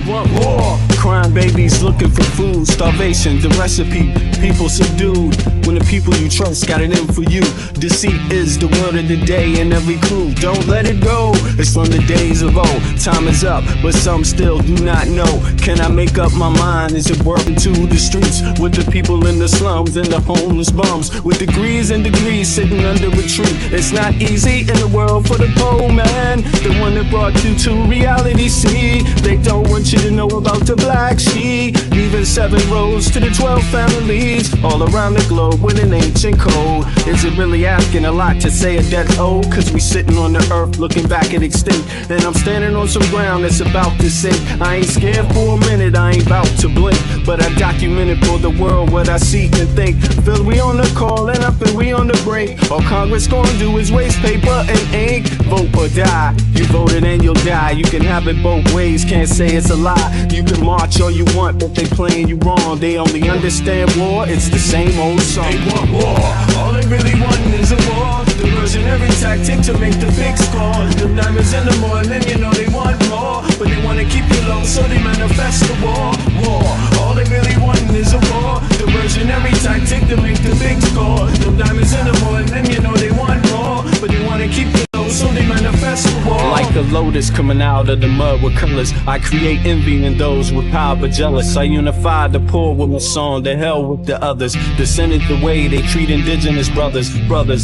want more. Crime babies looking for food, starvation, the recipe, people subdued. When the people you trust got it in for you. Deceit is the word of the day and every clue. Don't let it go, it's from the days of old. Time is up, but some still do not know. Can I make up my mind? Is it worth it to the streets? With the people in the slums and the homeless bums, with degrees and degrees sitting under a tree. It's not easy in the world for the poor man, the one that brought you to reality. See, they don't want you to know about the black sheep, leaving 7 rows to the 12 families all around the globe with an ancient code. Is it really asking a lot to say a death old? Cause we sitting on the earth looking back at extinct, and I'm standing on some ground that's about to sink. I ain't scared for a minute, I ain't about to blink, but I documented for the world what I see and think. Feel we on the call and up and we on the break. All Congress gonna do is waste paper and ink. Vote or die, you voted and you'll die. You can have it both ways, can't say it's a lie. You can march all you want, but they playing you wrong. They only understand war, it's the same old song. They want war, all they really want is a war. Diversionary tactic to make the big score. The diamonds in the morning, you know they want more, but they wanna keep you low, so they manifest the war. War, all they really want is a war. Diversionary tactic to make the big score. The diamonds in the morning, you know they want more, but they wanna keep you low, so they manifest the war. Like a lotus coming out of the mud with colors, I create envy in those with power but jealous. I unify the poor with my song, the hell with the others. Descended the way they treat indigenous brothers.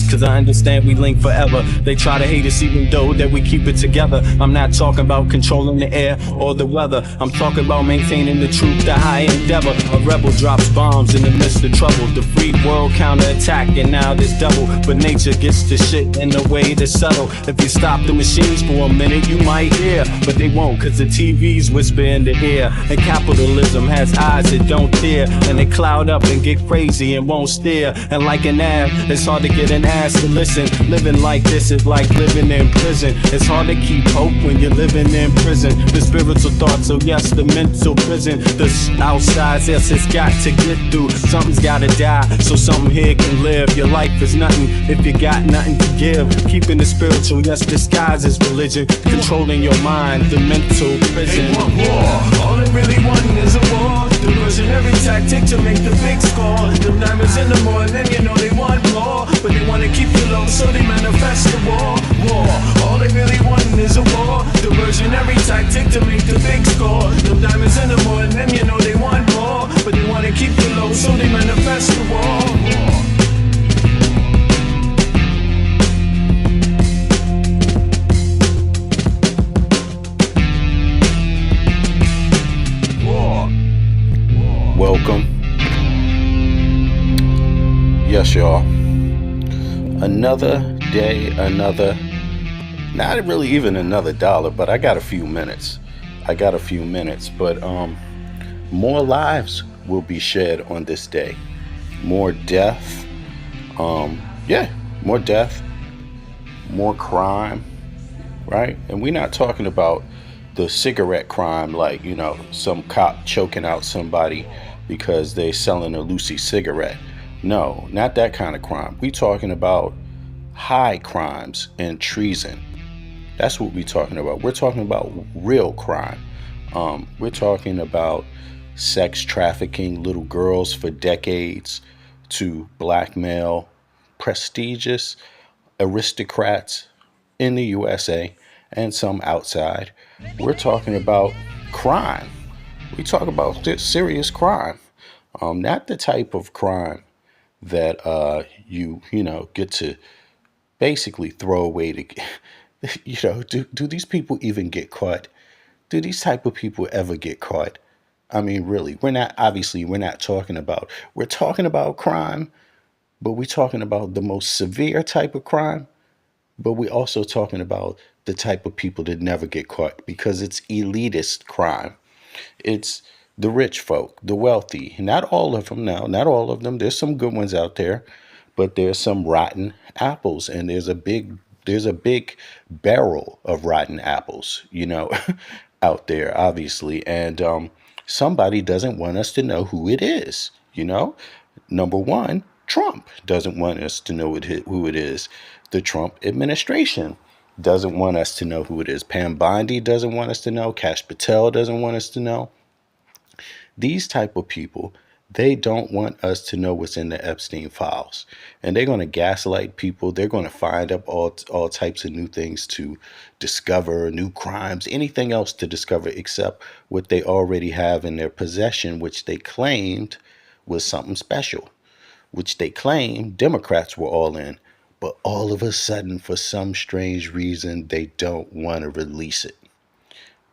Cause I understand we link forever. They try to hate us even though that we keep it together. I'm not talking about controlling the air or the weather. I'm talking about maintaining the truth, the high endeavor. A rebel drops bombs in the midst of trouble. The free world counterattack and now there's double. But nature gets the shit in the way to settle. If you stop the machines for a minute you might hear, but they won't cause the TVs whisper in the ear. And capitalism has eyes that don't tear, and they cloud up and get crazy and won't steer. And like an ab, it's hard to get an ass to listen. Living like this is like living in prison. It's hard to keep hope when you're living in prison. The spiritual thoughts, so yes, the mental prison. The outside, yes, it's got to get through. Something's gotta die, so something here can live. Your life is nothing if you got nothing to give. Keeping the spiritual, yes, disguised as religion. Controlling your mind, the mental prison. They want war, all they really want is a war. Diversionary tactic to make the big score. The diamonds in the morning, you know they want more, but they wanna keep you low, so they manifest the war. War, all they really want is a war. Diversionary tactic to make the big score. The diamonds in the morning, you know they want more, but they wanna keep you low, so they manifest the war. Welcome. Yes, y'all. Another day, not really even another dollar, but I got a few minutes. But more lives will be shed on this day. More death. More death. More crime. Right? And we're not talking about the cigarette crime, like, you know, some cop choking out somebody because they selling a Lucy cigarette. No, not that kind of crime. We talking about high crimes and treason. That's what we're talking about. We're talking about real crime. We're talking about sex trafficking little girls for decades to blackmail prestigious aristocrats in the USA and some outside. We're talking about crime. We talk about serious crime. Not the type of crime that you get to basically throw away to, do these people even get caught? Do these type of people ever get caught? I mean, really, we're talking about crime, but we're talking about the most severe type of crime, but we're also talking about the type of people that never get caught because it's elitist crime. It's the rich folk, the wealthy. Not all of them now, not all of them. There's some good ones out there, but there's some rotten apples, and there's a big barrel of rotten apples, out there, obviously. And somebody doesn't want us to know who it is, Number one, Trump doesn't want us to know who it is. The Trump administration doesn't want us to know who it is. Pam Bondi doesn't want us to know. Kash Patel doesn't want us to know. These type of people, they don't want us to know what's in the Epstein files. And they're going to gaslight people. They're going to find up all types of new things to discover, new crimes, anything else to discover except what they already have in their possession, which they claimed was something special, which they claimed Democrats were all in. But all of a sudden, for some strange reason, they don't want to release it.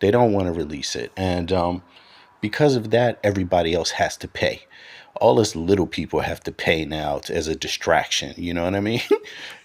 They don't want to release it. And because of that, everybody else has to pay. All us little people have to pay now as a distraction. You know what I mean?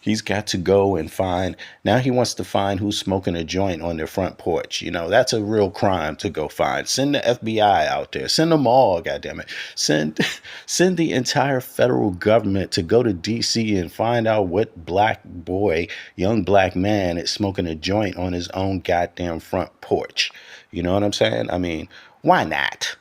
He's got to go and find. Now he wants to find who's smoking a joint on their front porch. You know, that's a real crime to go find. Send the FBI out there. Send them all, goddammit. Send the entire federal government to go to D.C. and find out what black boy, young black man is smoking a joint on his own goddamn front porch. You know what I'm saying? I mean, why not?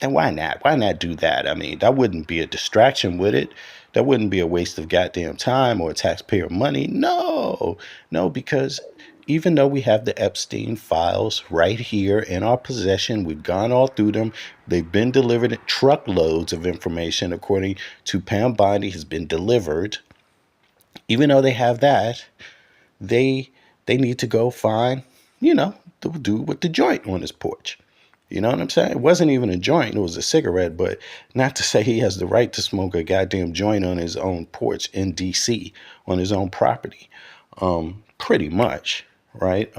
And why not? Why not do that? I mean, that wouldn't be a distraction, would it? That wouldn't be a waste of goddamn time or taxpayer money. No, no, because even though we have the Epstein files right here in our possession, we've gone all through them. They've been delivered. Truckloads of information, according to Pam Bondi, has been delivered. Even though they have that, they need to go find, the dude with the joint on his porch. You know what I'm saying? It wasn't even a joint. It was a cigarette, but not to say he has the right to smoke a goddamn joint on his own porch in D.C., on his own property. Pretty much, right?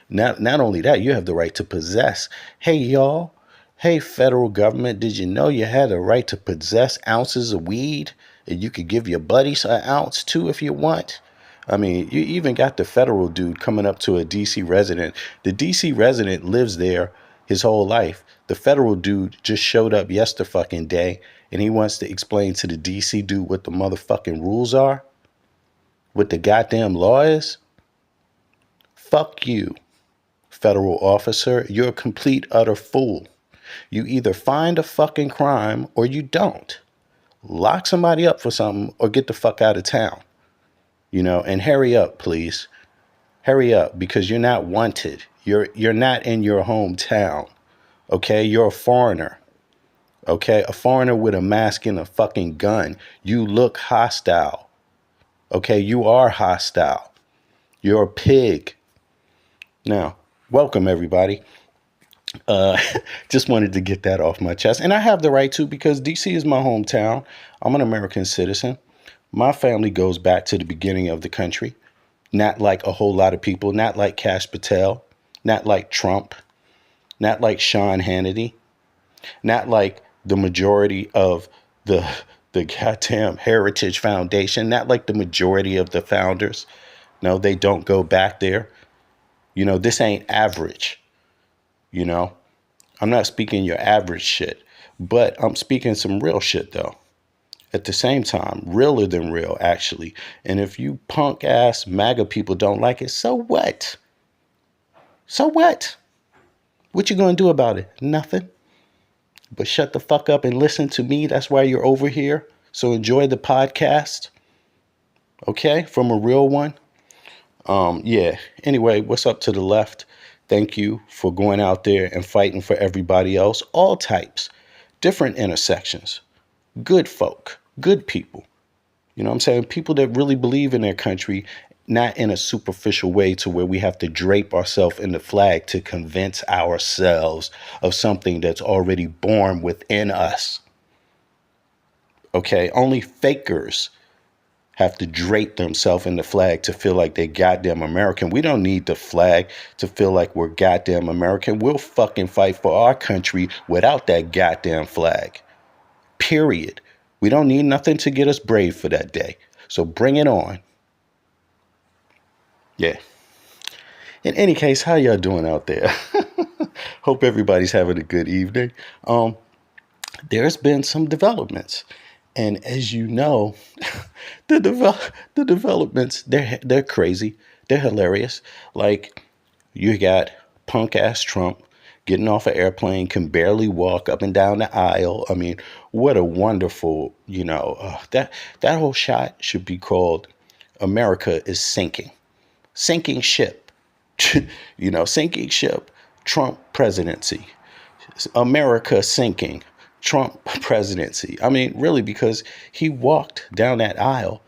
Not only that, you have the right to possess. Hey, y'all. Hey, federal government, did you know you had a right to possess ounces of weed? And you could give your buddies an ounce too if you want. I mean, you even got the federal dude coming up to a D.C. resident. The D.C. resident lives there his whole life. The federal dude just showed up yesterday, and he wants to explain to the D.C. dude what the motherfucking rules are, what the goddamn law is. Fuck you, federal officer. You're a complete, utter fool. You either find a fucking crime or you don't. Lock somebody up for something or get the fuck out of town. And hurry up, please. Hurry up, because you're not wanted. You're not in your hometown. Okay? You're a foreigner. Okay? A foreigner with a mask and a fucking gun. You look hostile. Okay? You are hostile. You're a pig. Now, welcome everybody. Just wanted to get that off my chest. And I have the right to, because DC is my hometown. I'm an American citizen. My family goes back to the beginning of the country. Not like a whole lot of people. Not like Kash Patel. Not like Trump. Not like Sean Hannity. Not like the majority of the goddamn Heritage Foundation. Not like the majority of the founders. No, they don't go back there. This ain't average. I'm not speaking your average shit, but I'm speaking some real shit though. At the same time, realer than real, actually. And if you punk ass MAGA people don't like it, so what? So what? What you gonna do about it? Nothing. But shut the fuck up and listen to me. That's why you're over here. So enjoy the podcast. Okay? From a real one. Yeah. Anyway, what's up to the left? Thank you for going out there and fighting for everybody else. All types. Different intersections. Good folk. Good people. You know what I'm saying? People that really believe in their country, not in a superficial way to where we have to drape ourselves in the flag to convince ourselves of something that's already born within us. Okay? Only fakers have to drape themselves in the flag to feel like they're goddamn American. We don't need the flag to feel like we're goddamn American. We'll fucking fight for our country without that goddamn flag. Period. We don't need nothing to get us brave for that day. So bring it on. Yeah. In any case, how y'all doing out there? Hope everybody's having a good evening. There's been some developments. And as you know, the developments, they're crazy. They're hilarious. Like, you got punk ass Trump getting off an airplane, can barely walk up and down the aisle. I mean, what a wonderful, that whole shot should be called America is Sinking. sinking ship. Sinking ship, Trump presidency. America sinking, Trump presidency. I mean, really, because he walked down that aisle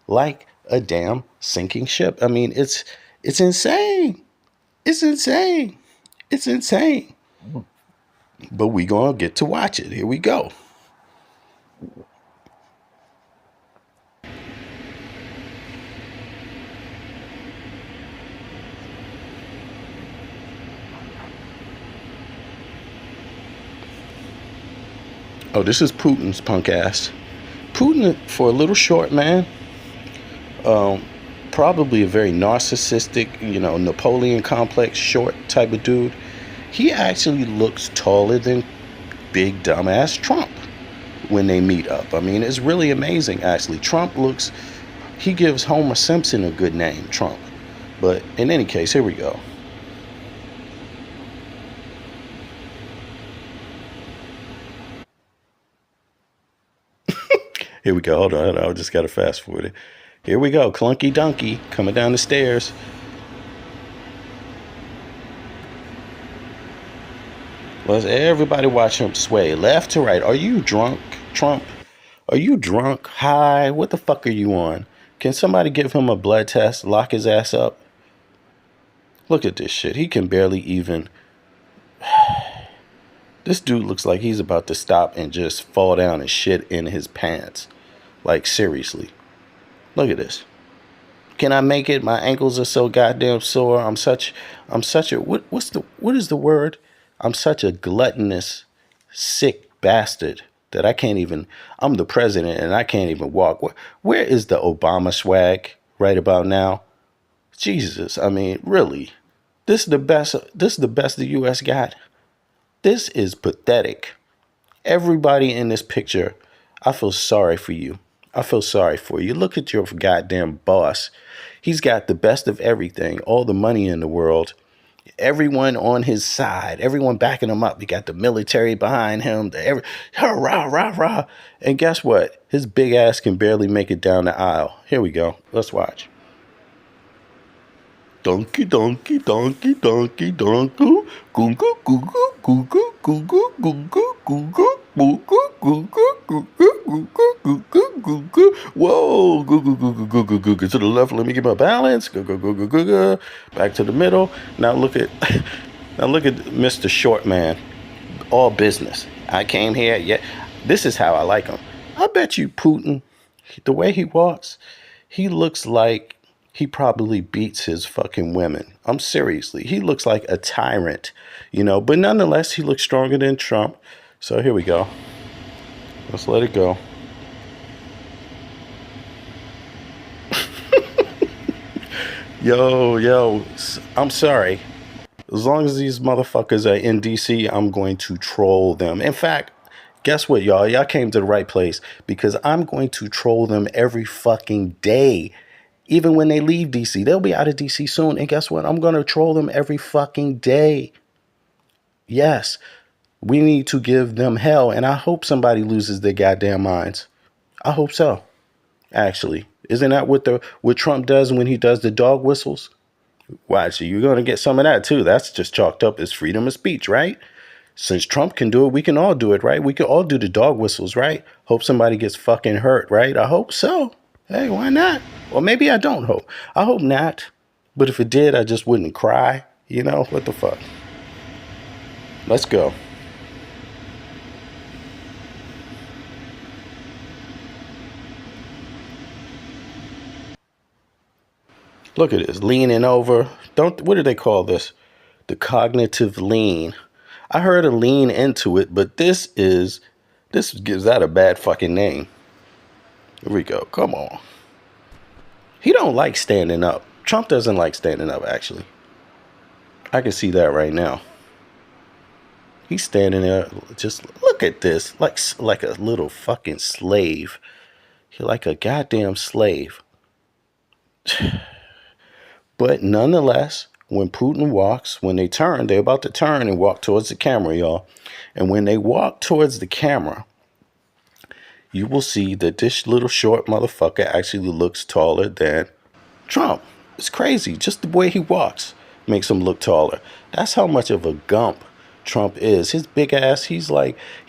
like a damn sinking ship. I mean, it's insane. It's insane. It's insane. But we gonna get to watch it. Here we go. Oh, this is Putin's punk ass. Putin, for a little short man, probably a very narcissistic, Napoleon complex short type of dude. He actually looks taller than big dumbass Trump when they meet up. I mean, it's really amazing, actually. He gives Homer Simpson a good name, Trump. But in any case, here we go. Here we go. Hold on. I just got to fast forward it. Here we go. Clunky Donkey coming down the stairs. Let's everybody watch him sway left to right. Are you drunk, Trump? Are you drunk? High? What the fuck are you on? Can somebody give him a blood test? Lock his ass up? Look at this shit. He can barely even. This dude looks like he's about to stop and just fall down and shit in his pants. Like, seriously. Look at this. Can I make it? My ankles are so goddamn sore. I'm such a what is the word? I'm such a gluttonous, sick bastard that I'm the president and I can't even walk. Where is the Obama swag right about now? Jesus, I mean, really. This is the best the US got. This is pathetic. Everybody in this picture, I feel sorry for you. I feel sorry for you. Look at your goddamn boss. He's got the best of everything, all the money in the world, everyone on his side, everyone backing him up. You got the military behind him, rah, rah, rah. And guess what? His big ass can barely make it down the aisle. Here we go. Let's watch. Donkey, donkey, donkey, donkey, donkey, goo goo goo goo goo goo goo goo goo goo goo goo goo goo goo goo goo. Whoa, goo goo goo goo goo goo goo. To the left, let me get my balance. Goo goo goo goo goo goo. Back to the middle. Now look at Mr. Short Man. All business. I came here. Yeah, this is how I like him. I bet you Putin, the way he walks, he looks like he probably beats his fucking women. Seriously. He looks like a tyrant, but nonetheless, he looks stronger than Trump. So here we go. Let's let it go. Yo, I'm sorry. As long as these motherfuckers are in D.C., I'm going to troll them. In fact, guess what, y'all? Y'all came to the right place because I'm going to troll them every fucking day. Even when they leave D.C., they'll be out of D.C. soon. And guess what? I'm going to troll them every fucking day. Yes, we need to give them hell. And I hope somebody loses their goddamn minds. I hope so. Actually, isn't that what Trump does when he does the dog whistles? Watch, you're going to get some of that too. That's just chalked up as freedom of speech, right? Since Trump can do it, we can all do it, right? We can all do the dog whistles, right? Hope somebody gets fucking hurt, right? I hope so. Hey, why not? Or maybe I don't hope. I hope not. But if it did, I just wouldn't cry. What the fuck? Let's go. Look at this. Leaning over. What do they call this? The cognitive lean. I heard a lean into it, but this gives that a bad fucking name. Here we go. Come on. He don't like standing up. Trump doesn't like standing up, actually. I can see that right now. He's standing there. Just look at this. Like a little fucking slave. He's like a goddamn slave. But nonetheless, when Putin walks, they're about to turn and walk towards the camera, y'all. And when they walk towards the camera, you will see that this little short motherfucker actually looks taller than Trump. It's crazy. Just the way he walks makes him look taller. That's how much of a gump Trump is. His big ass, he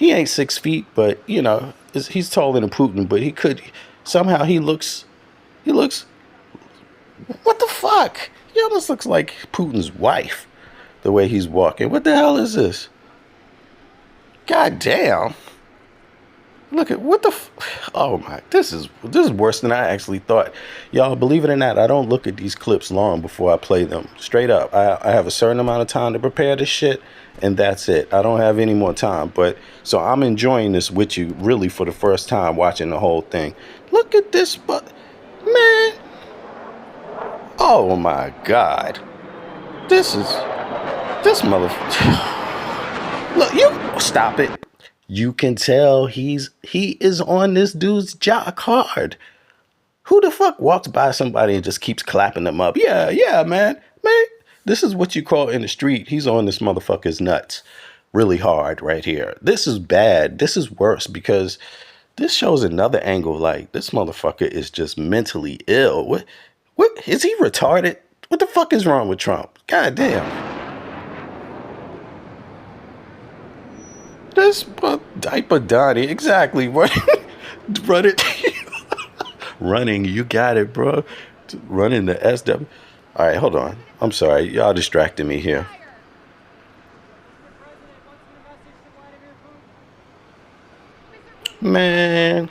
ain't 6 feet, but he's taller than Putin, but somehow he looks, what the fuck? He almost looks like Putin's wife, the way he's walking. What the hell is this? God damn. Look at oh my, this is worse than I actually thought. Y'all, believe it or not, I don't look at these clips long before I play them. Straight up. I have a certain amount of time to prepare this shit, and that's it. I don't have any more time. But so I'm enjoying this with you really for the first time watching the whole thing. Look at this, man. Oh my God. This motherfucker. Look, you stop it. You can tell he is on this dude's jock hard. Who the fuck walks by somebody and just keeps clapping them up? Yeah, man. This is what you call in the street. He's on this motherfucker's nuts really hard right here. This is bad. This is worse because this shows another angle. Like, this motherfucker is just mentally ill. What is he retarded? What the fuck is wrong with Trump? God damn. This diaper Donnie, exactly. Run it. Running, you got it, bro. Running the SW. All right, hold on. I'm sorry. Y'all distracted me here. Man.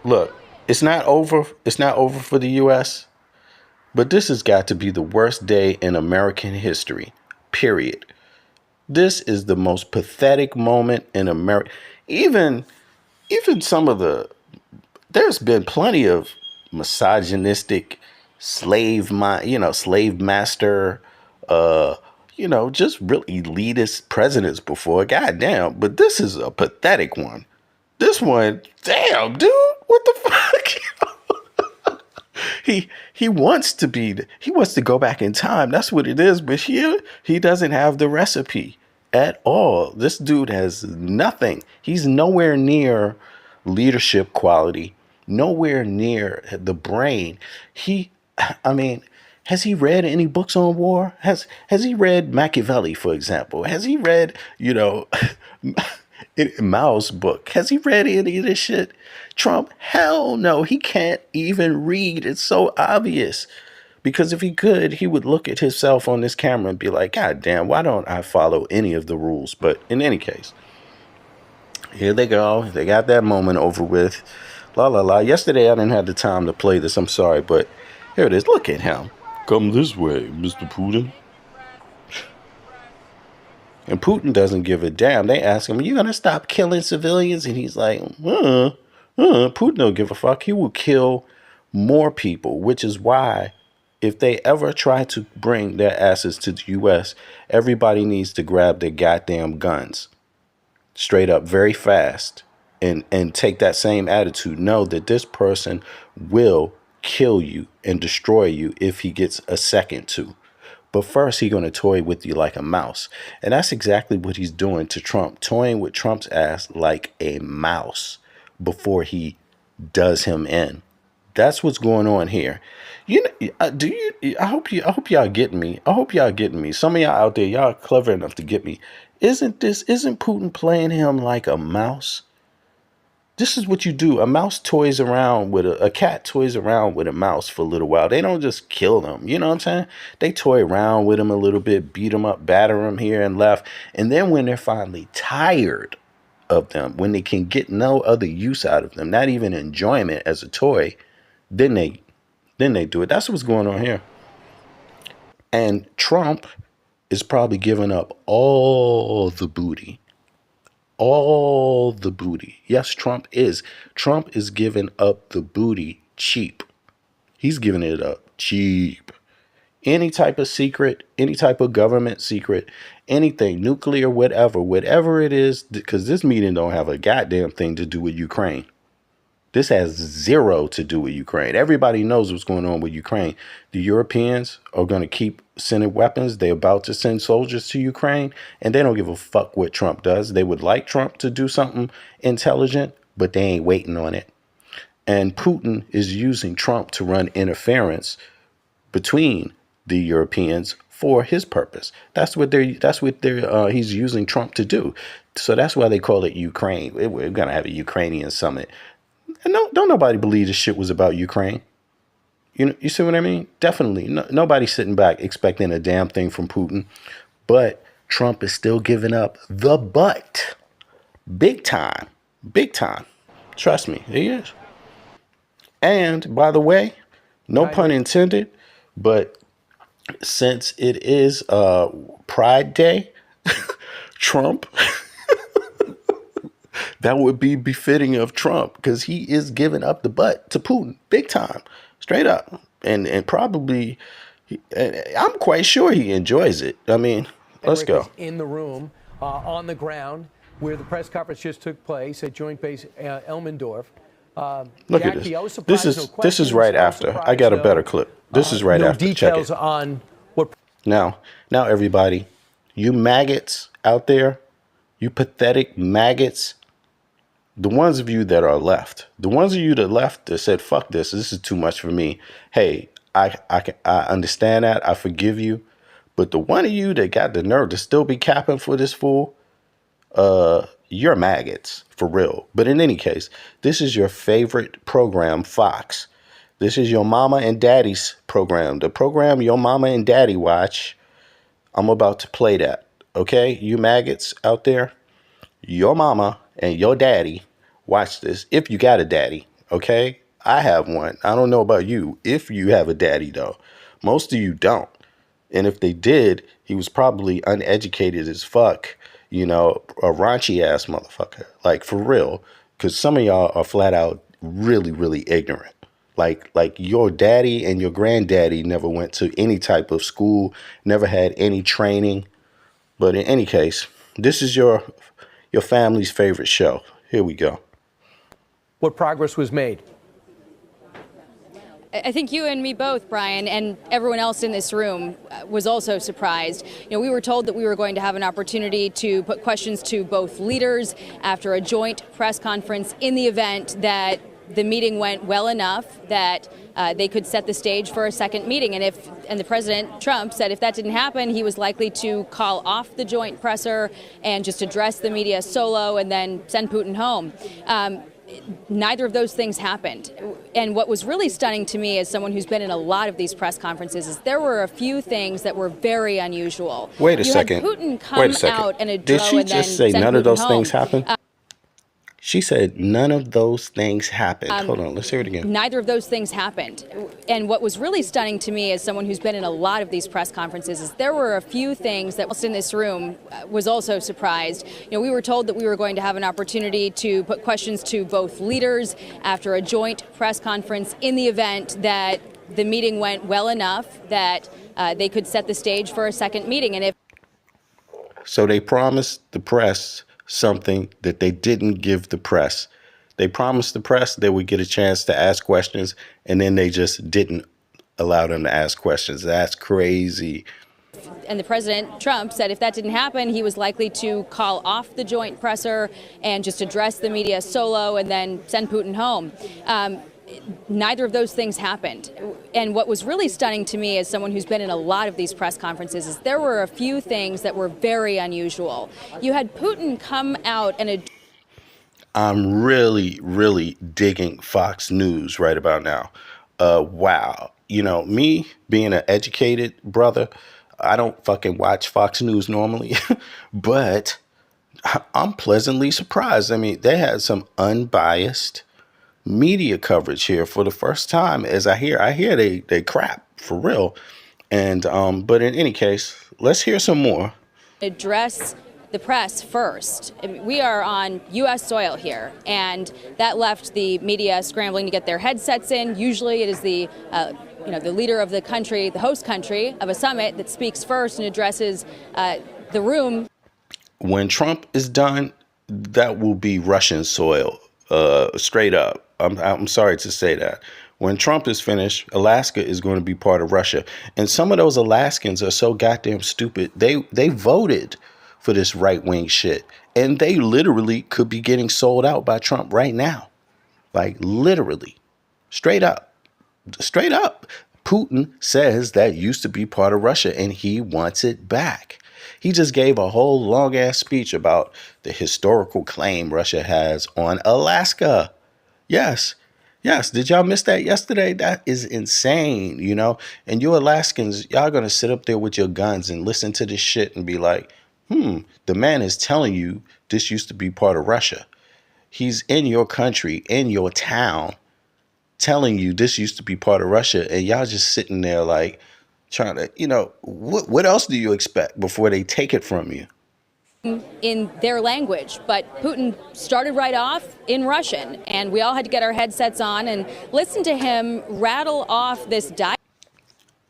Look, it's not over. It's not over for the U.S., but this has got to be the worst day in American history, period. This is the most pathetic moment in America. Even there's been plenty of misogynistic slave master, just real elitist presidents before. Goddamn, but this is a pathetic one. This one, damn, dude, what the fuck? He wants to go back in time. That's what it is. But he doesn't have the recipe at all. This dude has nothing. He's nowhere near leadership quality, nowhere near the brain. Has he read any books on war? Has he read Machiavelli, for example? Has he read, Mao's book? Has he read any of this shit? Trump, hell no, he can't even read. It's so obvious. Because if he could, he would look at himself on this camera and be like, God damn, why don't I follow any of the rules? But in any case, here they go. They got that moment over with. La la la. Yesterday I didn't have the time to play this. I'm sorry, but here it is. Look at him. Come this way, Mr. Putin. And Putin doesn't give a damn. They ask him, are you going to stop killing civilians? And he's like, Putin don't give a fuck. He will kill more people, which is why if they ever try to bring their asses to the U.S., everybody needs to grab their goddamn guns straight up very fast and take that same attitude. Know that this person will kill you and destroy you if he gets a second to. But first, he's going to toy with you like a mouse. And that's exactly what he's doing to Trump, toying with Trump's ass like a mouse before he does him in. That's what's going on here. I hope y'all getting me. I hope y'all getting me. Some of y'all out there, y'all are clever enough to get me. Isn't Putin playing him like a mouse? This is what you do. A cat toys around with a mouse for a little while. They don't just kill them. You know what I'm saying? They toy around with them a little bit, beat them up, batter them here and left. And then when they're finally tired of them, when they can get no other use out of them, not even enjoyment as a toy, then they do it. That's what's going on here. And Trump is probably giving up all the booty. All the booty. Yes, Trump is. Trump is giving up the booty cheap. He's giving it up cheap. Any type of secret, any type of government secret, anything, nuclear, whatever it is, because this meeting don't have a goddamn thing to do with Ukraine. This has zero to do with Ukraine. Everybody knows what's going on with Ukraine. The Europeans are going to keep sending weapons. They're about to send soldiers to Ukraine, and they don't give a fuck what Trump does. They would like Trump to do something intelligent, but they ain't waiting on it. And Putin is using Trump to run interference between the Europeans for his purpose. He's using Trump to do. So that's why they call it Ukraine. We're gonna have a Ukrainian summit. And don't nobody believe this shit was about Ukraine. You see what I mean? Definitely. Nobody's sitting back expecting a damn thing from Putin. But Trump is still giving up the butt. Big time. Big time. Trust me, he is. And by the way, no pun intended, but since it is Pride Day, Trump, that would be befitting of Trump because he is giving up the butt to Putin big time, straight up. And probably, I'm quite sure he enjoys it. I mean, let's go. In the room, on the ground, where the press conference just took place at Joint Base Elmendorf. Look Jackie, at this. This is right after. I got a better clip. This is right after. Details Check it. on what. Now, everybody, you maggots out there, you pathetic maggots, the ones of you that are left, the ones of you that left that said, fuck this is too much for me. Hey, I understand that. I forgive you. But the one of you that got the nerve to still be capping for this fool, you're maggots for real. But in any case, this is your favorite program, Fox. This is your mama and daddy's program. The program your mama and daddy watch. I'm about to play that. Okay, you maggots out there, your mama and your daddy watch this. If you got a daddy, okay? I have one. I don't know about you. If you have a daddy, though, most of you don't. And if they did, he was probably uneducated as fuck, a raunchy ass motherfucker, like for real. Because some of y'all are flat out really, really ignorant. Like your daddy and your granddaddy never went to any type of school, never had any training. But in any case, this is your family's favorite show. Here we go. What progress was made? I think you and me both, Brian, and everyone else in this room was also surprised. We were told that we were going to have an opportunity to put questions to both leaders after a joint press conference in the event that the meeting went well enough that they could set the stage for a second meeting. And the President Trump said if that didn't happen, he was likely to call off the joint presser and just address the media solo and then send Putin home. Neither of those things happened. And what was really stunning to me as someone who's been in a lot of these press conferences is there were a few things that were very unusual. Wait a second. Putin come out and did she just say none of those things happened? She said none of those things happened. Hold on, let's hear it again. Neither of those things happened. And what was really stunning to me as someone who's been in a lot of these press conferences is there were a few things that was in this room was also surprised. We were told that we were going to have an opportunity to put questions to both leaders after a joint press conference in the event that the meeting went well enough that they could set the stage for a second meeting. So they promised the press something that they didn't give the press. They promised the press they would get a chance to ask questions, and then they just didn't allow them to ask questions. That's crazy. And the President Trump said if that didn't happen, he was likely to call off the joint presser and just address the media solo and then send Putin home. Neither of those things happened. And what was really stunning to me as someone who's been in a lot of these press conferences is there were a few things that were very unusual. You had Putin come out and I'm really, really digging Fox News right about now. Wow. Me being an educated brother, I don't fucking watch Fox News normally, but I'm pleasantly surprised. I mean, they had some unbiased media coverage here for the first time. As I hear they crap for real. And but in any case, let's hear some more. Address the press first. We are on U.S. soil here, and that left the media scrambling to get their headsets in. Usually it is the leader of the country, the host country of a summit, that speaks first and addresses the room. When Trump is done, that will be Russian soil, straight up. I'm sorry to say that. When Trump is finished, Alaska is going to be part of Russia. And some of those Alaskans are so goddamn stupid. They voted for this right-wing shit. And they literally could be getting sold out by Trump right now. Like literally, straight up. Straight up. Putin says that used to be part of Russia and he wants it back. He just gave a whole long ass speech about the historical claim Russia has on Alaska. Yes. Yes. Did y'all miss that yesterday? That is insane, you know? And you Alaskans, y'all going to sit up there with your guns and listen to this shit and be like, the man is telling you this used to be part of Russia. He's in your country, in your town, telling you this used to be part of Russia, and y'all just sitting there like trying to, what else do you expect before they take it from you? In their language, but Putin started right off in Russian, and we all had to get our headsets on and listen to him rattle off this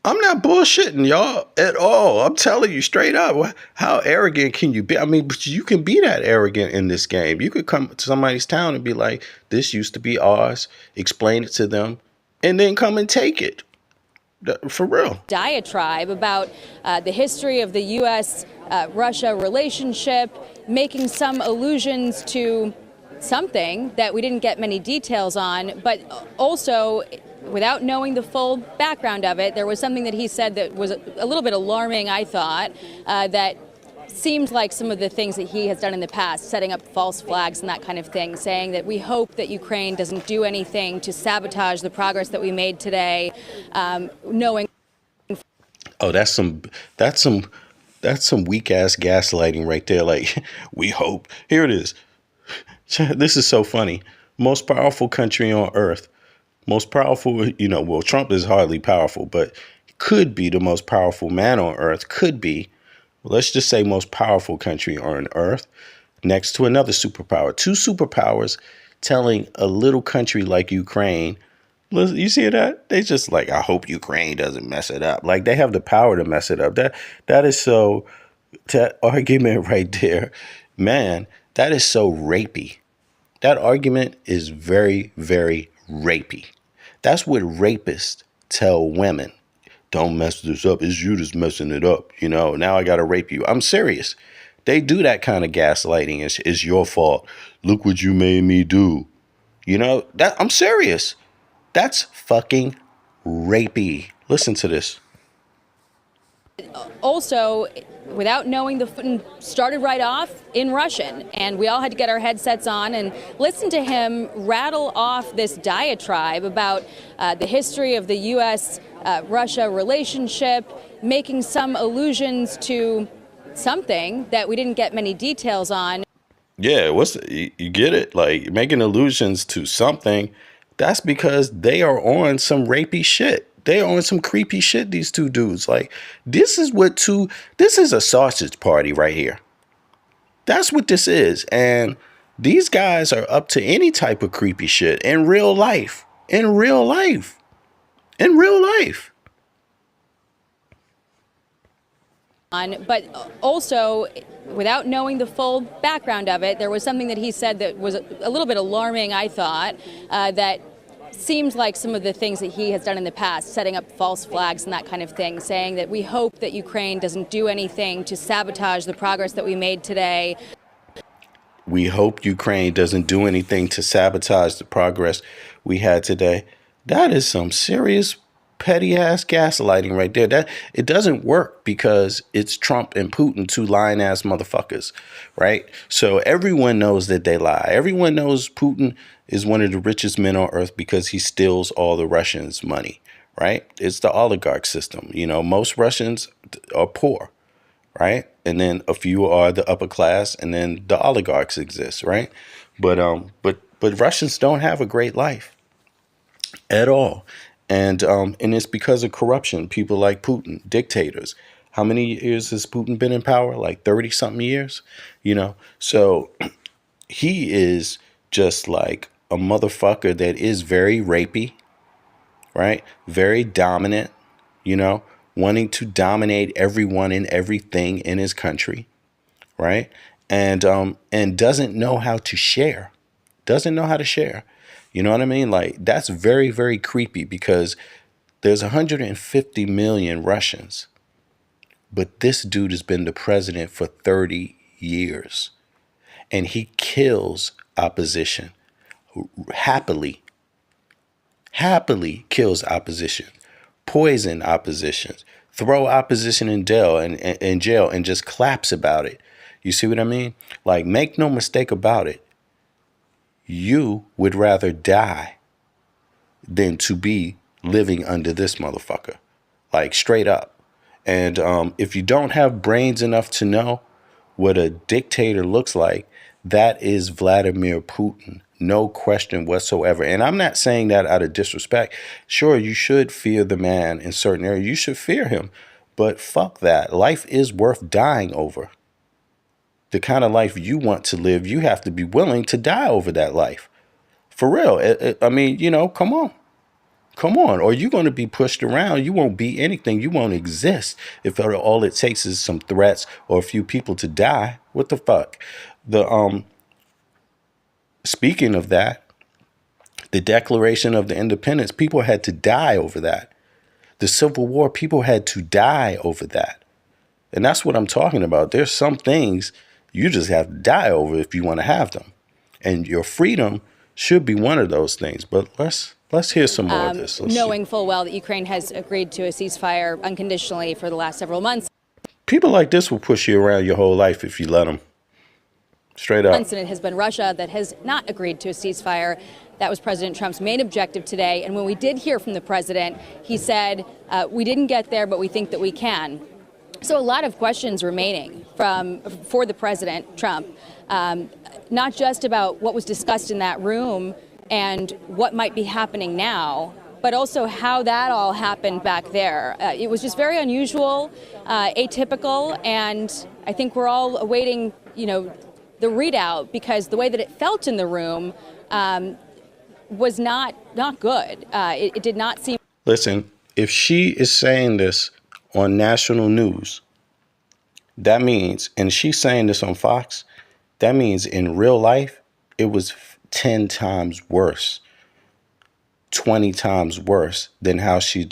I'm not bullshitting y'all at all. I'm telling you straight up. How arrogant can you be? I mean, but you can be that arrogant in this game. You could come to somebody's town and be like, this used to be ours, explain it to them, and then come and take it. For real. Diatribe about the history of the U.S.-Russia relationship, making some allusions to something that we didn't get many details on, but also, without knowing the full background of it, there was something that he said that was a little bit alarming, I thought, that seemed like some of the things that he has done in the past, setting up false flags and that kind of thing, saying that we hope that Ukraine doesn't do anything to sabotage the progress that we made today, knowing. Oh, that's some weak ass gaslighting right there. Like, we hope. Here it is. This is so funny. Most powerful country on earth. Most powerful, well, Trump is hardly powerful, but could be the most powerful man on earth. Could be. Let's just say most powerful country on earth next to another superpower. Two superpowers telling a little country like Ukraine, you see that? They just like, I hope Ukraine doesn't mess it up. Like they have the power to mess it up. That is so, that argument right there, man, that is so rapey. That argument is very, very rapey. That's what rapists tell women. Don't mess this up. It's you that's messing it up. Now I got to rape you. I'm serious. They do that kind of gaslighting. It's your fault. Look what you made me do. That I'm serious. That's fucking rapey. Listen to this. Also, without knowing the started right off in Russian, and we all had to get our headsets on and listen to him rattle off this diatribe about the history of the U.S.-Russia relationship, making some allusions to something that we didn't get many details on. Yeah, you get it? Like making allusions to something. That's because they are on some rapey shit. They are on some creepy shit, these two dudes. Like, this is a sausage party right here. That's what this is. And these guys are up to any type of creepy shit in real life. In real life. In real life. But also, without knowing the full background of it, there was something that he said that was a little bit alarming, I thought, that seemed like some of the things that he has done in the past, setting up false flags and that kind of thing, saying that we hope that Ukraine doesn't do anything to sabotage the progress that we made today. We hope Ukraine doesn't do anything to sabotage the progress we had today. That is some serious petty ass gaslighting right there. That it doesn't work because it's Trump and Putin, two lying ass motherfuckers, right? So everyone knows that they lie. Everyone knows Putin is one of the richest men on earth because he steals all the Russians' money, right? It's the oligarch system. Most Russians are poor, right? And then a few are the upper class, and then the oligarchs exist, right? But Russians don't have a great life at all. And it's because of corruption. People like Putin, dictators. How many years has Putin been in power? Like 30 something years, So he is just like a motherfucker that is very rapey, right? Very dominant, wanting to dominate everyone and everything in his country, right? And doesn't know how to share. Doesn't know how to share. You know what I mean? Like, that's very, very creepy because there's 150 million Russians. But this dude has been the president for 30 years. and he kills opposition happily. Happily kills opposition, poison opposition, throw opposition in jail and just claps about it. You see what I mean? Like, make no mistake about it. You would rather die than to be living under this motherfucker. Like, straight up. And if you don't have brains enough to know what a dictator looks like, that is Vladimir Putin. No question whatsoever. And I'm not saying that out of disrespect. Sure, you should fear the man in certain areas. You should fear him. But fuck that. Life is worth dying over. The kind of life you want to live, you have to be willing to die over that life. For real. I mean, you know, come on. Come on. Or you're going to be pushed around. You won't be anything. You won't exist if all it takes is some threats or a few people to die. What the fuck? Speaking of that, the Declaration of the Independence, people had to die over that. The Civil War, people had to die over that. And that's what I'm talking about. There's some things you just have to die over if you want to have them. And your freedom should be one of those things. But let's hear some more of this. Knowing full well that Ukraine has agreed to a ceasefire unconditionally for the last several months. People like this will push you around your whole life if you let them. Straight up. And it has been Russia that has not agreed to a ceasefire. That was President Trump's main objective today. And when we did hear from the president, he said, we didn't get there, but we think that we can. So a lot of questions remaining for the president, Trump, not just about what was discussed in that room and what might be happening now, but also how that all happened back there. It was just very unusual, atypical, and I think we're all awaiting, the readout, because the way that it felt in the room was not good. It did not seem. Listen, if she is saying this on national news, that means, and she's saying this on Fox, that means in real life, it was 10 times worse, 20 times worse than how she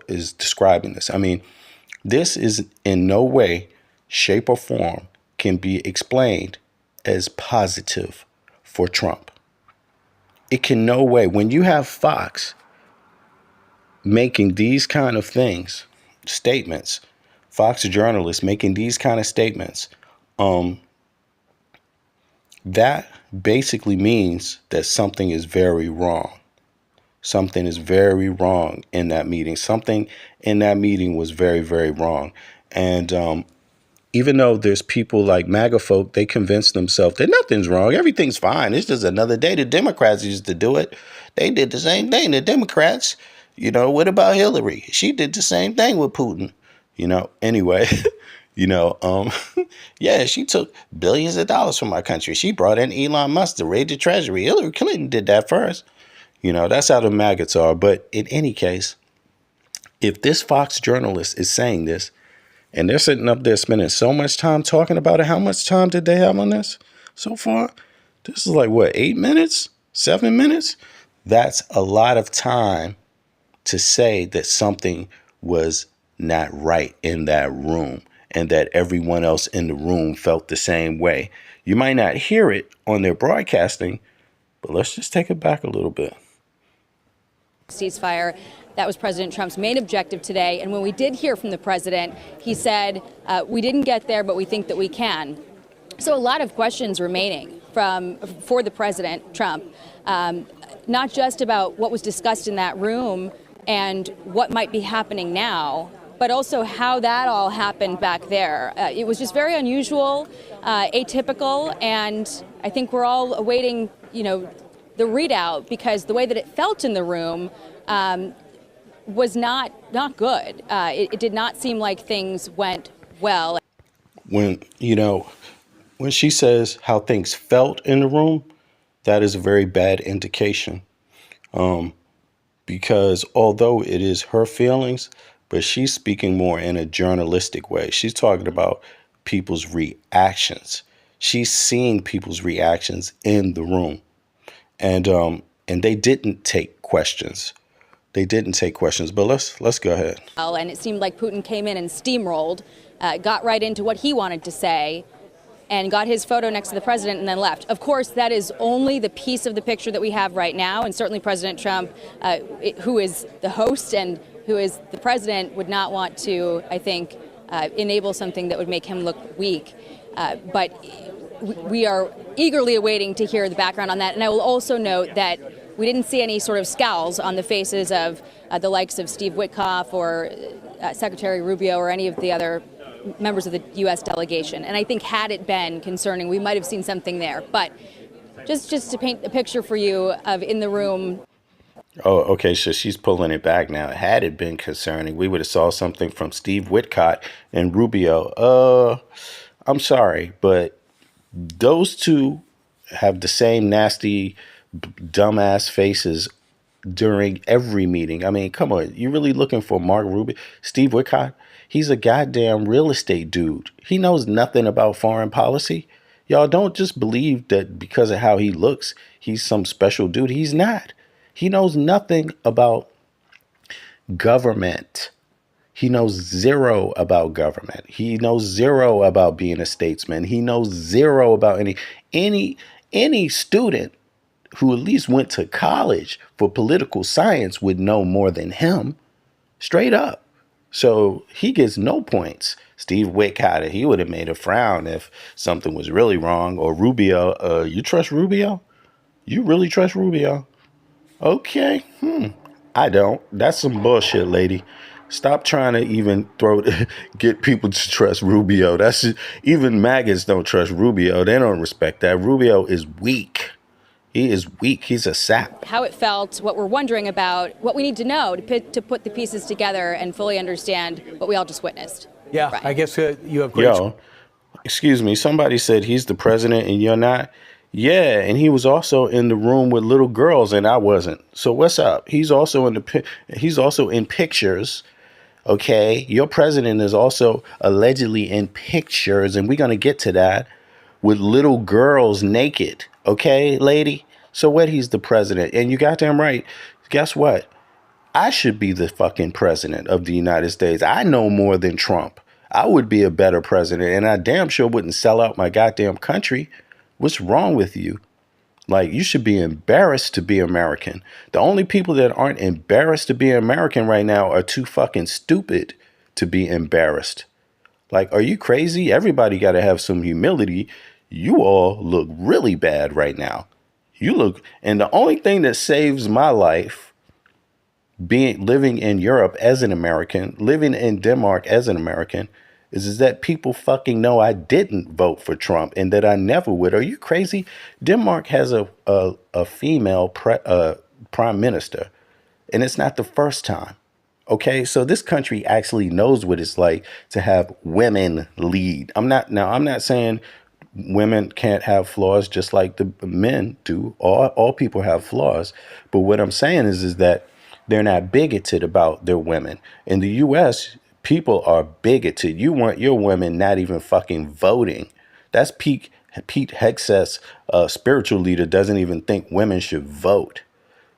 is describing this. I mean, this is in no way, shape, or form can be explained as positive for Trump. It can no way. When you have Fox making these kind of things, statements, Fox journalists making these kind of statements, that basically means that something is very wrong. Something is very wrong in that meeting. Something in that meeting was very, very wrong. And even though there's people like MAGA folk, they convince themselves that nothing's wrong. Everything's fine. It's just another day. The Democrats used to do it. They did the same thing. The Democrats, what about Hillary? She did the same thing with Putin. Anyway, yeah, she took billions of dollars from our country. She brought in Elon Musk to raid the treasury. Hillary Clinton did that first. That's how the maggots are. But in any case, if this Fox journalist is saying this, and they're sitting up there spending so much time talking about it, how much time did they have on this so far? This is like, 8 minutes? 7 minutes? That's a lot of time to say that something was not right in that room and that everyone else in the room felt the same way. You might not hear it on their broadcasting, but let's just take it back a little bit. Ceasefire. That was President Trump's main objective today. And when we did hear from the president, he said, we didn't get there, but we think that we can. So a lot of questions remaining for the president, Trump, not just about what was discussed in that room and what might be happening now, but also how that all happened back there. It was just very unusual, atypical, and I think we're all awaiting, the readout, because the way that it felt in the room was not good. It did not seem like things went well. When she says how things felt in the room, that is a very bad indication. Because although it is her feelings, but she's speaking more in a journalistic way. She's talking about people's reactions. She's seeing people's reactions in the room. And they didn't take questions. But let's go ahead. And it seemed like Putin came in and steamrolled, got right into what he wanted to say, and got his photo next to the president and then left. Of course, that is only the piece of the picture that we have right now, and certainly President Trump, who is the host and who is the president, would not want to, I think, enable something that would make him look weak. But we are eagerly awaiting to hear the background on that. And I will also note that we didn't see any sort of scowls on the faces of the likes of Steve Witkoff or Secretary Rubio or any of the other members of the U.S. delegation. And I think had it been concerning, we might have seen something there. But just to paint a picture for you of in the room. Oh, okay, so she's pulling it back now. Had it been concerning, we would have saw something from Steve Witkoff and Rubio. I'm sorry, but those two have the same nasty, dumbass faces during every meeting. I mean, come on. You really looking for Mark Rubio? Steve Witkoff? He's a goddamn real estate dude. He knows nothing about foreign policy. Y'all don't just believe that because of how he looks, he's some special dude. He's not. He knows nothing about government. He knows zero about government. He knows zero about being a statesman. He knows zero about any student who at least went to college for political science would know more than him. Straight up. So he gets no points. Steve Witkoff, he would have made a frown if something was really wrong. Or Rubio, you trust Rubio? You really trust Rubio? Okay. I don't. That's some bullshit, lady. Stop trying to even get people to trust Rubio. That's just, even maggots don't trust Rubio. They don't respect that. Rubio is weak. He is weak. He's a sap. How it felt, what we're wondering about, what we need to know to put the pieces together and fully understand what we all just witnessed. Yeah, Right. I guess you have great. Yo, excuse me. Somebody said he's the president and you're not. Yeah, and he was also in the room with little girls and I wasn't. So what's up? He's also in pictures. Okay, your president is also allegedly in pictures, and we're gonna get to that, with little girls naked. Okay, lady? So what, he's the president? And you goddamn right. Guess what? I should be the fucking president of the United States. I know more than Trump. I would be a better president, and I damn sure wouldn't sell out my goddamn country. What's wrong with you? Like, you should be embarrassed to be American. The only people that aren't embarrassed to be American right now are too fucking stupid to be embarrassed. Like, are you crazy? Everybody got to have some humility. You all look really bad right now. You look, and the only thing that saves my life, living in Europe as an American, living in Denmark as an American, is that people fucking know I didn't vote for Trump and that I never would. Are you crazy? Denmark has a female prime minister, and it's not the first time. Okay, so this country actually knows what it's like to have women lead. I'm not saying women can't have flaws just like the men do. All people have flaws. But what I'm saying is that they're not bigoted about their women. In the U.S., people are bigoted. You want your women not even fucking voting. That's Pete Hegseth's spiritual leader doesn't even think women should vote.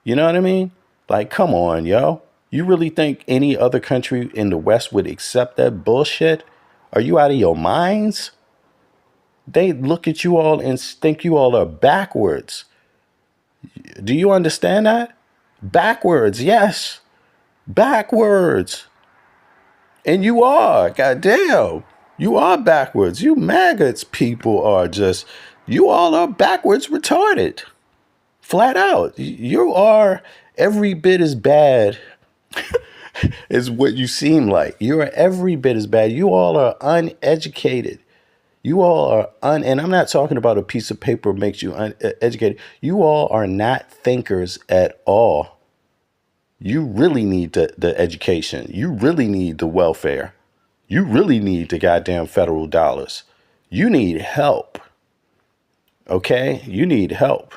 You know what I mean? Like, come on, yo. You really think any other country in the West would accept that bullshit? Are you out of your minds? They look at you all and think you all are backwards. Do you understand that? Backwards, yes. Backwards. And you are, goddamn. You are backwards. You maggots people are just, you all are backwards retarded. Flat out. You are every bit as bad as what you seem like. You are every bit as bad. You all are uneducated. You all are and I'm not talking about a piece of paper makes you uneducated. You all are not thinkers at all. You really need the education. You really need the welfare. You really need the goddamn federal dollars. You need help. Okay? You need help.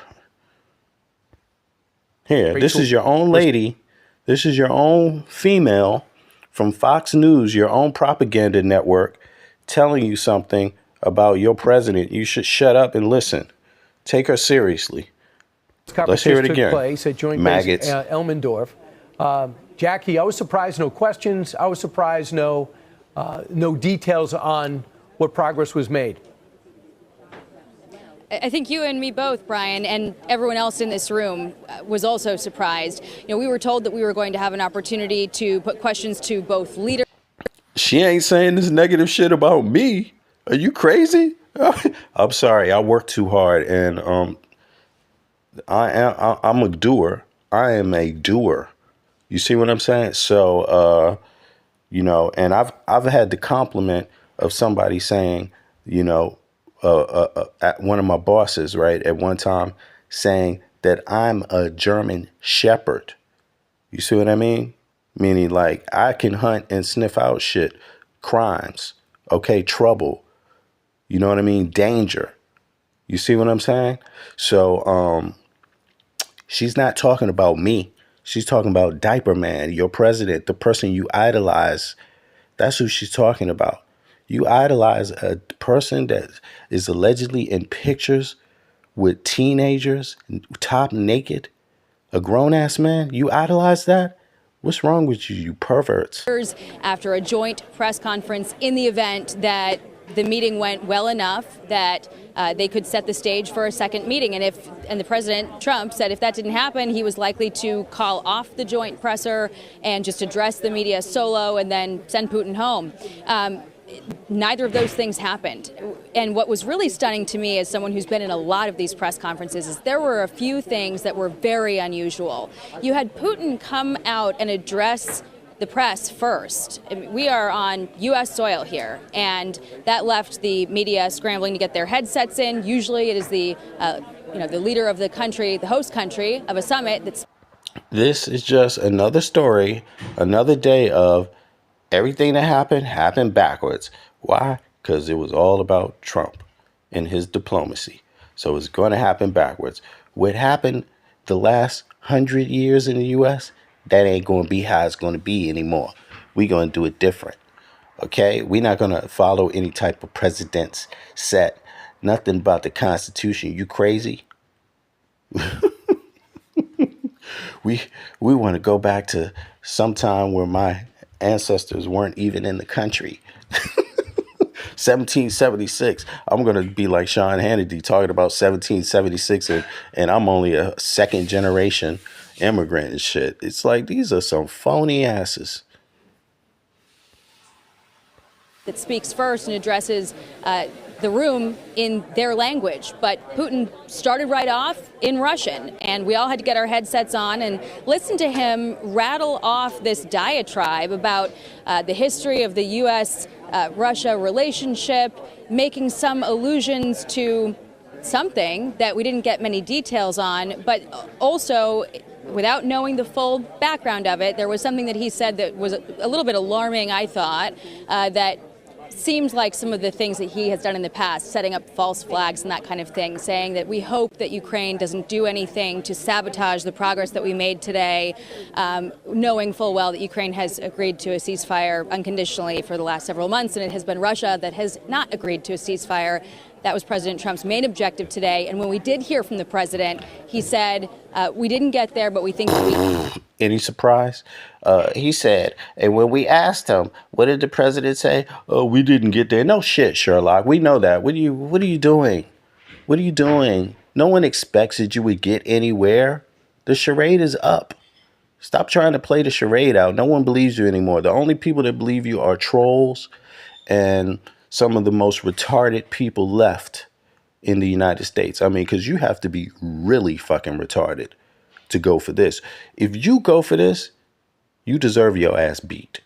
Here, this is your own lady. This is your own female from Fox News, your own propaganda network, telling you something about your president. You should shut up and listen. Take her seriously. Let's hear it again. Place at Joint Maggots. Base Elmendorf. Jackie, I was surprised no questions. I was surprised no details on what progress was made. I think you and me both, Brian, and everyone else in this room was also surprised. We were told that we were going to have an opportunity to put questions to both leaders. She ain't saying this negative shit about me. Are you crazy? I'm sorry. I work too hard, and I'm a doer. I am a doer. You see what I'm saying? So, and I've had the compliment of somebody saying, at one of my bosses, right, at one time saying that I'm a German shepherd. You see what I mean? Meaning like I can hunt and sniff out shit, crimes, okay, trouble. You know what I mean? Danger. You see what I'm saying? So she's not talking about me. She's talking about Diaper Man, your president, the person you idolize. That's who she's talking about. You idolize a person that is allegedly in pictures with teenagers, top naked, a grown-ass man. You idolize that? What's wrong with you, you perverts? After a joint press conference in the event that the meeting went well enough that they could set the stage for a second meeting. And the President Trump said if that didn't happen, he was likely to call off the joint presser and just address the media solo and then send Putin home. Neither of those things happened. And what was really stunning to me as someone who's been in a lot of these press conferences is there were a few things that were very unusual. You had Putin come out and address the press first. I mean, we are on U.S. soil here, and that left the media scrambling to get their headsets in. Usually it is the leader of the country, the host country of a summit that's... This is just another story, another day of everything that happened backwards. Why? Because it was all about Trump and his diplomacy. So it's going to happen backwards. What happened the last 100 years in the U.S., that ain't going to be how it's going to be anymore. We're going to do it different. Okay? We're not going to follow any type of precedents set. Nothing about the Constitution. You crazy? We want to go back to some time where my ancestors weren't even in the country. 1776. I'm going to be like Sean Hannity talking about 1776 and I'm only a second generation immigrant and shit. It's like these are some phony asses. That speaks first and addresses the room in their language. But Putin started right off in Russian, and we all had to get our headsets on and listen to him rattle off this diatribe about the history of the U.S.-Russia relationship, making some allusions to something that we didn't get many details on, but also, without knowing the full background of it, there was something that he said that was a little bit alarming, I thought, that seems like some of the things that he has done in the past, setting up false flags and that kind of thing, saying that we hope that Ukraine doesn't do anything to sabotage the progress that we made today, knowing full well that Ukraine has agreed to a ceasefire unconditionally for the last several months, and it has been Russia that has not agreed to a ceasefire. That was President Trump's main objective today. And when we did hear from the president, he said, we didn't get there, but we think that we... Any surprise? He said, and when we asked him, what did the president say? Oh, we didn't get there. No shit, Sherlock. We know that. What are you doing? What are you doing? No one expects that you would get anywhere. The charade is up. Stop trying to play the charade out. No one believes you anymore. The only people that believe you are trolls and some of the most retarded people left in the United States. I mean, because you have to be really fucking retarded to go for this. If you go for this, you deserve your ass beat.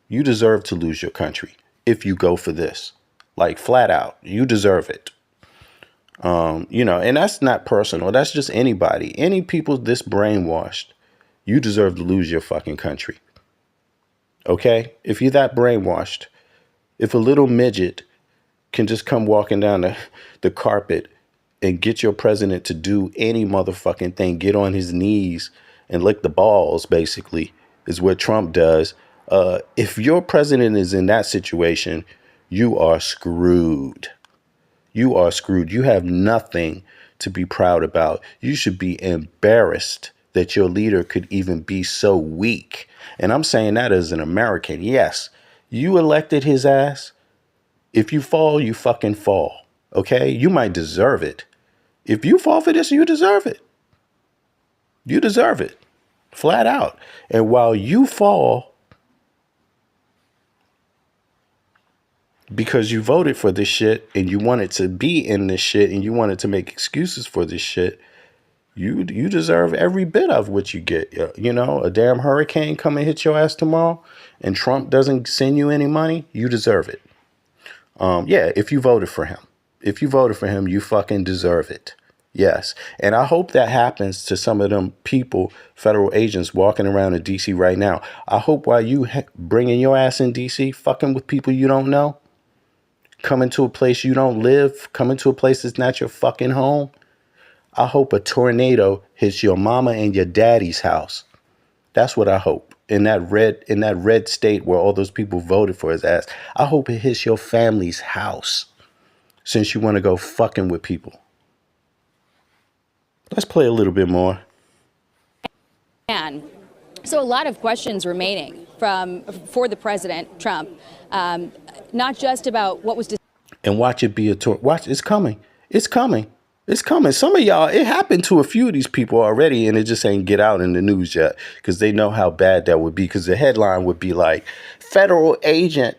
You deserve to lose your country if you go for this. Like flat out, you deserve it. And that's not personal. That's just anybody. Any people this brainwashed, you deserve to lose your fucking country. Okay? If you're that brainwashed, if a little midget can just come walking down the carpet and get your president to do any motherfucking thing, get on his knees and lick the balls, basically, is what Trump does. If your president is in that situation, you are screwed. You are screwed. You have nothing to be proud about. You should be embarrassed that your leader could even be so weak. And I'm saying that as an American. Yes, you elected his ass. If you fall, you fucking fall. Okay? You might deserve it. If you fall for this, you deserve it. You deserve it. Flat out. And while you fall because you voted for this shit and you wanted to be in this shit and you wanted to make excuses for this shit, you deserve every bit of what you get. You know, a damn hurricane come and hit your ass tomorrow and Trump doesn't send you any money, you deserve it. Yeah, if you voted for him. If you voted for him, you fucking deserve it. Yes. And I hope that happens to some of them people, federal agents walking around in D.C. right now. I hope while you bringing your ass in D.C., fucking with people you don't know, coming to a place you don't live, coming to a place that's not your fucking home, I hope a tornado hits your mama and your daddy's house. That's what I hope. In that red state where all those people voted for his ass, I hope it hits your family's house since you want to go fucking with people. Let's play a little bit more. So a lot of questions remaining for the president, Trump, not just about what was. And watch it be a tour. Watch, it's coming. It's coming. It's coming. Some of y'all, it happened to a few of these people already, and it just ain't get out in the news yet because they know how bad that would be. Because the headline would be like, federal agent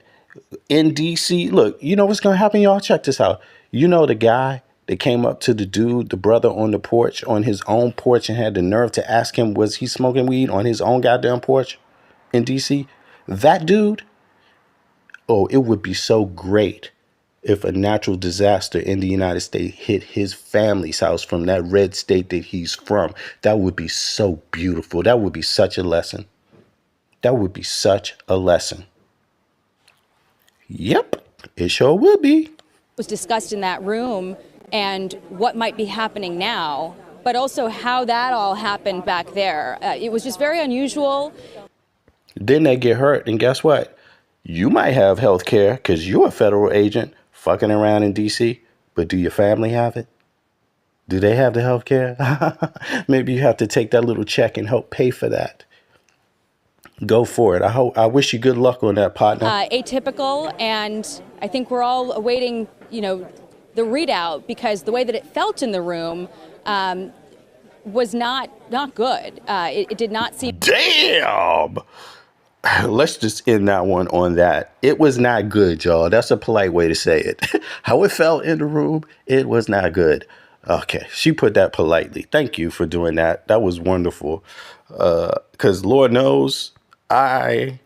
in D.C. Look, you know what's going to happen, y'all? Check this out. You know the guy that came up to the dude, the brother on the porch, on his own porch, and had the nerve to ask him, was he smoking weed on his own goddamn porch in D.C.? That dude, oh, it would be so great if a natural disaster in the United States hit his family's house from that red state that he's from. That would be so beautiful. That would be such a lesson. That would be such a lesson. Yep, it sure would be. Was discussed in that room and what might be happening now, but also how that all happened back there. It was just very unusual. Then they get hurt, and guess what? You might have health care because you're a federal agent fucking around in D.C., but do your family have it? Do they have the health care? Maybe you have to take that little check and help pay for that. Go for it. I wish you good luck on that, partner. Atypical, and I think we're all awaiting, the readout, because the way that it felt in the room was not good. It did not seem. Damn. Let's just end that one on that. It was not good, y'all. That's a polite way to say it. How it felt in the room, it was not good. Okay, she put that politely. Thank you for doing that. That was wonderful. Because Lord knows, I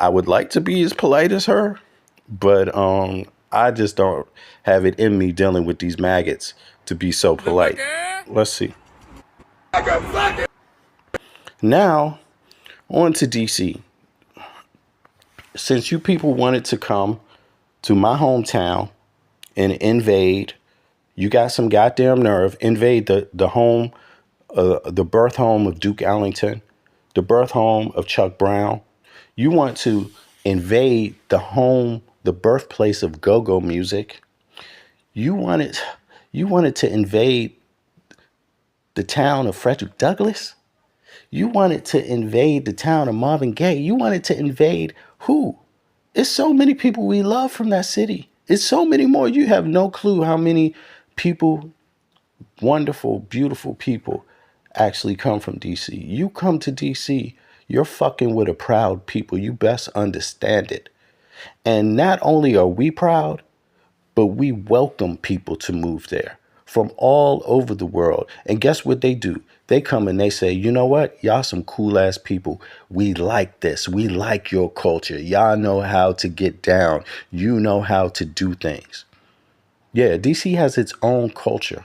would like to be as polite as her, but I just don't have it in me dealing with these maggots to be so polite. Let's see. Now, on to D.C. Since you people wanted to come to my hometown and invade, you got some goddamn nerve, invade the home, the birth home of Duke Ellington, the birth home of Chuck Brown. You want to invade the home, the birthplace of go-go music. You wanted to invade the town of Frederick Douglass. You wanted to invade the town of Marvin Gaye. You wanted to invade who? It's so many people we love from that city. It's so many more. You have no clue how many people, wonderful, beautiful people, actually come from D.C. You come to D.C., you're fucking with a proud people. You best understand it. And not only are we proud, but we welcome people to move there from all over the world. And guess what they do? They come and they say, you know what? Y'all some cool ass people. We like this. We like your culture. Y'all know how to get down. You know how to do things. Yeah, DC has its own culture.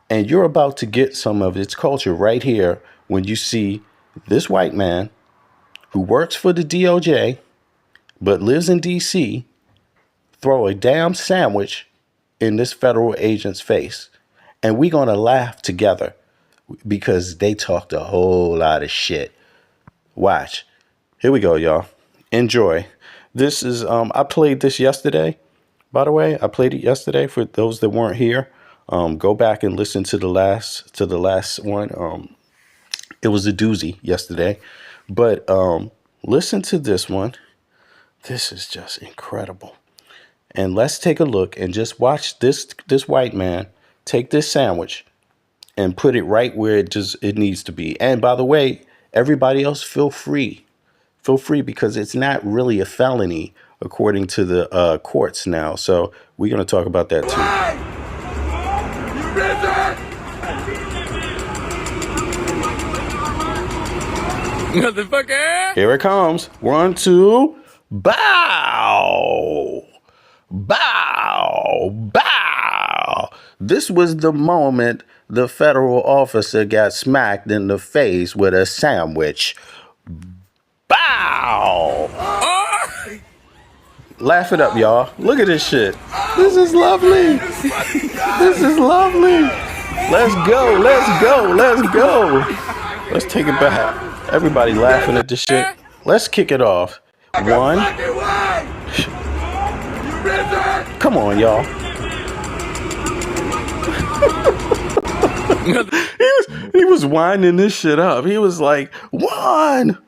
And you're about to get some of its culture right here when you see this white man who works for the DOJ but lives in DC throw a damn sandwich in this federal agent's face. And we're going to laugh together because they talked a whole lot of shit. Watch. Here we go, y'all. Enjoy. This is, I played this yesterday. By the way, I played it yesterday for those that weren't here. Go back and listen to the last one. It was a doozy yesterday, but listen to this one. This is just incredible. And let's take a look and just watch this white man take this sandwich and put it right where it needs to be. And by the way, everybody else feel free because it's not really a felony according to the courts now. So we're going to talk about that too. Motherfucker! Here it comes. 1, 2, bow. Bow. Bow. This was the moment the federal officer got smacked in the face with a sandwich. Bow. Laugh it up, y'all. Look at this shit. This is lovely. This is lovely. Let's go. Let's go. Let's go. Let's take it back. Everybody laughing at this shit. Let's kick it off. 1. Come on, y'all. he was winding this shit up. He was like, 1,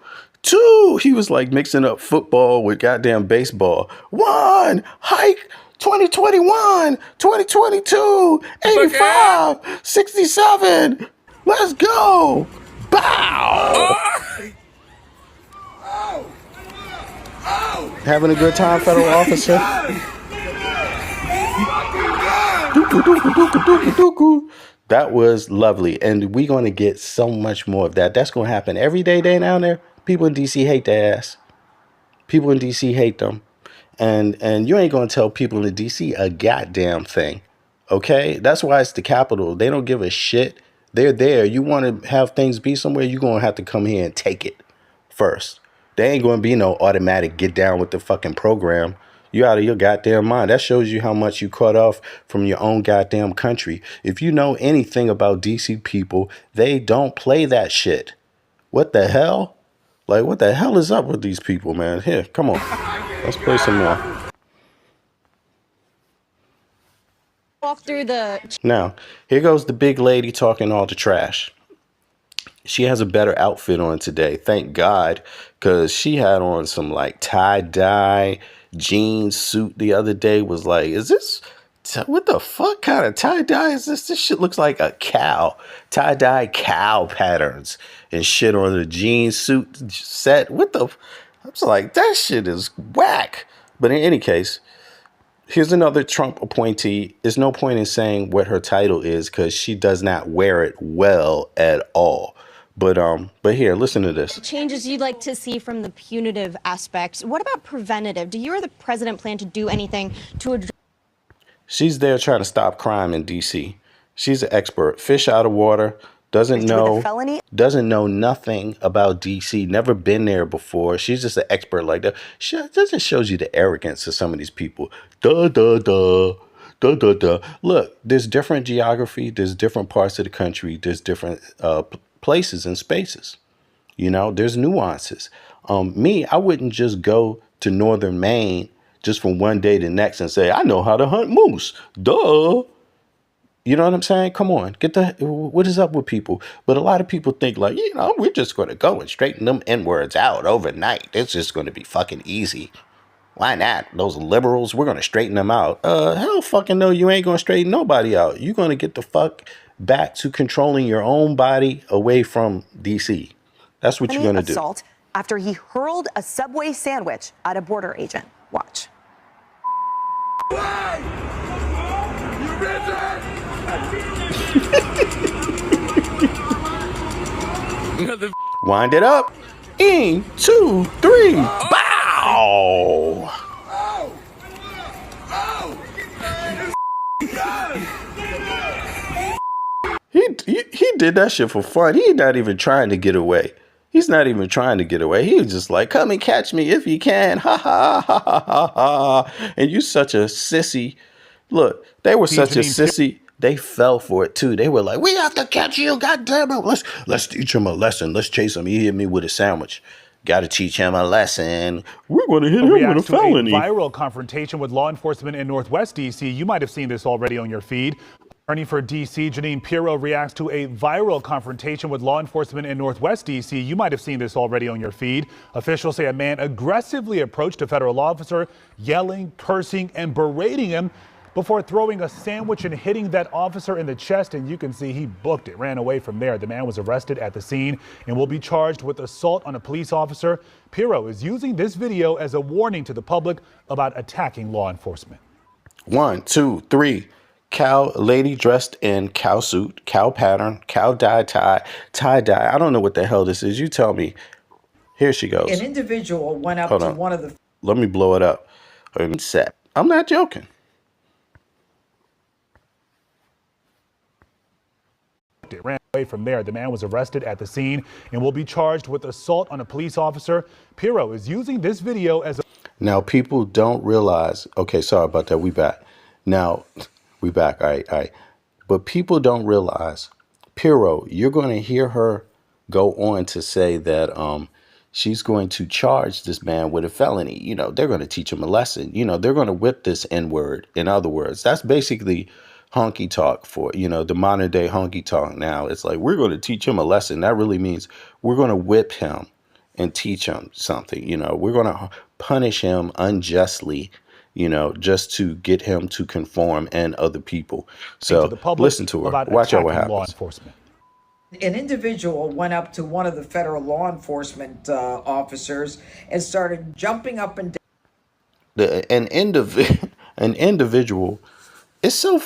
2. He was like mixing up football with goddamn baseball. 1, hike, 2021, 2022, 85, 67. Let's go. Bow. Having a good time, federal officer? That was lovely. And we're going to get so much more of that. That's going to happen every day down there. People in D.C. hate their ass. People in D.C. hate them. And you ain't going to tell people in D.C. a goddamn thing. Okay? That's why it's the capital. They don't give a shit. They're there. You want to have things be somewhere, you're going to have to come here and take it first. There ain't going to be no automatic get down with the fucking program. You out of your goddamn mind. That shows you how much you cut off from your own goddamn country. If you know anything about DC people, they don't play that shit. What the hell? Like, what the hell is up with these people, man? Here, come on. Let's play some more. Walk through the... Now, here goes the big lady talking all the trash. She has a better outfit on today, thank God, because she had on some like tie-dye jeans suit the other day. Was like, is this, what the fuck kind of tie-dye is this? This shit looks like a cow, tie-dye cow patterns and shit on the jeans suit set. What the, I was like, that shit is whack. But in any case, here's another Trump appointee. There's no point in saying what her title is because she does not wear it well at all. But here, listen to this. Changes you'd like to see from the punitive aspect. What about preventative? Do you or the president plan to do anything to address? She's there trying to stop crime in D.C. She's an expert. Fish out of water. Doesn't know nothing about D.C. Never been there before. She's just an expert like that. That just shows you the arrogance of some of these people. Look, there's different geography. There's different parts of the country. There's different places and spaces. You know, there's nuances. I wouldn't just go to northern Maine just from one day to the next and say, I know how to hunt moose. Duh. You know what I'm saying? Come on, what is up with people? But a lot of people think like, you know, we're just going to go and straighten them N-words out overnight. It's just going to be fucking easy. Why not? Those liberals, we're going to straighten them out. Hell fucking no, you ain't going to straighten nobody out. You're going to get the fuck back to controlling your own body away from DC. That's what you're going to do. Assault after he hurled a Subway sandwich at a border agent. Watch. Wind it up. 1, 2, 3. Bow. He did that shit for fun. He's not even trying to get away. He was just like, come and catch me if you can. Ha ha ha ha ha ha. And you such a sissy. Look, they were such a sissy. They fell for it too. They were like, we have to catch you. God damn it. Let's teach him a lesson. Let's chase him. He hit me with a sandwich. Got to teach him a lesson. We're going to hit him with a felony. A viral confrontation with law enforcement in Northwest D.C. You might have seen this already on your feed. Attorney for D.C. Janine Pirro reacts to a viral confrontation with law enforcement in Northwest D.C. You might have seen this already on your feed. Officials say a man aggressively approached a federal officer, yelling, cursing, and berating him. before throwing a sandwich and hitting that officer in the chest. And you can see he booked it, ran away from there. The man was arrested at the scene and will be charged with assault on a police officer. Pirro is using this video as a warning to the public about attacking law enforcement. 1, 2, 3. Cow lady dressed in cow suit, cow pattern, cow tie, tie-dye. I don't know what the hell this is. You tell me. Here she goes. An individual went up Hold to on. one of the... Let me blow it up. Set. I'm not joking. It ran away from there. The man was arrested at the scene and will be charged with assault on a police officer. Pirro is using this video as a... Now, people don't realize. Okay, sorry about that. We back. Now, we back. All right. But people don't realize, Pirro, you're going to hear her go on to say that she's going to charge this man with a felony. You know, they're going to teach him a lesson. You know, they're going to whip this N-word. In other words, that's basically honky talk for, you know, the modern day honky talk now. It's like, we're going to teach him a lesson. That really means we're going to whip him and teach him something. You know, we're going to punish him unjustly, you know, just to get him to conform and other people. So listen to her. Watch out what happens. Law enforcement. An individual went up to one of the federal law enforcement officers and started jumping up and down. An individual. It's so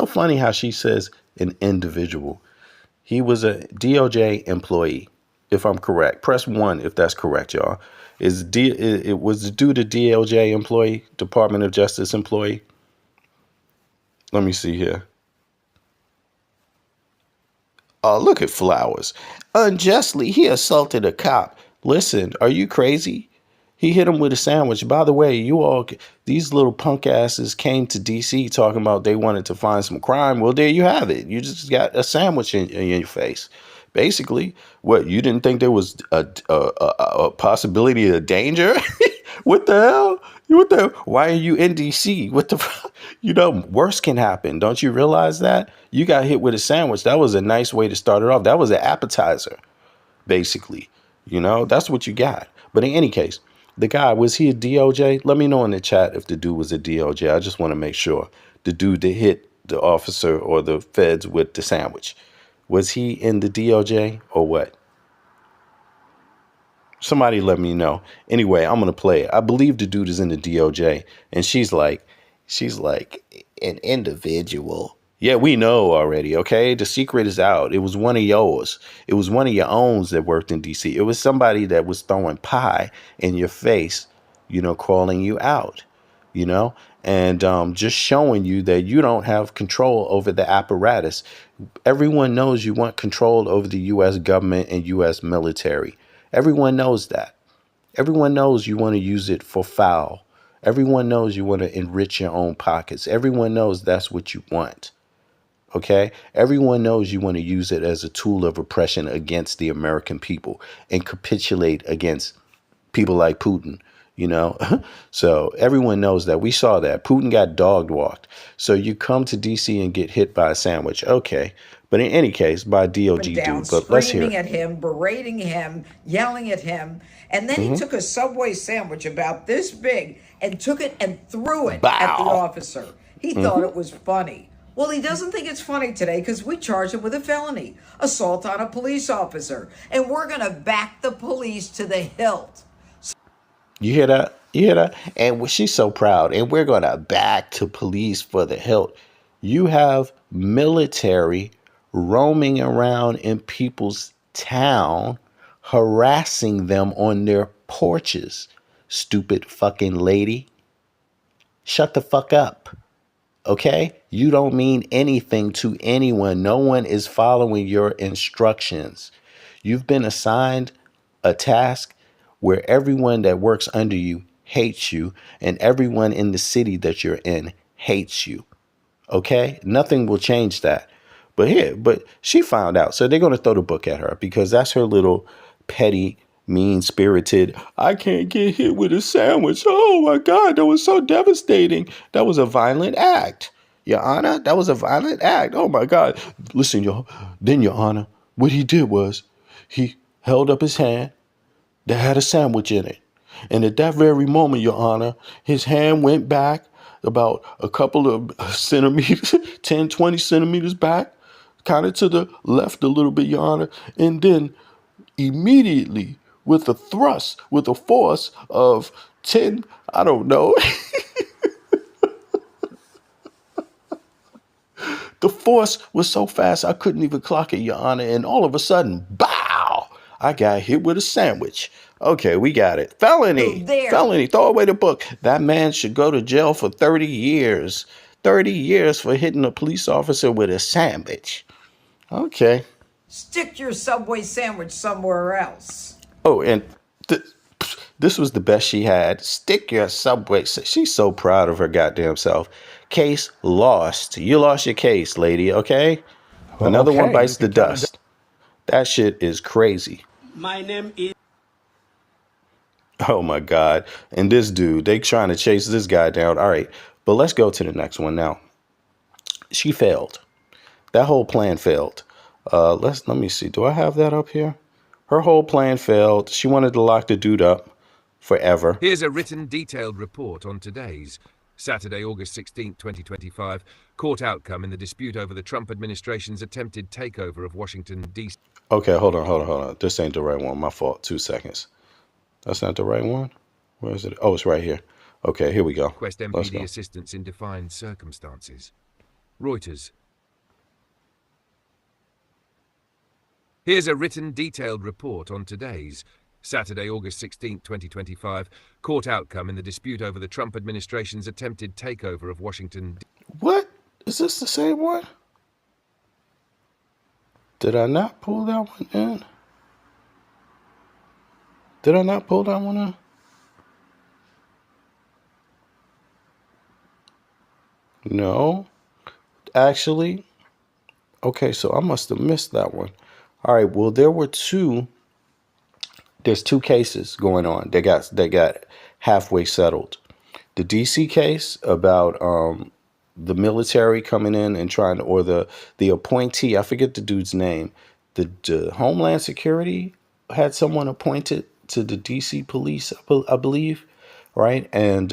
funny how she says an individual. He was a DOJ employee, if I'm correct. Press 1 if that's correct, y'all. It was the dude a DOJ employee, Department of Justice employee? Let me see here. Oh, look at Flowers. Unjustly, he assaulted a cop. Listen, are you crazy? He hit him with a sandwich. By the way, these little punk asses came to D.C. talking about they wanted to find some crime. Well, there you have it. You just got a sandwich in your face. Basically, what, you didn't think there was a possibility of danger? What the hell? Why are you in D.C.? What the, worse can happen. Don't you realize that? You got hit with a sandwich. That was a nice way to start it off. That was an appetizer, basically. That's what you got. But in any case, the guy, was he a DOJ? Let me know in the chat if the dude was a DOJ. I just want to make sure. The dude that hit the officer or the feds with the sandwich. Was he in the DOJ or what? Somebody let me know. Anyway, I'm going to play it. I believe the dude is in the DOJ. And she's like an individual. Yeah, we know already, okay? The secret is out. It was one of yours. It was one of your owns that worked in D.C. It was somebody that was throwing pie in your face, calling you out, and just showing you that you don't have control over the apparatus. Everyone knows you want control over the U.S. government and U.S. military. Everyone knows that. Everyone knows you want to use it for foul. Everyone knows you want to enrich your own pockets. Everyone knows that's what you want. Okay, everyone knows you want to use it as a tool of oppression against the American people and capitulate against people like Putin, So everyone knows that. We saw that. Putin got dog walked. So you come to D.C. and get hit by a sandwich. Okay. But in any case, by DOG dude. But let's hear it. Screaming at him, berating him, yelling at him. And then he took a Subway sandwich about this big and took it and threw it at the officer. He thought it was funny. Well, he doesn't think it's funny today because we charged him with a felony, assault on a police officer. And we're going to back the police to the hilt. You hear that? You hear that? And she's so proud. And we're going to back to police for the hilt. You have military roaming around in people's town, harassing them on their porches. Stupid fucking lady. Shut the fuck up. Okay? You don't mean anything to anyone. No one is following your instructions. You've been assigned a task where everyone that works under you hates you and everyone in the city that you're in hates you. Okay? Nothing will change that. But she found out. So they're going to throw the book at her because that's her little petty, mean-spirited, I can't get hit with a sandwich. Oh, my God, that was so devastating. That was a violent act. Your Honor, that was a violent act. Oh, my God. Listen, y'all. Then, Your Honor, what he did was he held up his hand that had a sandwich in it. And at that very moment, Your Honor, his hand went back about a couple of centimeters, 10, 20 centimeters back, kind of to the left a little bit, Your Honor. And then immediately with a thrust, with a force of 10, I don't know. The force was so fast I couldn't even clock it, Your Honor. And all of a sudden, bow, I got hit with a sandwich. Okay, we got it. Felony. Felony. Throw away the book. That man should go to jail for 30 years. 30 years for hitting a police officer with a sandwich. Okay. Stick your Subway sandwich somewhere else. Oh, and this was the best she had. Stick your Subway. She's so proud of her goddamn self. Case lost. You lost your case, lady, okay? Well, another one bites the dust. That shit is crazy. My name is... Oh, my God. And this dude, they trying to chase this guy down. All right, but let's go to the next one now. She failed. That whole plan failed. Let me see. Do I have that up here? Her whole plan failed. She wanted to lock the dude up forever. Here's a written detailed report on today's Saturday, August 16th, 2025, court outcome in the dispute over the Trump administration's attempted takeover of Washington, D.C. Okay, hold on. This ain't the right one. My fault. 2 seconds. That's not the right one? Where is it? Oh, it's right here. Okay, here we go. Request MPD assistance in defined circumstances. Reuters. Here's a written detailed report on today's Saturday, August 16th, 2025, court outcome in the dispute over the Trump administration's attempted takeover of Washington. What? Is this the same one? Did I not pull that one in? Did I not pull that one in? No. Actually, okay, so I must have missed that one. All right, well, there's two cases going on. They got halfway settled. The DC case about the military coming in and trying to, or the appointee, I forget the dude's name. The Homeland Security had someone appointed to the DC police, I believe, right? And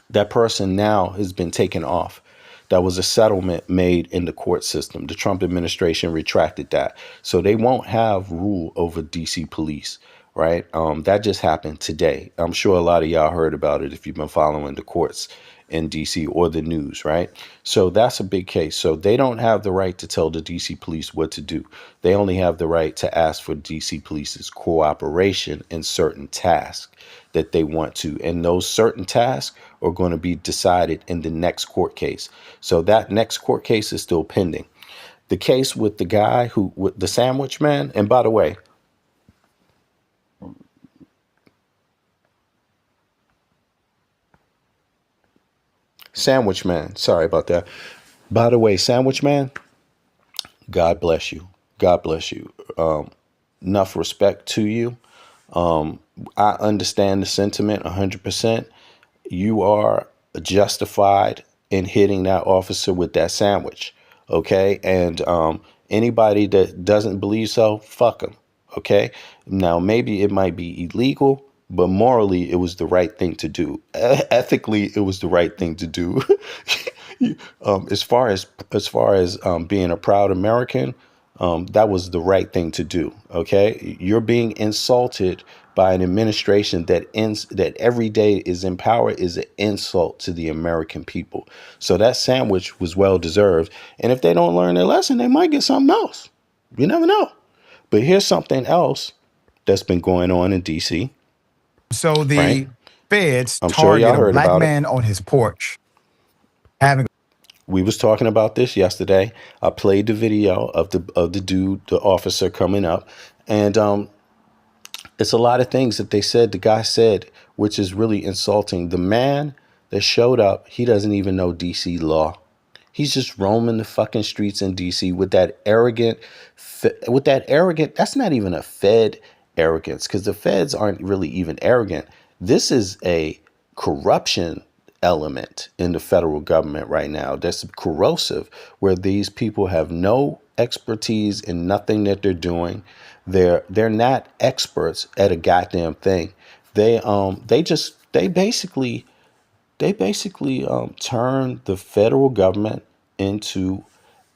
that person now has been taken off. That was a settlement made in the court system. The Trump administration retracted that. So they won't have rule over DC police, right? That just happened today. I'm sure a lot of y'all heard about it if you've been following the courts in DC or the news, right? So that's a big case. So they don't have the right to tell the DC police what to do. They only have the right to ask for DC police's cooperation in certain tasks that they want to. And those certain tasks are going to be decided in the next court case. So that next court case is still pending. The case with the guy with the sandwich man, and by the way, sandwich man, sorry about that. By the way, sandwich man, God bless you. God bless you. Enough respect to you. I understand the sentiment 100%. You are justified in hitting that officer with that sandwich. Okay. And anybody that doesn't believe so, fuck them. Okay. Now, maybe it might be illegal, but morally, it was the right thing to do. Ethically, it was the right thing to do. As far as being a proud American, that was the right thing to do. Okay, you're being insulted by an administration that every day is in power is an insult to the American people. So that sandwich was well deserved. And if they don't learn their lesson, they might get something else. You never know. But here's something else that's been going on in DC. So the feds target a black man on his porch. We was talking about this yesterday. I played the video of the dude, the officer coming up, and it's a lot of things that they said. The guy said, which is really insulting. The man that showed up, he doesn't even know DC law. He's just roaming the fucking streets in DC with that arrogant. That's not even a Fed arrogance, because the feds aren't really even arrogant. This is a corruption element in the federal government right now that's corrosive, where these people have no expertise in nothing that they're doing. They're not experts at a goddamn thing. They basically They basically turned the federal government into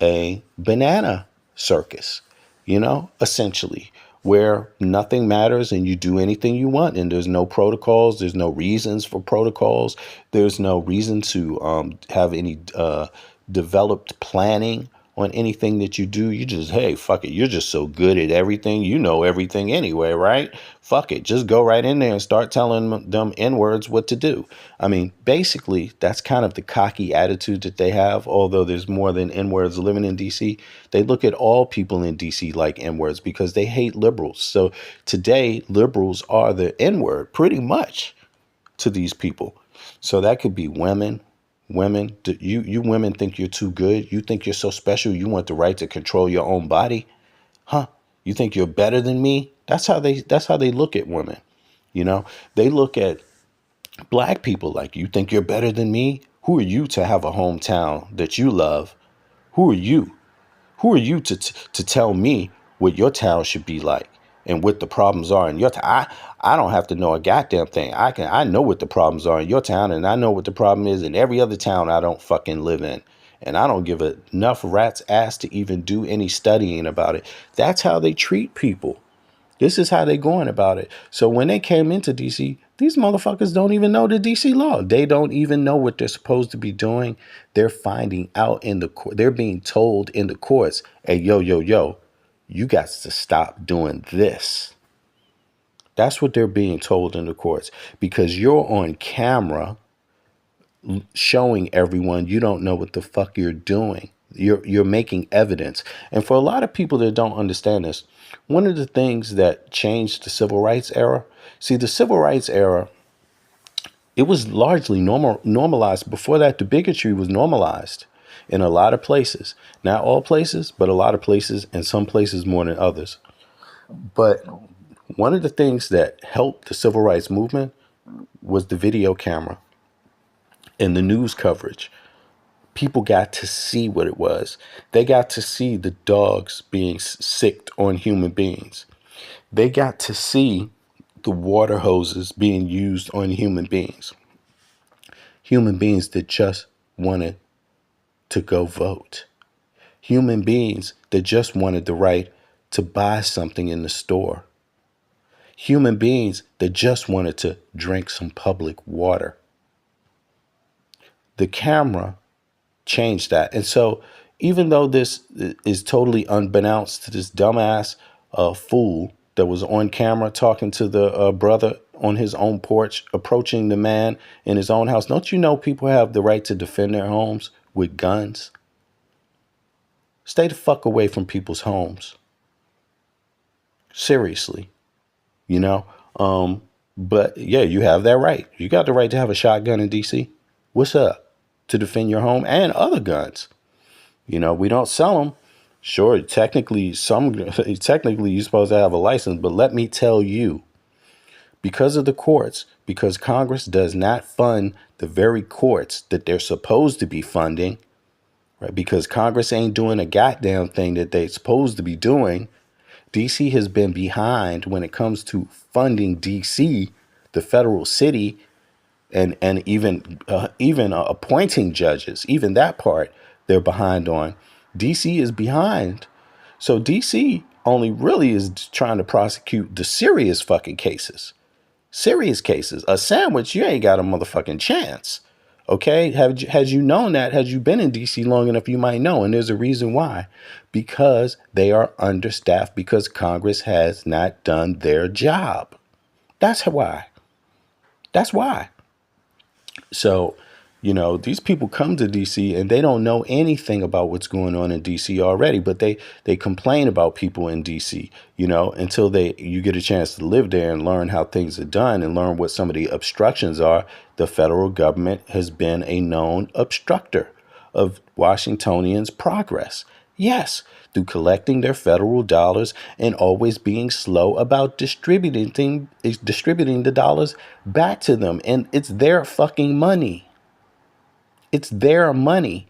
a banana circus, essentially, where nothing matters and you do anything you want. And there's no protocols. There's no reasons for protocols. There's no reason to have any developed planning on anything that you do. You just, hey, fuck it. You're just so good at everything. You know everything anyway, right? Fuck it. Just go right in there and start telling them N-words what to do. I mean, basically, that's kind of the cocky attitude that they have. Although there's more than N-words living in D.C., they look at all people in D.C. like N-words because they hate liberals. So today, liberals are the N-word pretty much to these people. So that could be women. You women think you're too good. You think you're so special. You want the right to control your own body. Huh? You think you're better than me? That's how they look at women. They look at black people like, you think you're better than me? Who are you to have a hometown that you love? Who are you? Who are you to tell me what your town should be like and what the problems are in your town? I don't have to know a goddamn thing. I know what the problems are in your town, and I know what the problem is in every other town I don't fucking live in. And I don't give enough rat's ass to even do any studying about it. That's how they treat people. This is how they going about it. So when they came into D.C., these motherfuckers don't even know the D.C. law. They don't even know what they're supposed to be doing. They're finding out in the court. They're being told in the courts, hey, yo, you got to stop doing this. That's what they're being told in the courts, because you're on camera showing everyone you don't know what the fuck you're doing. You're making evidence. And for a lot of people that don't understand this, one of the things that changed the civil rights era, the civil rights era, it was largely normalized. Before that, the bigotry was normalized in a lot of places. Not all places, but a lot of places, and some places more than others. But one of the things that helped the civil rights movement was the video camera and the news coverage. People got to see what it was. They got to see the dogs being sicked on human beings. They got to see the water hoses being used on human beings. Human beings that just wanted to go vote. Human beings that just wanted the right to buy something in the store. Human beings that just wanted to drink some public water. The camera changed that. And so even though this is totally unbeknownst to this dumbass fool that was on camera talking to the brother on his own porch, approaching the man in his own house, don't you know people have the right to defend their homes with guns? Stay the fuck away from people's homes. Seriously, but yeah, you have that right. You got the right to have a shotgun in DC. What's up? To defend your home and other guns. We don't sell them. Sure, technically you're supposed to have a license, but let me tell you, because of the courts, because Congress does not fund the very courts that they're supposed to be funding, right? Because Congress ain't doing a goddamn thing that they're supposed to be doing. DC has been behind when it comes to funding DC, the federal city, and even appointing judges. Even that part they're behind on. DC is behind. So DC only really is trying to prosecute the serious fucking cases. Serious cases. A sandwich, you ain't got a motherfucking chance. Okay? Had you known that, had you been in DC long enough, you might know. And there's a reason why. Because they are understaffed, because Congress has not done their job. That's why. That's why. So, these people come to DC and they don't know anything about what's going on in DC already, but they complain about people in DC, until you get a chance to live there and learn how things are done and learn what some of the obstructions are. The federal government has been a known obstructor of Washingtonians' progress. Yes, through collecting their federal dollars and always being slow about distributing the dollars back to them. And it's their fucking money. It's their money.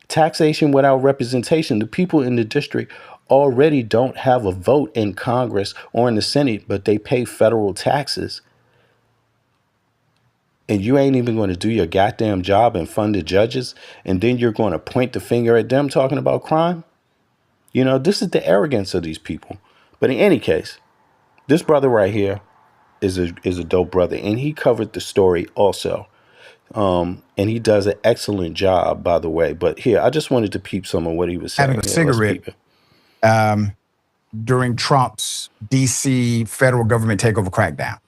Taxation without representation. The people in the district already don't have a vote in Congress or in the Senate, but they pay federal taxes. and you ain't even going to do your goddamn job and fund the judges, and then you're going to point the finger at them talking about crime? You know, this is the arrogance of these people. But in any case, this brother right here is a dope brother, and he covered the story also. And he does an excellent job, by the way. But here, I just wanted to peep some of what he was saying. Having a cigarette during Trump's D.C. federal government takeover crackdown.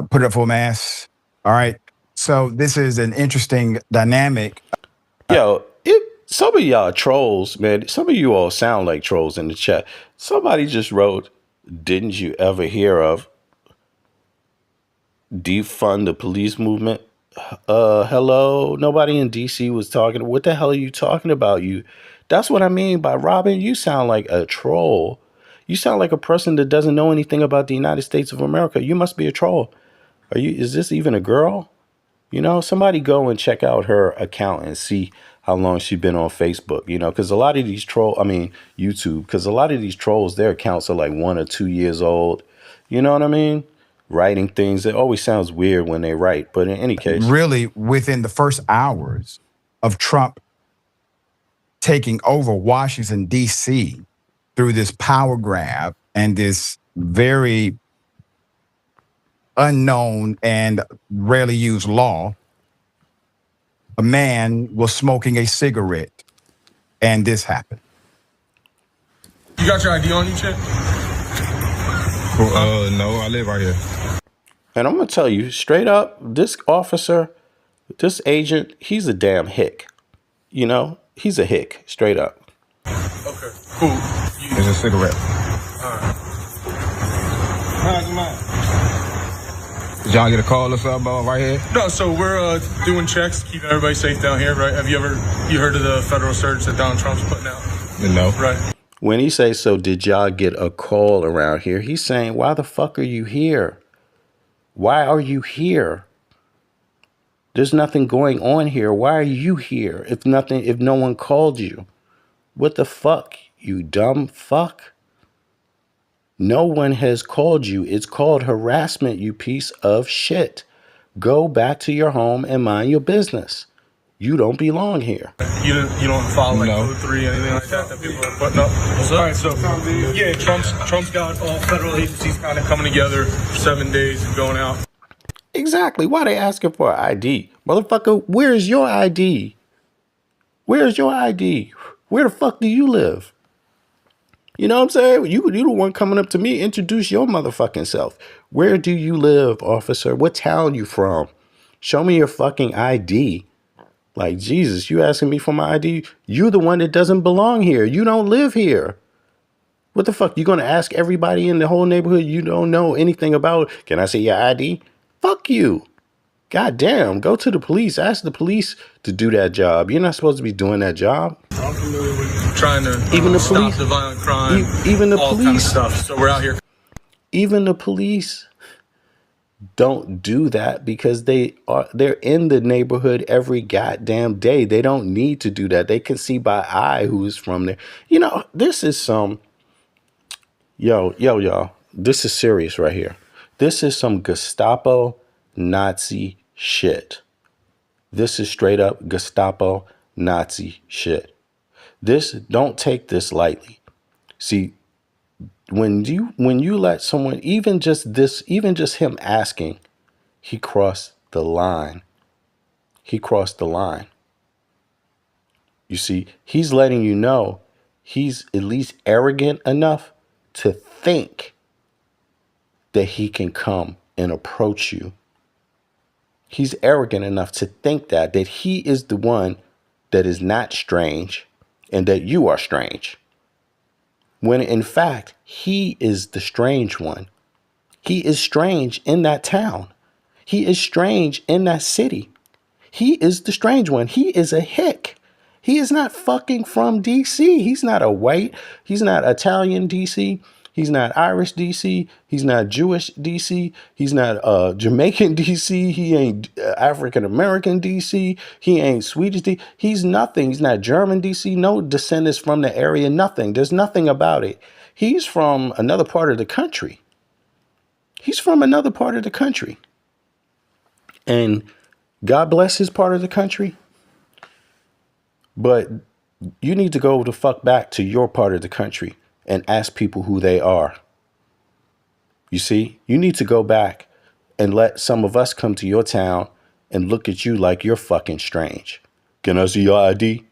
Put it up for mass. All right. So this is an interesting dynamic. Yo, some of y'all trolls, man. Some of you all sound like trolls in the chat. Somebody just wrote, "Didn't you ever hear of defund the police movement?" Hello, nobody in DC was talking. What the hell are you talking about? That's what I mean by Robin. You sound like a troll. You sound like a person that doesn't know anything about the United States of America. You must be a troll. Is this even a girl? You know, somebody go and check out her account and see how long she's been on Facebook, you know, because a lot of these YouTube, because a lot of these trolls, their accounts are like 1 or 2 years old. You know what I mean? Writing things. It always sounds weird when they write. But in any case. Really, within the first hours of Trump taking over Washington, D.C. through this power grab and this very unknown and rarely used law, a man was smoking a cigarette, and this happened. You got your ID on you, Chip? No, I live right here. And I'm going to tell you straight up, this officer, this agent, he's a damn hick. You know, he's a hick, straight up. Okay, cool. It's a cigarette. All right. How's mine? Did y'all get a call or something right here? No, so we're doing checks, keeping everybody safe down here, right? Have you heard of the federal surge that Donald Trump's putting out? No. Right. When he says, so did y'all get a call around here? He's saying, why the fuck are you here? Why are you here? There's nothing going on here. Why are you here if no one called you? What the fuck, you dumb fuck? No one has called you. It's called harassment, you piece of shit. Go back to your home and mind your business. You don't belong here. You don't follow like Code 3, anything like that people are putting up? What's up? All right, so yeah, Trump's got all federal agencies kind of coming together for 7 days and going out. Exactly. Why they asking for an ID? Motherfucker, where's your ID? Where's your ID? Where the fuck do you live? You know what I'm saying? You the one coming up to me, introduce your motherfucking self. Where do you live, officer? What town you from? Show me your fucking ID. Like, Jesus, you asking me for my ID? You the one that doesn't belong here. You don't live here. What the fuck? You gonna ask everybody in the whole neighborhood you don't know anything about? Can I see your ID? Fuck you. God damn, go to the police. Ask the police to do that job. You're not supposed to be doing that job. I'm familiar with trying to even the stop police, the violent crime, even the all police kind of stuff. So we're out here. Even the police don't do that because they're in the neighborhood every goddamn day. They don't need to do that. They can see by eye who's from there. You know, this is some y'all. This is serious right here. This is some Gestapo Nazi shit. This is straight up Gestapo Nazi shit. Don't take this lightly. See, when you let someone, even just him asking, he crossed the line. He crossed the line. You see, he's letting you know he's at least arrogant enough to think that he can come and approach you. He's arrogant enough to think that he is the one that is not strange and that you are strange. When in fact, he is the strange one. He is strange in that town. He is strange in that city. He is the strange one. He is a hick. He is not fucking from DC. He's not a white. He's not Italian DC. He's not Irish DC. He's not Jewish DC. He's not Jamaican DC. He ain't African American DC. He ain't Swedish DC. He's nothing. He's not German DC. No descendants from the area. Nothing. There's nothing about it. He's from another part of the country. He's from another part of the country. And God bless his part of the country. But you need to go the fuck back to your part of the country and ask people who they are. You see, you need to go back and let some of us come to your town and look at you like you're fucking strange. Can I see your ID?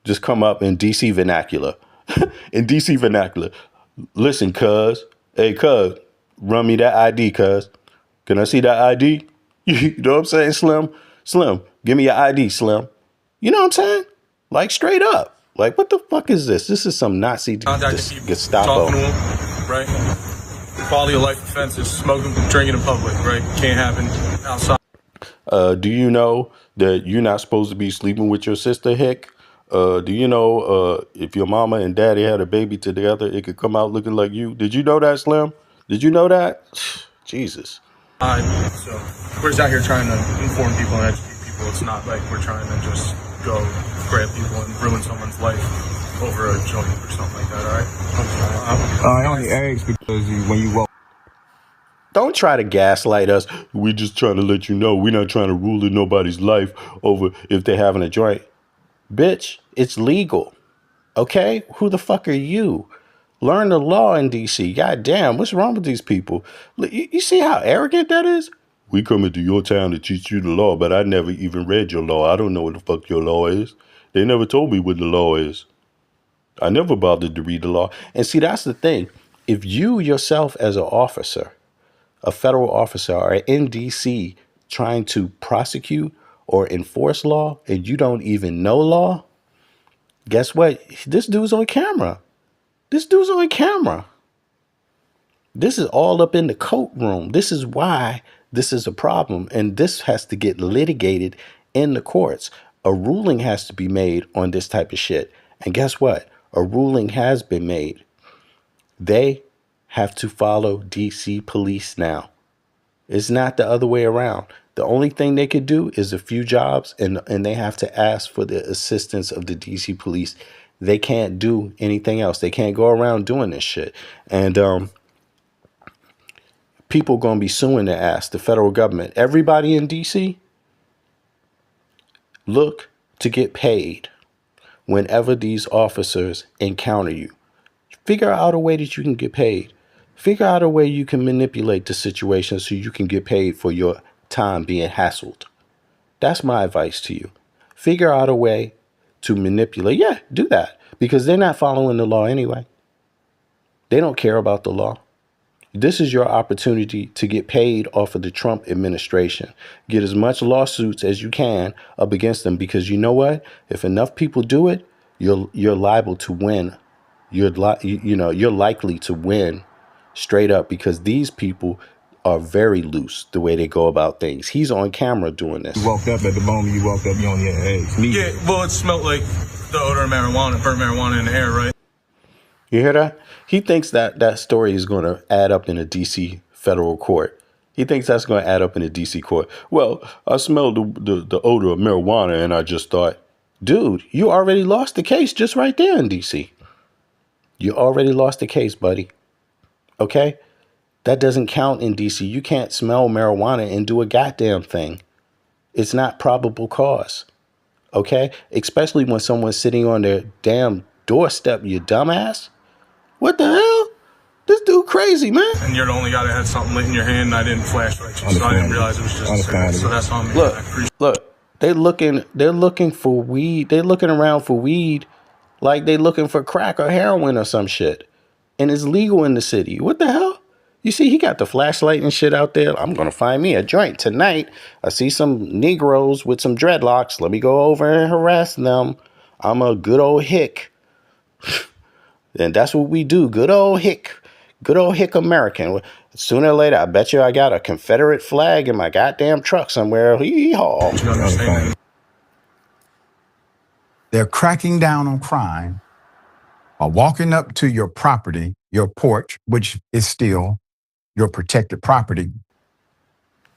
Just come up in DC vernacular. In DC vernacular. Listen, cuz. Hey, cuz. Run me that ID, cuz. Can I see that ID? You know what I'm saying, Slim? Slim, give me your ID, Slim. You know what I'm saying? Like, straight up. Like, what the fuck is this? This is some Nazi Gestapo. Talking to them, right? Quality of life offenses, smoking, drinking in public, right? Can't happen outside. Do you know that you're not supposed to be sleeping with your sister, Hick? Do you know if your mama and daddy had a baby together, it could come out looking like you? Did you know that, Slim? Did you know that? Jesus. So we're just out here trying to inform people and educate people. It's not like we're trying to just go grab people and ruin someone's life over a joint or something like that, all right? I only ask because when you walk. Don't try to gaslight us. We're just trying to let you know we're not trying to rule in nobody's life over if they're having a joint. Bitch, it's legal. Okay? Who the fuck are you? Learn the law in DC. God damn, what's wrong with these people? You see how arrogant that is? We coming to your town to teach you the law, but I never even read your law. I don't know what the fuck your law is. They never told me what the law is. I never bothered to read the law. And see, that's the thing. If you yourself as an officer, a federal officer, are in DC trying to prosecute or enforce law and you don't even know law, guess what? This dude's on camera. This dude's on camera. This is all up in the courtroom. This is why this is a problem. And this has to get litigated in the courts. A ruling has to be made on this type of shit. And guess what? A ruling has been made. They have to follow DC police now. It's not the other way around. The only thing they could do is a few jobs and they have to ask for the assistance of the DC police. They can't do anything else. They can't go around doing this shit. And people going to be suing their ass, the federal government. Everybody in DC, look to get paid whenever these officers encounter you. Figure out a way that you can get paid. Figure out a way you can manipulate the situation so you can get paid for your time being hassled. That's my advice to you. Figure out a way to manipulate. Yeah, do that. Because they're not following the law anyway. They don't care about the law. This is your opportunity to get paid off of the Trump administration. Get as much lawsuits as you can up against them, because you know what? If enough people do it, you're liable to win. You're likely to win straight up, because these people are very loose the way they go about things. He's on camera doing this. You walked up at the moment you walked up, you only had eggs. Yeah, well, it smelled like the odor of marijuana, burnt marijuana in the air, right? You hear that? He thinks that story is going to add up in a DC federal court. He thinks that's going to add up in a DC court. Well, I smelled the odor of marijuana and I just thought, dude, you already lost the case just right there in DC. You already lost the case, buddy. Okay? That doesn't count in DC. You can't smell marijuana and do a goddamn thing. It's not probable cause. Okay? Especially when someone's sitting on their damn doorstep, you dumbass. What the hell? This dude crazy, man. And you're the only guy that had something lit in your hand and I didn't flash right, so I didn't realize it was just a cigarette. So that's on me. Look, they're looking for weed. They're looking around for weed like they looking for crack or heroin or some shit. And it's legal in the city. What the hell? You see, he got the flashlight and shit out there. I'm going to find me a joint tonight. I see some Negroes with some dreadlocks. Let me go over and harass them. I'm a good old hick. And that's what we do. Good old hick American. Sooner or later, I bet you I got a Confederate flag in my goddamn truck somewhere. Hee-haw. They're cracking down on crime by walking up to your property, your porch, which is still your protected property,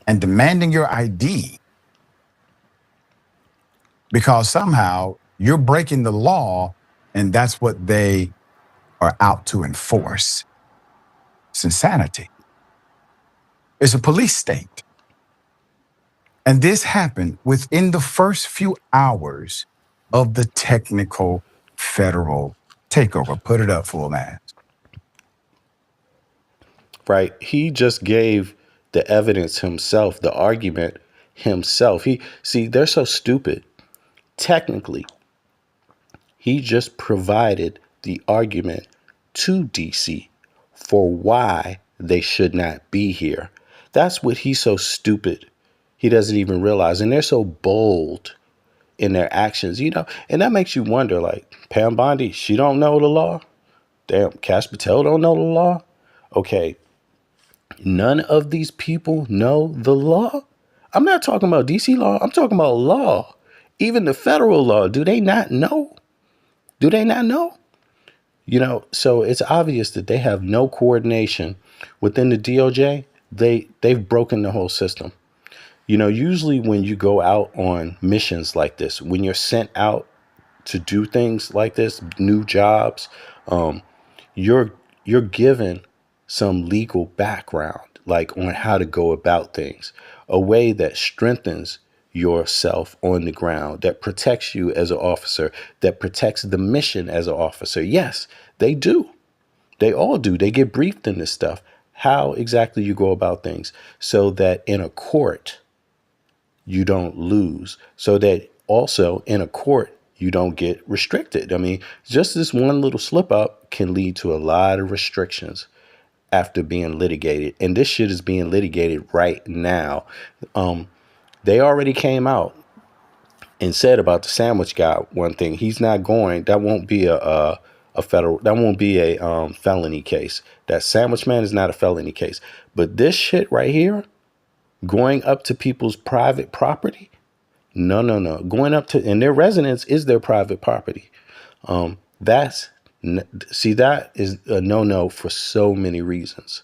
and demanding your ID because somehow you're breaking the law and that's what they are out to enforce. It's insanity. It's a police state. And this happened within the first few hours of the technical federal takeover. Put it up, full mass. Right? He just gave the evidence himself, the argument himself. They're so stupid. Technically, he just provided the argument to DC for why they should not be here. That's what he's so stupid. He doesn't even realize. And they're so bold in their actions, and that makes you wonder, like, Pam Bondi, she don't know the law. Damn, Cash Patel don't know the law. Okay, none of these people know the law. I'm not talking about DC law. I'm talking about law. Even the federal law. Do they not know? Do they not know? So it's obvious that they have no coordination within the DOJ. They've broken the whole system. Usually when you go out on missions like this, when you're sent out to do things like this, new jobs, you're given some legal background, like on how to go about things, a way that strengthens yourself on the ground, that protects you as an officer, that protects the mission as an officer. Yes, they do. They all do. They get briefed in this stuff, how exactly you go about things, so that in a court, you don't lose, so that also in a court, you don't get restricted. I mean, just this one little slip up can lead to a lot of restrictions after being litigated. And this shit is being litigated right now. They already came out and said about the sandwich guy one thing. He's not going. That won't be a federal. That won't be a felony case. That sandwich man is not a felony case. But this shit right here, going up to people's private property. No. Going up to, and their residence is their private property. That is a no for so many reasons.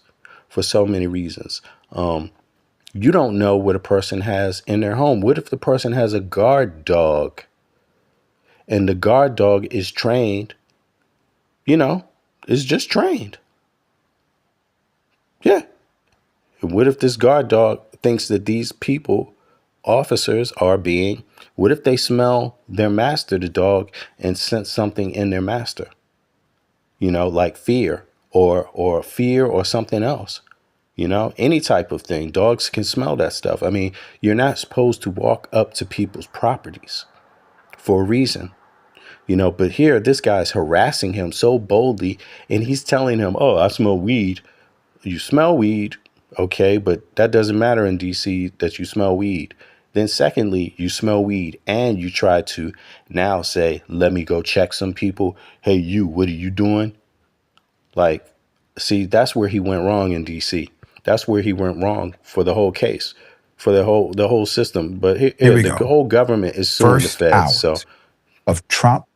You don't know what a person has in their home. What if the person has a guard dog and the guard dog is trained, is just trained? Yeah. And what if this guard dog thinks that these people, officers, what if they smell their master, the dog, and sense something in their master? Like fear or something else. Any type of thing. Dogs can smell that stuff. I mean, you're not supposed to walk up to people's properties for a reason. But here, this guy's harassing him so boldly, and he's telling him, oh, I smell weed. You smell weed. Okay, but that doesn't matter in DC that you smell weed. Then secondly, you smell weed and you try to now say, let me go check some people. Hey, you, what are you doing? Like, see, that's where he went wrong in DC. That's where he went wrong for the whole case, for the whole system. But here we go. The whole government is suing the feds. So of Trump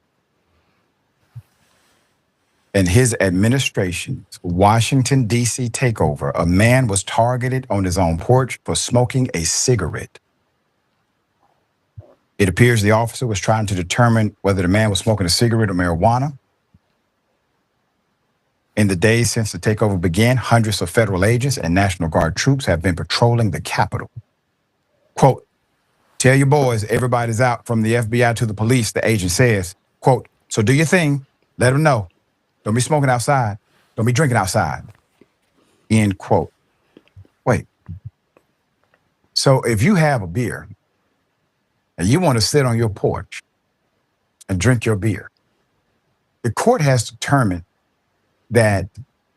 and his administration's Washington, D.C. takeover, a man was targeted on his own porch for smoking a cigarette. It appears the officer was trying to determine whether the man was smoking a cigarette or marijuana. In the days since the takeover began, hundreds of federal agents and National Guard troops have been patrolling the Capitol. Quote, tell your boys everybody's out, from the FBI to the police, the agent says. Quote, so do your thing. Let them know. Don't be smoking outside. Don't be drinking outside. End quote. Wait. So if you have a beer and you want to sit on your porch and drink your beer, the court has determined that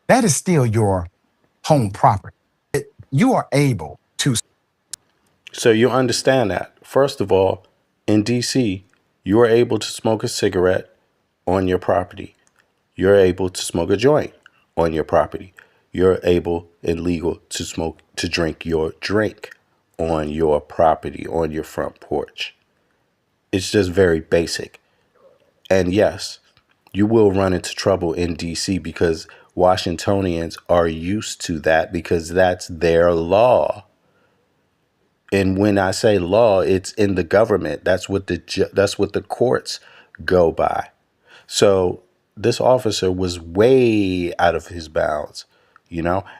is still your home property. You are able to. So you understand that. First of all, in DC, you are able to smoke a cigarette on your property. You're able to smoke a joint on your property. You're able and legal to drink your drink on your property, on your front porch. It's just very basic. And yes, you will run into trouble in DC because Washingtonians are used to that because that's their law. And when I say law, it's in the government. That's what the courts go by. So this officer was way out of his bounds,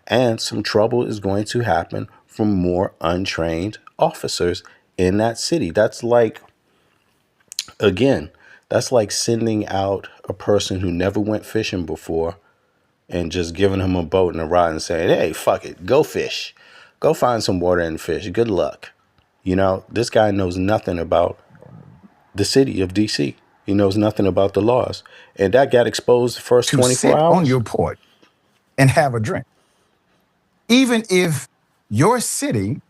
and some trouble is going to happen from more untrained officers in that city. That's like, again, that's like sending out a person who never went fishing before and just giving him a boat and a rod and saying, hey, fuck it, go fish. Go find some water and fish. Good luck. You know, this guy knows nothing about the city of D.C. He knows nothing about the laws. And that got exposed the first 24 sit hours. on your porch and have a drink. Even if your city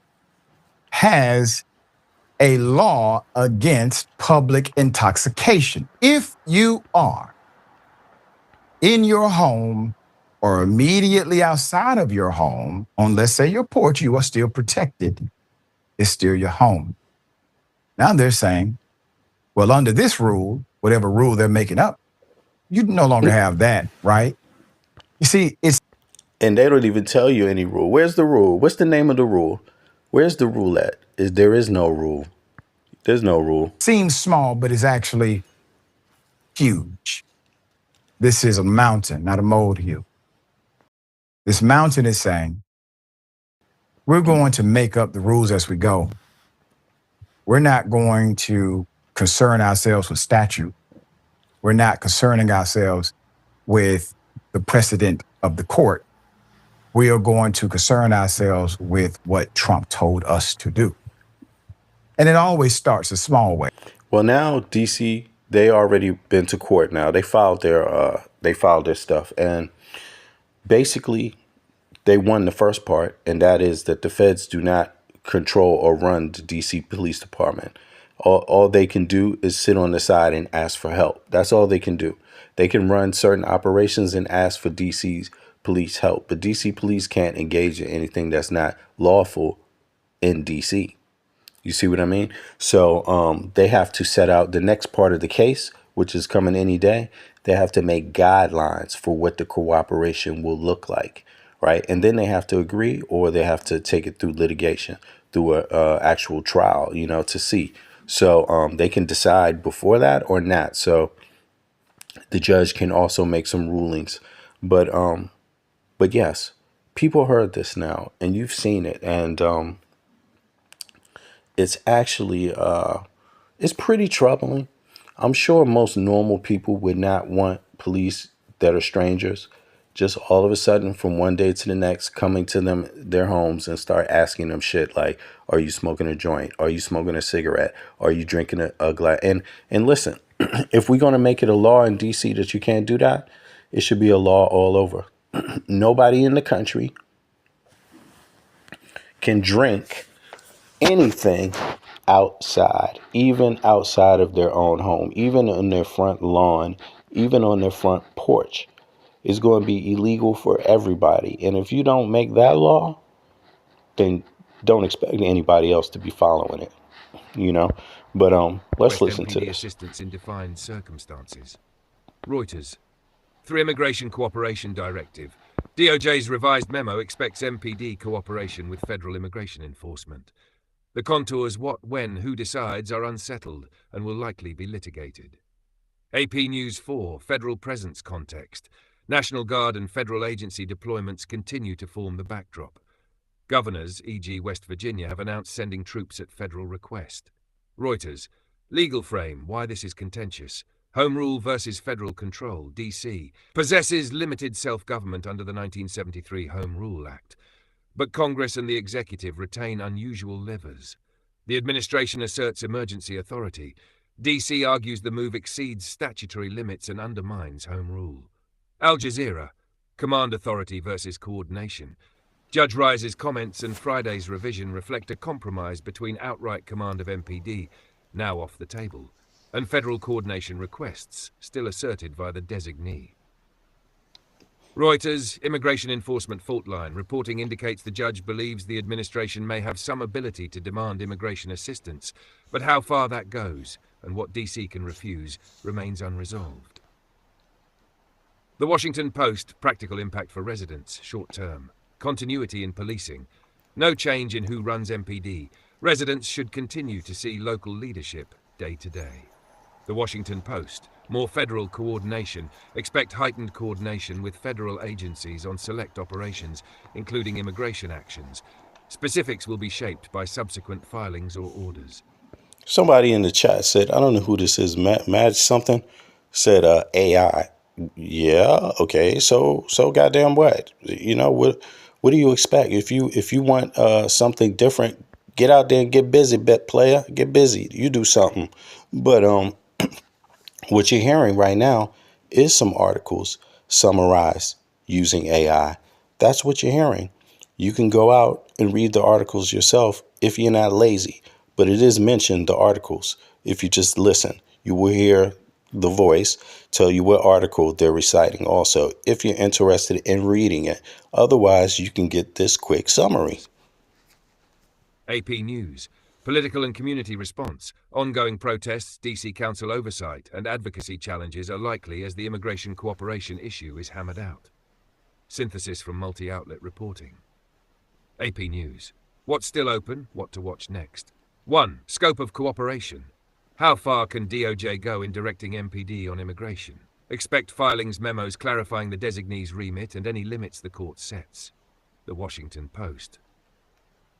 has a law against public intoxication, if you are in your home or immediately outside of your home, on, let's say, your porch, you are still protected. It's still your home. Now they're saying, well, under this rule, whatever rule they're making up, you no longer have that, right? You see, it's... And they don't even tell you any rule. Where's the rule? What's the name of the rule? Where's the rule at? There is no rule. There's no rule. Seems small, but it's actually huge. This is a mountain, not a molehill. This mountain is saying, we're going to make up the rules as we go. We're not going to concern ourselves with statute. We're not concerning ourselves with the precedent of the court. We are going to concern ourselves with what Trump told us to do. And it always starts a small way. Well, now DC, they already been to court now. They filed their stuff, and basically they won the first part, and that is that the feds do not control or run the DC Police Department. All they can do is sit on the side and ask for help. That's all they can do. They can run certain operations and ask for DC's police help, but DC police can't engage in anything that's not lawful in DC. You see what I mean? So they have to set out the next part of the case, which is coming any day. They have to make guidelines for what the cooperation will look like, right? And then they have to agree, or they have to take it through litigation, through a actual trial, you know, to see. So they can decide before that or not. So the judge can also make some rulings. But yes, people heard this now, and you've seen it, and it's actually it's pretty troubling. I'm sure most normal people would not want police that are strangers just all of a sudden from one day to the next coming to their homes and start asking them shit like, are you smoking a joint? Are you smoking a cigarette? Are you drinking a glass? And listen, if we're going to make it a law in DC that you can't do that, it should be a law all over. Nobody in the country can drink anything outside, even outside of their own home, even on their front lawn, even on their front porch. It's going to be illegal for everybody. And if you don't make that law, then don't expect anybody else to be following it, you know. But let's listen to this. Assistance in defined circumstances. Reuters. Through Immigration Cooperation Directive, DOJ's revised memo expects MPD cooperation with federal immigration enforcement. The contours what, when, who decides are unsettled and will likely be litigated. AP News 4, Federal Presence Context. National Guard and federal agency deployments continue to form the backdrop. Governors, e.g. West Virginia, have announced sending troops at federal request. Reuters. Legal frame, why this is contentious. Home rule versus federal control, D.C. Possesses limited self-government under the 1973 Home Rule Act. But Congress and the executive retain unusual levers. The administration asserts emergency authority. D.C. argues the move exceeds statutory limits and undermines home rule. Al Jazeera. Command authority versus coordination. Judge Rice's comments and Friday's revision reflect a compromise between outright command of MPD, now off the table, and federal coordination requests, still asserted by the designee. Reuters, Immigration Enforcement Fault Line, reporting indicates the judge believes the administration may have some ability to demand immigration assistance, but how far that goes and what DC can refuse remains unresolved. The Washington Post, practical impact for residents, short term. Continuity in policing. No change in who runs MPD. Residents should continue to see local leadership day to day. The Washington Post, more federal coordination. Expect heightened coordination with federal agencies on select operations, including immigration actions. Specifics will be shaped by subsequent filings or orders. Somebody in the chat said, I don't know who this is, Mad something, said AI. Yeah, okay. So goddamn what? You know, what do you expect? If you want something different, get out there and get busy, bet player. Get busy. You do something. But what you're hearing right now is some articles summarized using AI. That's what you're hearing. You can go out and read the articles yourself if you're not lazy. But it is mentioned, the articles. If you just listen, you will hear the voice tell you what article they're reciting also, if you're interested in reading it. Otherwise, you can get this quick summary. AP News. Political and community response. Ongoing protests, DC Council oversight, and advocacy challenges are likely as the immigration cooperation issue is hammered out. Synthesis from multi-outlet reporting. AP News. What's still open? What to watch next? 1. Scope of cooperation. How far can DOJ go in directing MPD on immigration? Expect filings memos clarifying the designee's remit and any limits the court sets. The Washington Post.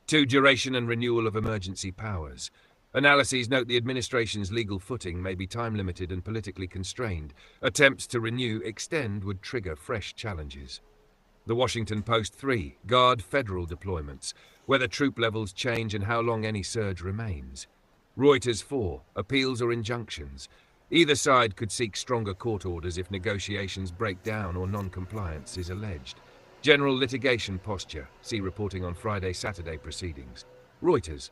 2. Duration and renewal of emergency powers. Analyses note the administration's legal footing may be time-limited and politically constrained. Attempts to renew, extend would trigger fresh challenges. The Washington Post. 3. Guard federal deployments. Whether troop levels change and how long any surge remains. Reuters. 4. Appeals or injunctions. Either side could seek stronger court orders if negotiations break down or non-compliance is alleged. General litigation posture. See reporting on Friday-Saturday proceedings. Reuters.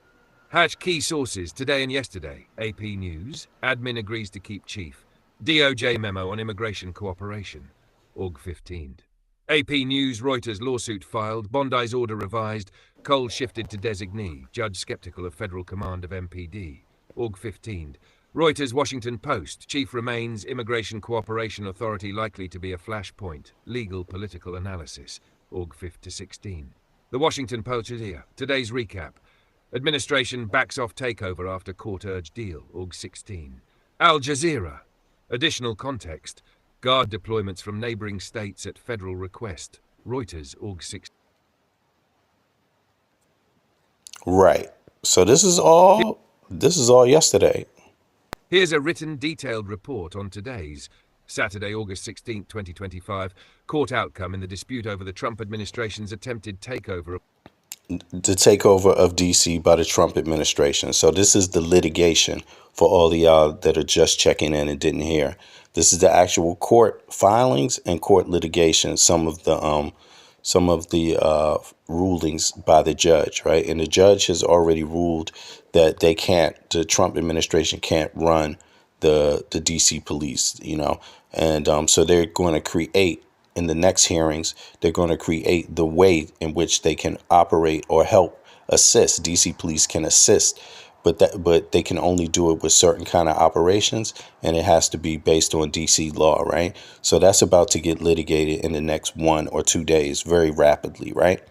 Hatch key sources today and yesterday. AP News. Admin agrees to keep chief. DOJ memo on immigration cooperation. Aug 15. AP News. Reuters lawsuit filed. Bondi's order revised. Cole shifted to designee. Judge skeptical of federal command of MPD. Aug 15. Reuters. Washington Post. Chief remains. Immigration Cooperation Authority likely to be a flashpoint. Legal political analysis. Aug 5 to 16. The Washington Post is here. Today's recap. Administration backs off takeover after court urged deal. Aug 16. Al Jazeera. Additional context. Guard deployments from neighboring states at federal request. Reuters. Aug 6. Right. So this is all yesterday. Here's a written detailed report on today's, Saturday, August 16, 2025, court outcome in the dispute over the Trump administration's attempted takeover. The takeover of D.C. by the Trump administration. So this is the litigation for all of y'all that are just checking in and didn't hear. This is the actual court filings and court litigation. Some of the rulings by the judge, right? And the judge has already ruled that the Trump administration can't run the DC police, you know, and so they're going to create, in the next hearings, they're going to create the way in which they can operate or help assist. DC police can assist, but they can only do it with certain kind of operations, and it has to be based on DC law, right? So that's about to get litigated in the next 1 or 2 days, very rapidly, right?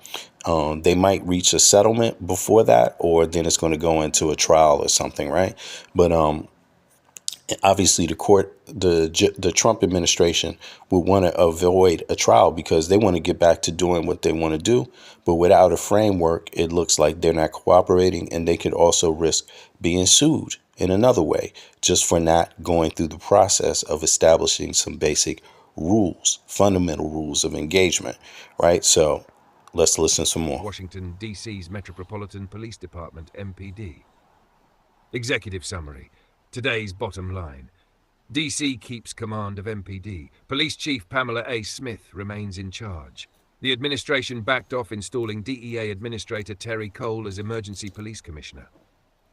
They might reach a settlement before that, or then it's going to go into a trial or something, right? But obviously the Trump administration would want to avoid a trial because they want to get back to doing what they want to do. But without a framework, it looks like they're not cooperating, and they could also risk being sued in another way just for not going through the process of establishing some basic rules, fundamental rules of engagement, right? So let's listen some more. Washington, D.C.'s Metropolitan Police Department, MPD. Executive summary. Today's bottom line. D.C. keeps command of MPD. Police Chief Pamela A. Smith remains in charge. The administration backed off installing DEA Administrator Terry Cole as Emergency Police Commissioner.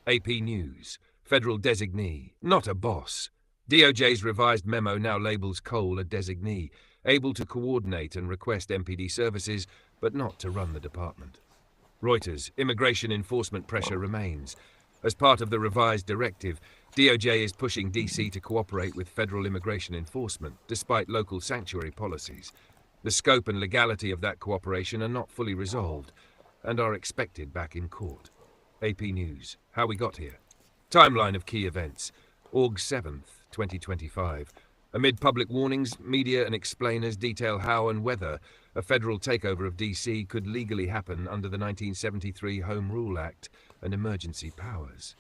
AP News. Federal designee, not a boss. DOJ's revised memo now labels Cole a designee, able to coordinate and request MPD services, but not to run the department. Reuters. Immigration enforcement pressure remains. As part of the revised directive, DOJ is pushing D.C. to cooperate with federal immigration enforcement, despite local sanctuary policies. The scope and legality of that cooperation are not fully resolved, and are expected back in court. AP News. How we got here. Timeline of key events. Aug 7th, 2025. Amid public warnings, media and explainers detail how and whether a federal takeover of D.C. could legally happen under the 1973 Home Rule Act and emergency powers.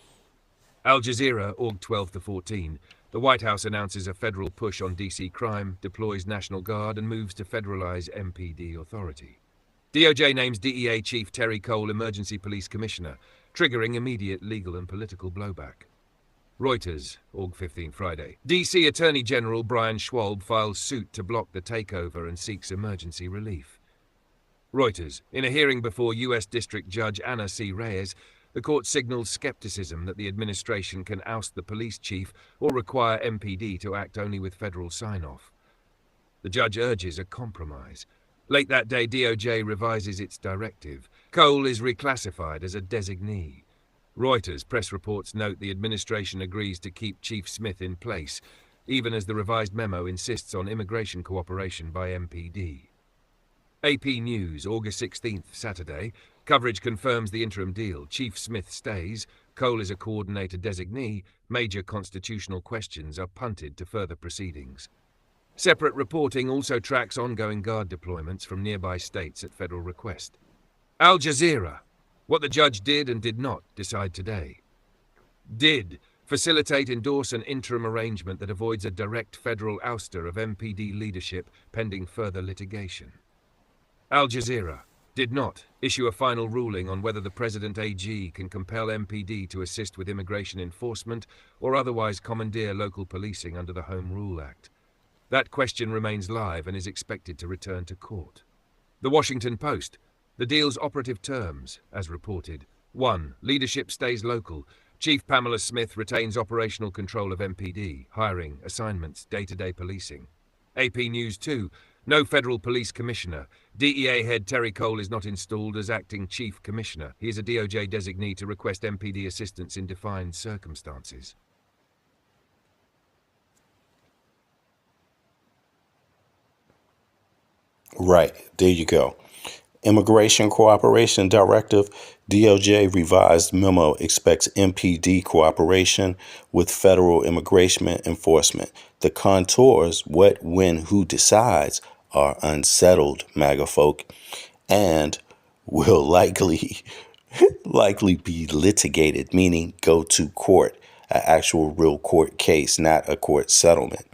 Al Jazeera, Aug 12-14. The White House announces a federal push on D.C. crime, deploys National Guard, and moves to federalize MPD authority. DOJ names DEA Chief Terry Cole Emergency Police Commissioner, triggering immediate legal and political blowback. Reuters, Aug 15, Friday. D.C. Attorney General Brian Schwalb files suit to block the takeover and seeks emergency relief. Reuters. In a hearing before U.S. District Judge Anna C. Reyes, the court signals skepticism that the administration can oust the police chief or require MPD to act only with federal sign-off. The judge urges a compromise. Late that day, DOJ revises its directive. Cole is reclassified as a designee. Reuters press reports note the administration agrees to keep Chief Smith in place, even as the revised memo insists on immigration cooperation by MPD. AP News, August 16th, Saturday. Coverage confirms the interim deal. Chief Smith stays. Cole is a coordinator designee. Major constitutional questions are punted to further proceedings. Separate reporting also tracks ongoing guard deployments from nearby states at federal request. Al Jazeera. What the judge did and did not decide today. Did facilitate, endorse an interim arrangement that avoids a direct federal ouster of MPD leadership pending further litigation. Al Jazeera. Did not issue a final ruling on whether the President AG can compel MPD to assist with immigration enforcement or otherwise commandeer local policing under the Home Rule Act. That question remains live and is expected to return to court. The Washington Post. The deal's operative terms, as reported. 1. Leadership stays local. Chief Pamela Smith retains operational control of MPD, hiring, assignments, day-to-day policing. AP News 2. No federal police commissioner. DEA head Terry Cole is not installed as acting chief commissioner. He is a DOJ designee to request MPD assistance in defined circumstances. Right, there you go. Immigration Cooperation Directive, DOJ revised memo expects MPD cooperation with federal immigration enforcement. The contours, what, when, who decides, are unsettled, MAGA folk, and will likely be litigated, meaning go to court, an actual real court case, not a court settlement.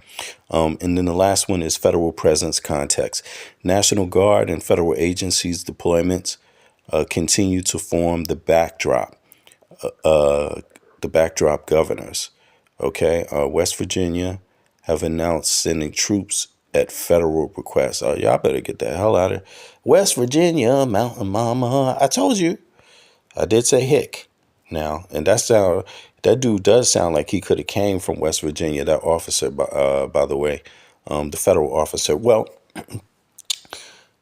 And then the last one is federal presence context. National Guard and federal agencies deployments continue to form the backdrop governors. Okay, West Virginia have announced sending troops at federal request. Y'all better get the hell out of West Virginia, Mountain Mama. I told you. I did say hick now, and that dude does sound like he could have came from West Virginia. That officer, by the way, the federal officer. Well,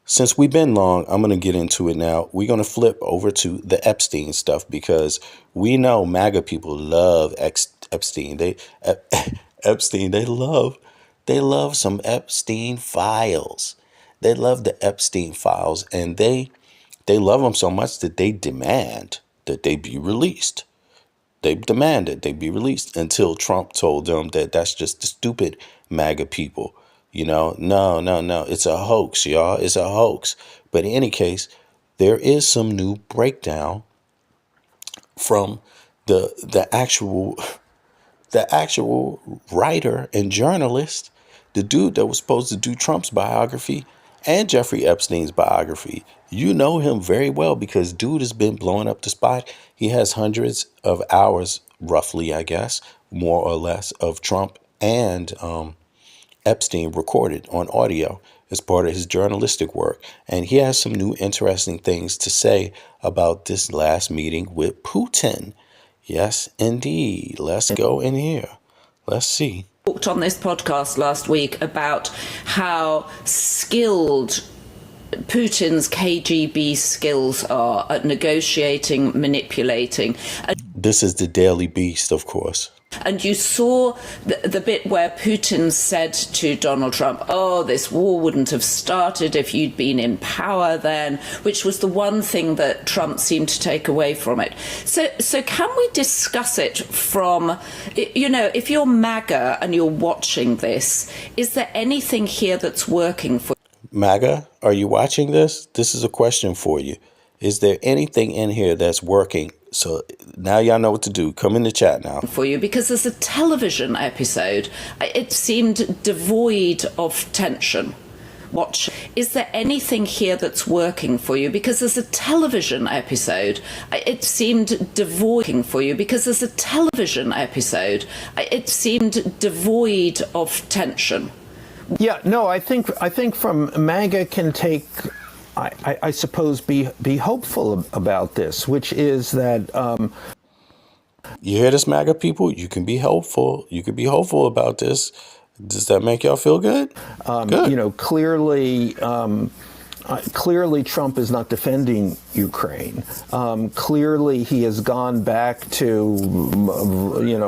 since we've been long, I'm going to get into it now. We're going to flip over to the Epstein stuff because we know MAGA people love Epstein. Epstein. They love some Epstein files. They love the Epstein files, and they love them so much that they demand that they be released. They demanded they be released until Trump told them that that's just the stupid MAGA people. You know, no. It's a hoax, y'all. It's a hoax. But in any case, there is some new breakdown from the actual writer and journalist, the dude that was supposed to do Trump's biography and Jeffrey Epstein's biography. You know him very well because dude has been blowing up the spot. He has hundreds of hours, roughly, I guess, more or less, of Trump and Epstein recorded on audio as part of his journalistic work. And he has some new interesting things to say about this last meeting with Putin. Yes, indeed. Let's go in here. Let's see. Talked on this podcast last week about how skilled Putin's KGB skills are at negotiating, manipulating. This is the Daily Beast, of course. And you saw the bit where Putin said to Donald Trump, oh, this war wouldn't have started if you'd been in power then, which was the one thing that Trump seemed to take away from it. So can we discuss it from, if you're MAGA and you're watching this, is there anything here that's working for you? MAGA, are you watching this? This is a question for you. Is there anything in here that's working? So now y'all know what to do. Come in the chat now. For you, because there's a television episode. It seemed devoid of tension. Watch. Is there anything here that's working for you? Because there's a television episode. It seemed devoid for you. Because there's a television episode. It seemed devoid of tension. Yeah, no, I think from MAGA can take, I suppose, be hopeful about this, which is that. You hear this, MAGA people? You can be hopeful. You can be hopeful about this. Does that make y'all feel good? Good. Clearly Trump is not defending Ukraine. Clearly he has gone back to,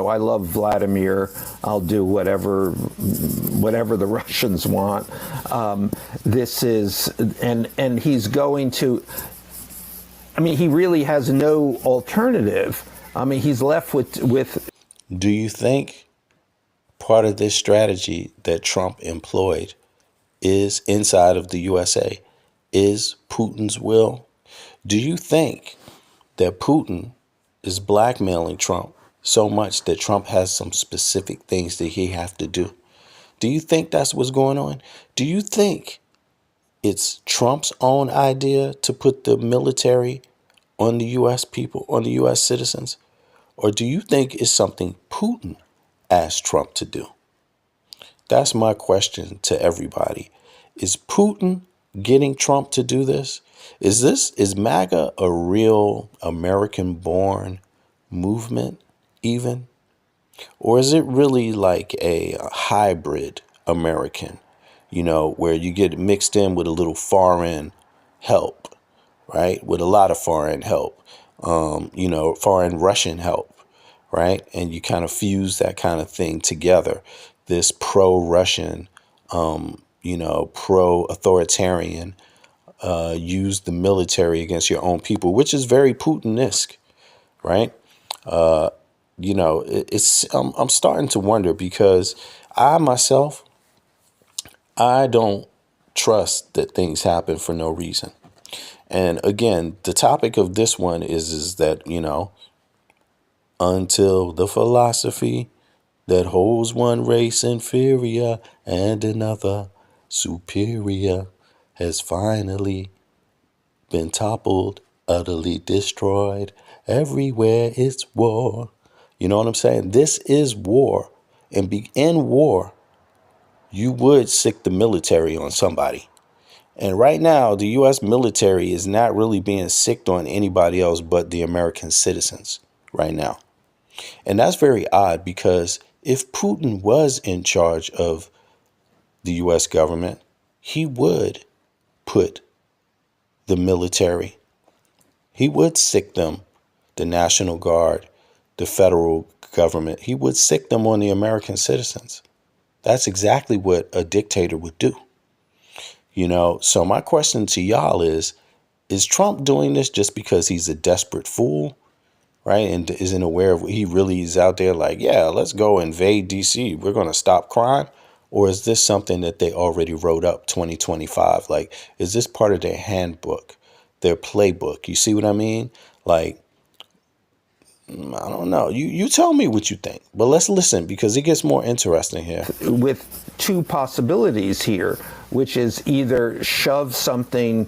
I love Vladimir. I'll do whatever the Russians want. This is, and he's going to, he really has no alternative. He's left with. Do you think part of this strategy that Trump employed is inside of the USA? Is Putin's will? Do you think that Putin is blackmailing Trump so much that Trump has some specific things that he have to do? Do you think that's what's going on? Do you think it's Trump's own idea to put the military on the U.S. people, on the U.S. citizens? Or do you think it's something Putin asked Trump to do? That's my question to everybody. Is Putin getting Trump to do this? Is MAGA a real American-born movement even? Or is it really like a hybrid American, where you get mixed in with a little foreign help, right? With a lot of foreign help, foreign Russian help, right? And you kind of fuse that kind of thing together. This pro-Russian, pro-authoritarian, use the military against your own people, which is very Putin-esque, right? I'm starting to wonder because I myself, I don't trust that things happen for no reason. And again, the topic of this one is that, until the philosophy that holds one race inferior and another superior has finally been toppled, utterly destroyed. Everywhere it's war. You know what I'm saying? This is war. And in war, you would sick the military on somebody. And right now, the U.S. military is not really being sicked on anybody else but the American citizens right now. And that's very odd because if Putin was in charge of the U.S. government, he would put the military, he would sick them, the National Guard, the federal government, he would sick them on the American citizens. That's exactly what a dictator would do. So my question to y'all is Trump doing this just because he's a desperate fool, right? And isn't aware of what he really is out there like, yeah, let's go invade D.C. We're going to stop crime. Or is this something that they already wrote up 2025? Like, is this part of their handbook, their playbook? You see what I mean? Like, I don't know. You tell me what you think. But let's listen because it gets more interesting here. With two possibilities here, which is either shove something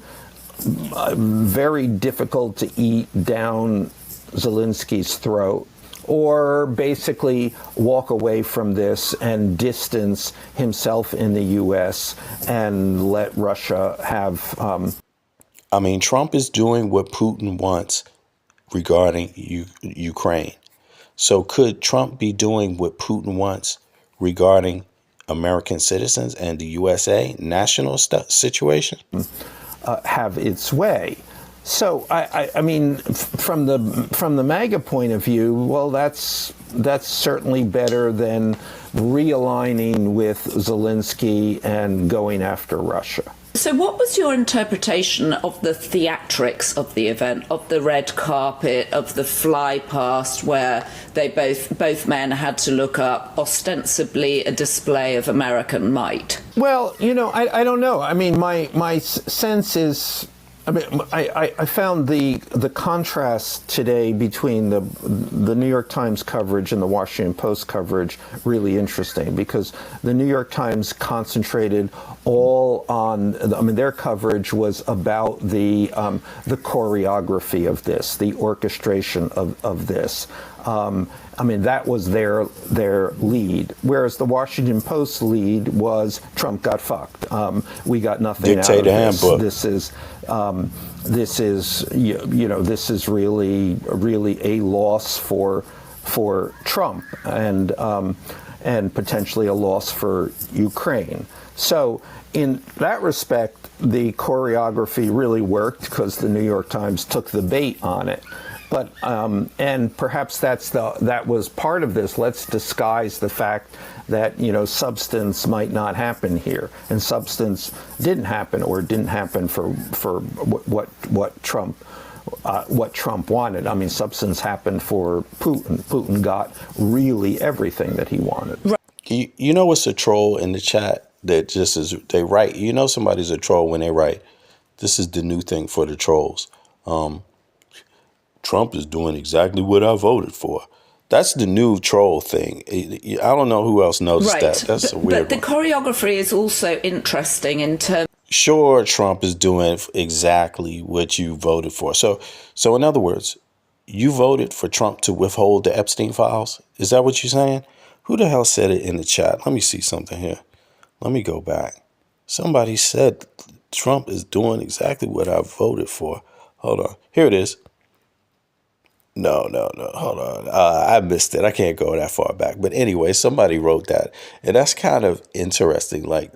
very difficult to eat down Zelensky's throat, or basically walk away from this and distance himself in the U.S. and let Russia have. Trump is doing what Putin wants regarding Ukraine. So could Trump be doing what Putin wants regarding American citizens and the USA national situation? Have its way. So I mean, from the MAGA point of view, well, that's certainly better than realigning with Zelensky and going after Russia. So what was your interpretation of the theatrics of the event, of the red carpet, of the fly past where they both men had to look up, ostensibly a display of American might? Well, I don't know. I mean, my sense is, I mean, I found the contrast today between the New York Times coverage and the Washington Post coverage really interesting, because the New York Times concentrated all on, I mean, their coverage was about the choreography of this, the orchestration of this. I mean, that was their lead, whereas the Washington Post lead was Trump got fucked. We got nothing Dictator out of this. handbook. This is really a loss for Trump and potentially a loss for Ukraine. So in that respect, the choreography really worked because the New York Times took the bait on it. But and perhaps that was part of this. Let's disguise the fact that substance might not happen here, and substance didn't happen, or didn't happen for what Trump wanted. I mean, substance happened for Putin. Putin got really everything that he wanted. You know what's a troll in the chat that just is, they write, somebody's a troll when they write, this is the new thing for the trolls. Trump is doing exactly what I voted for. That's the new troll thing. I don't know who else noticed that. That's a weird But the choreography is also interesting in terms. Sure, Trump is doing exactly what you voted for. So in other words, you voted for Trump to withhold the Epstein files? Is that what you're saying? Who the hell said it in the chat? Let me see something here. Let me go back. Somebody said Trump is doing exactly what I voted for. Hold on. Here it is. No. Hold on. I missed it. I can't go that far back. But anyway, somebody wrote that. And that's kind of interesting. Like,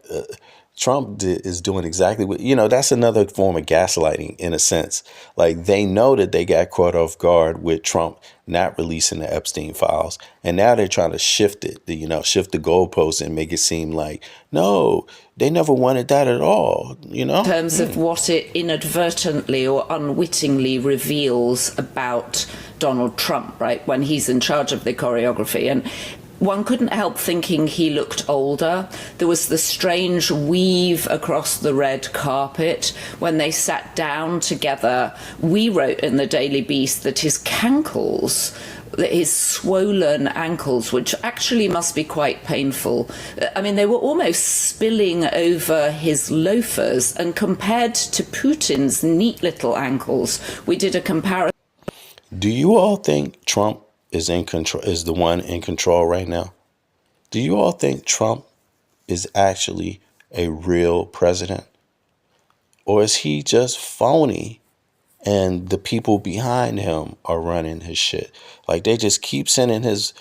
Trump is doing exactly what, that's another form of gaslighting in a sense. Like, they know that they got caught off guard with Trump not releasing the Epstein files. And now they're trying to shift it, shift the goalposts and make it seem like, no, they never wanted that at all, In terms of what it inadvertently or unwittingly reveals about Donald Trump, right, when he's in charge of the choreography. And one couldn't help thinking he looked older. There was the strange weave across the red carpet when they sat down together. We wrote in the Daily Beast that his cankles, his swollen ankles, which actually must be quite painful. I mean, they were almost spilling over his loafers, and compared to Putin's neat little ankles, we did a comparison. Do you all think Trump is the one in control right now? Do you all think Trump is actually a real president? Or is he just phony and the people behind him are running his shit? Like, they just keep sending his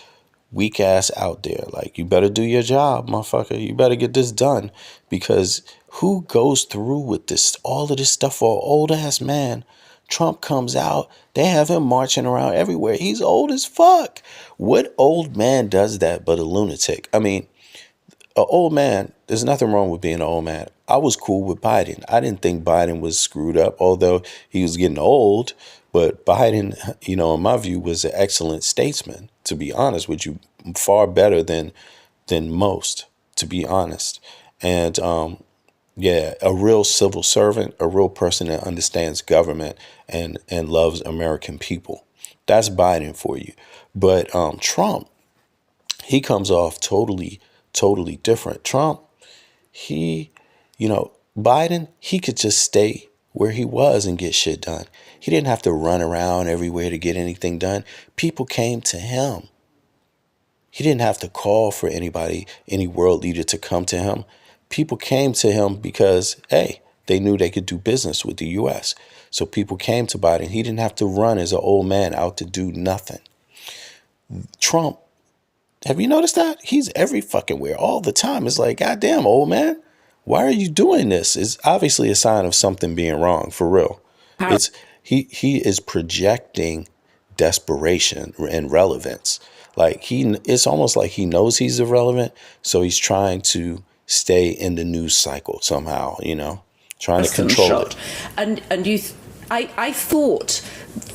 weak ass out there. Like, you better do your job, motherfucker. You better get this done. Because who goes through with this, all of this stuff for an old ass man? Trump comes out, they have him marching around everywhere. He's old as fuck. What old man does that but a lunatic? I mean, an old man, there's nothing wrong with being an old man. I was cool with Biden. I didn't think Biden was screwed up, although he was getting old. But Biden, in my view, was an excellent statesman, to be honest with you. Far better than most, to be honest. And yeah, a real civil servant, a real person that understands government and loves American people. That's Biden for you. But Trump, he comes off totally different. Trump, Biden, he could just stay where he was and get shit done. He didn't have to run around everywhere to get anything done. People came to him. He didn't have to call for anybody, any world leader to come to him. People came to him because, hey, they knew they could do business with the U.S. So people came to Biden. He didn't have to run as an old man out to do nothing. Trump, have you noticed that? He's every fucking where all the time. It's like, goddamn, old man, why are you doing this? It's obviously a sign of something being wrong, for real. he is projecting desperation and relevance. Like it's almost like he knows he's irrelevant, so he's trying to stay in the news cycle somehow, trying to control it. And I thought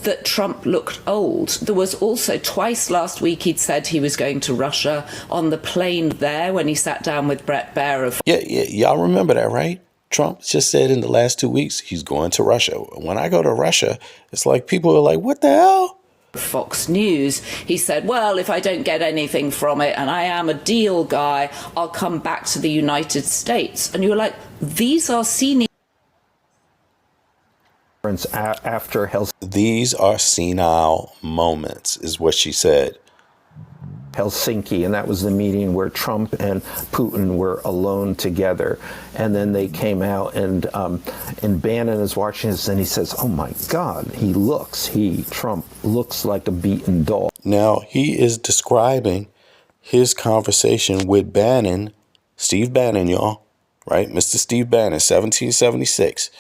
that Trump looked old. There was also twice last week he'd said he was going to Russia on the plane there when he sat down with Bret Baier. Yeah, y'all remember that, right? Trump just said in the last 2 weeks he's going to Russia. When I go to Russia, it's like people are like, what the hell? Fox News, he said, well, if I don't get anything from it and I am a deal guy, I'll come back to the United States. And you're like, these are senior. After These are senile moments, is what she said. Helsinki, and that was the meeting where Trump and Putin were alone together. And then they came out, and Bannon is watching this, and he says, oh my God, Trump looks like a beaten dog. Now, he is describing his conversation with Bannon, Steve Bannon, y'all, right? Mr. Steve Bannon, 1776.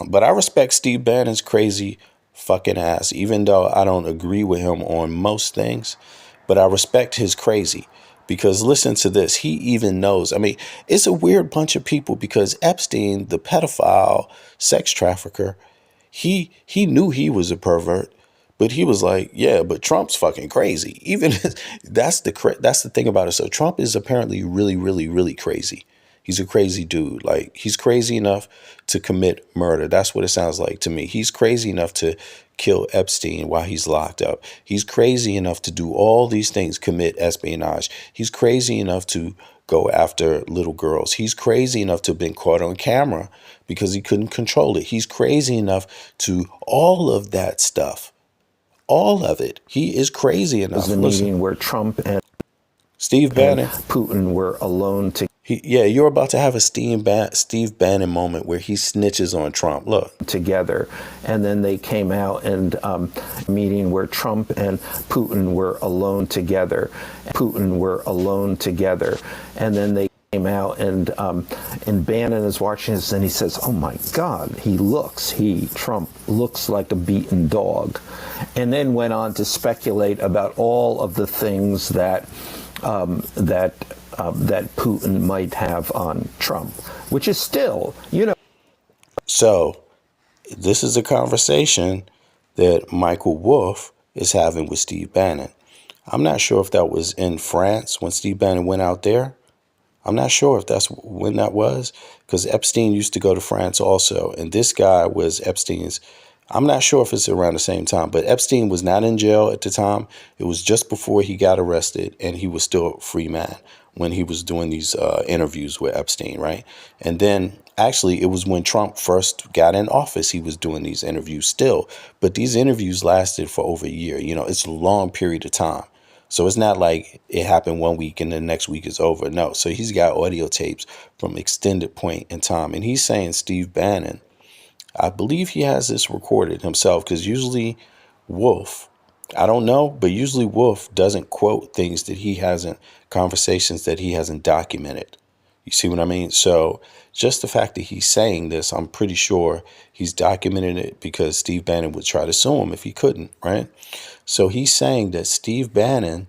But I respect Steve Bannon's crazy fucking ass, even though I don't agree with him on most things. But I respect his crazy, because listen to this. He even knows. I mean, it's a weird bunch of people, because Epstein, the pedophile sex trafficker, he knew he was a pervert, but he was like, yeah, but Trump's fucking crazy. Even that's the thing about it. So Trump is apparently really, really, really crazy. He's a crazy dude. Like, he's crazy enough to commit murder. That's what it sounds like to me. He's crazy enough to kill Epstein while he's locked up. He's crazy enough to do all these things, commit espionage. He's crazy enough to go after little girls. He's crazy enough to have been caught on camera because he couldn't control it. He's crazy enough to all of that stuff. All of it. He is crazy enough. It was the meeting where Trump and Steve Bannon, Putin were alone together. Yeah, you're about to have a Steve Bannon moment where he snitches on Trump. Look. Together. And then they came out, and meeting where Trump and Putin were alone together. And then they came out, and Bannon is watching this, and he says, oh my God, Trump looks like a beaten dog. And then went on to speculate about all of the things that Putin might have on Trump, which is still, So this is a conversation that Michael Wolff is having with Steve Bannon. I'm not sure if that was in France when Steve Bannon went out there. I'm not sure if that's when that was, because Epstein used to go to France also. And this guy was Epstein's. I'm not sure if it's around the same time, but Epstein was not in jail at the time. It was just before he got arrested, and he was still a free man when he was doing these interviews with Epstein, right? And then actually it was when Trump first got in office, he was doing these interviews still. But these interviews lasted for over a year. It's a long period of time. So it's not like it happened 1 week and the next week is over. No. So he's got audio tapes from extended point in time. And he's saying Steve Bannon, I believe he has this recorded himself, because usually Wolff, I don't know, but usually Wolff doesn't quote things that he hasn't, conversations that he hasn't documented. You see what I mean? So just the fact that he's saying this, I'm pretty sure he's documented it, because Steve Bannon would try to sue him if he couldn't, right? So he's saying that Steve Bannon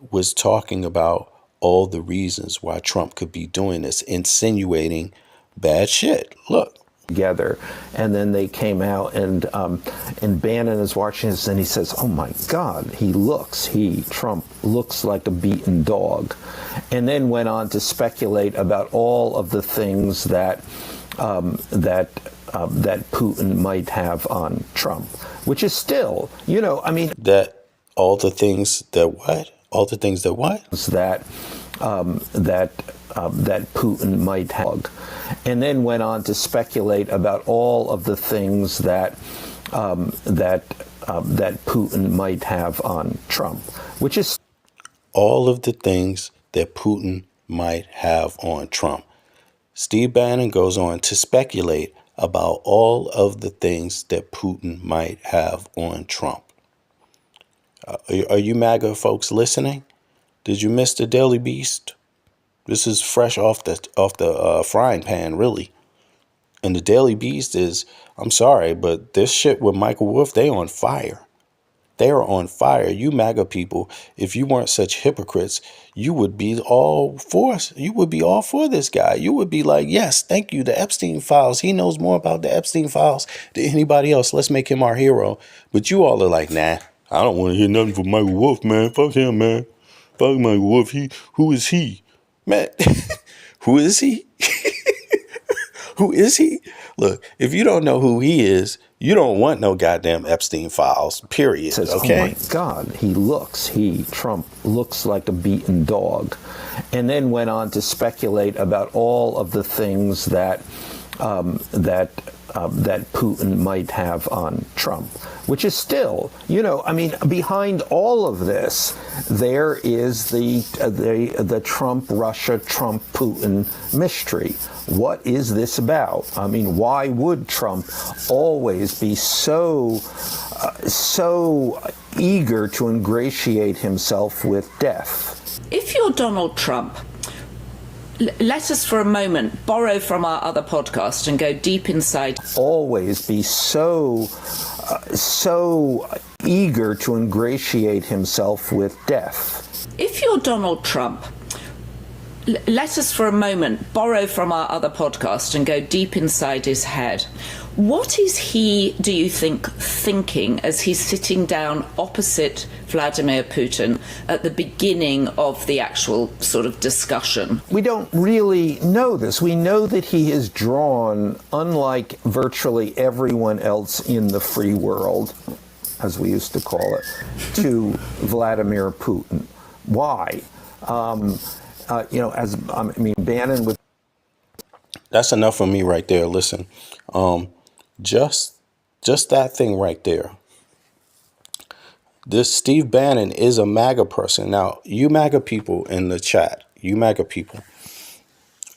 was talking about all the reasons why Trump could be doing this, insinuating bad shit. Look. Together. And then they came out, and Bannon is watching this, and he says, oh my God, Trump looks like a beaten dog. And then went on to speculate about all of the things that Putin might have on Trump, which is still, that all the things that what? All the things that what? That Putin might have. And then went on to speculate about all of the things that Putin might have on Trump, which is all of the things that Putin might have on Trump. Steve Bannon goes on to speculate about all of the things that Putin might have on Trump. Are you MAGA folks listening? Did you miss the Daily Beast? This is fresh off the frying pan, really. And the Daily Beast is, I'm sorry, but this shit with Michael Wolff, they on fire. They are on fire. You MAGA people, if you weren't such hypocrites, you would be all for us. You would be all for this guy. You would be like, yes, thank you. The Epstein files. He knows more about the Epstein files than anybody else. Let's make him our hero. But you all are like, nah, I don't want to hear nothing from Michael Wolff, man. Fuck him, man. Fuck Michael Wolff. Who is he? Man, who is he? Who is he? Look, if you don't know who he is, you don't want no goddamn Epstein files, period. Says, okay? Oh my God, Trump looks like a beaten dog. And then went on to speculate about all of the things that Putin might have on Trump, which is still, behind all of this, there is the Trump, Russia, Trump, Putin mystery. What is this about? I mean, why would Trump always be so eager to ingratiate himself with death? If you're Donald Trump, let us for a moment borrow from our other podcast and go deep inside. Always be so eager to ingratiate himself with death. If you're Donald Trump, let us for a moment borrow from our other podcast and go deep inside his head. What is he, do you think, thinking as he's sitting down opposite Vladimir Putin at the beginning of the actual sort of discussion? We don't really know this. We know that he is drawn, unlike virtually everyone else in the free world, as we used to call it, to Vladimir Putin. Why? Bannon would. That's enough for me right there. Listen, just that thing right there. This Steve Bannon is a MAGA person. Now, you MAGA people in the chat,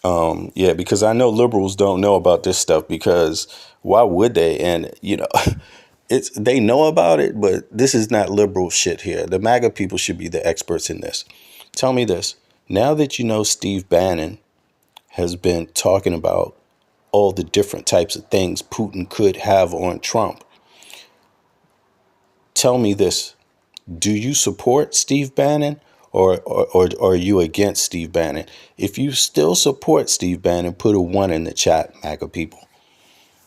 because I know liberals don't know about this stuff, because why would they? And, they know about it, but this is not liberal shit here. The MAGA people should be the experts in this. Tell me this. Now that you know Steve Bannon has been talking about all the different types of things Putin could have on Trump, tell me this. Do you support Steve Bannon or are you against Steve Bannon? If you still support Steve Bannon, put a 1 in the chat, MAGA people.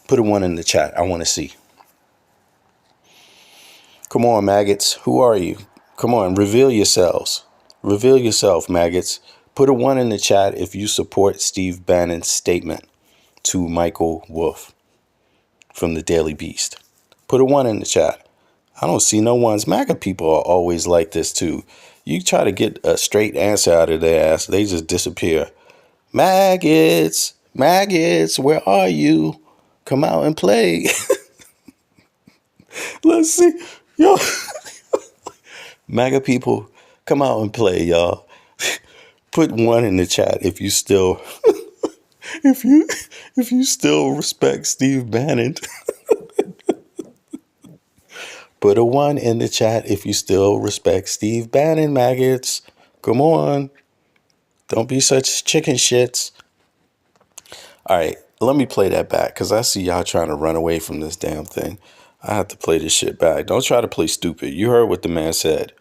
Put a 1 in the chat. I want to see. Come on, maggots. Who are you? Come on, reveal yourselves. Reveal yourself, maggots. Put a 1 in the chat if you support Steve Bannon's statement to Michael Wolff from the Daily Beast. Put a 1 in the chat. I don't see no ones. MAGA people are always like this too. You try to get a straight answer out of their ass, they just disappear. Maggots, where are you? Come out and play. Let's see. Yo. MAGA people, come out and play, y'all. Put 1 in the chat if you still if you still respect Steve Bannon. Put a 1 in the chat if you still respect Steve Bannon, maggots. Come on. Don't be such chicken shits. All right, let me play that back, because I see y'all trying to run away from this damn thing. I have to play this shit back. Don't try to play stupid. You heard what the man said.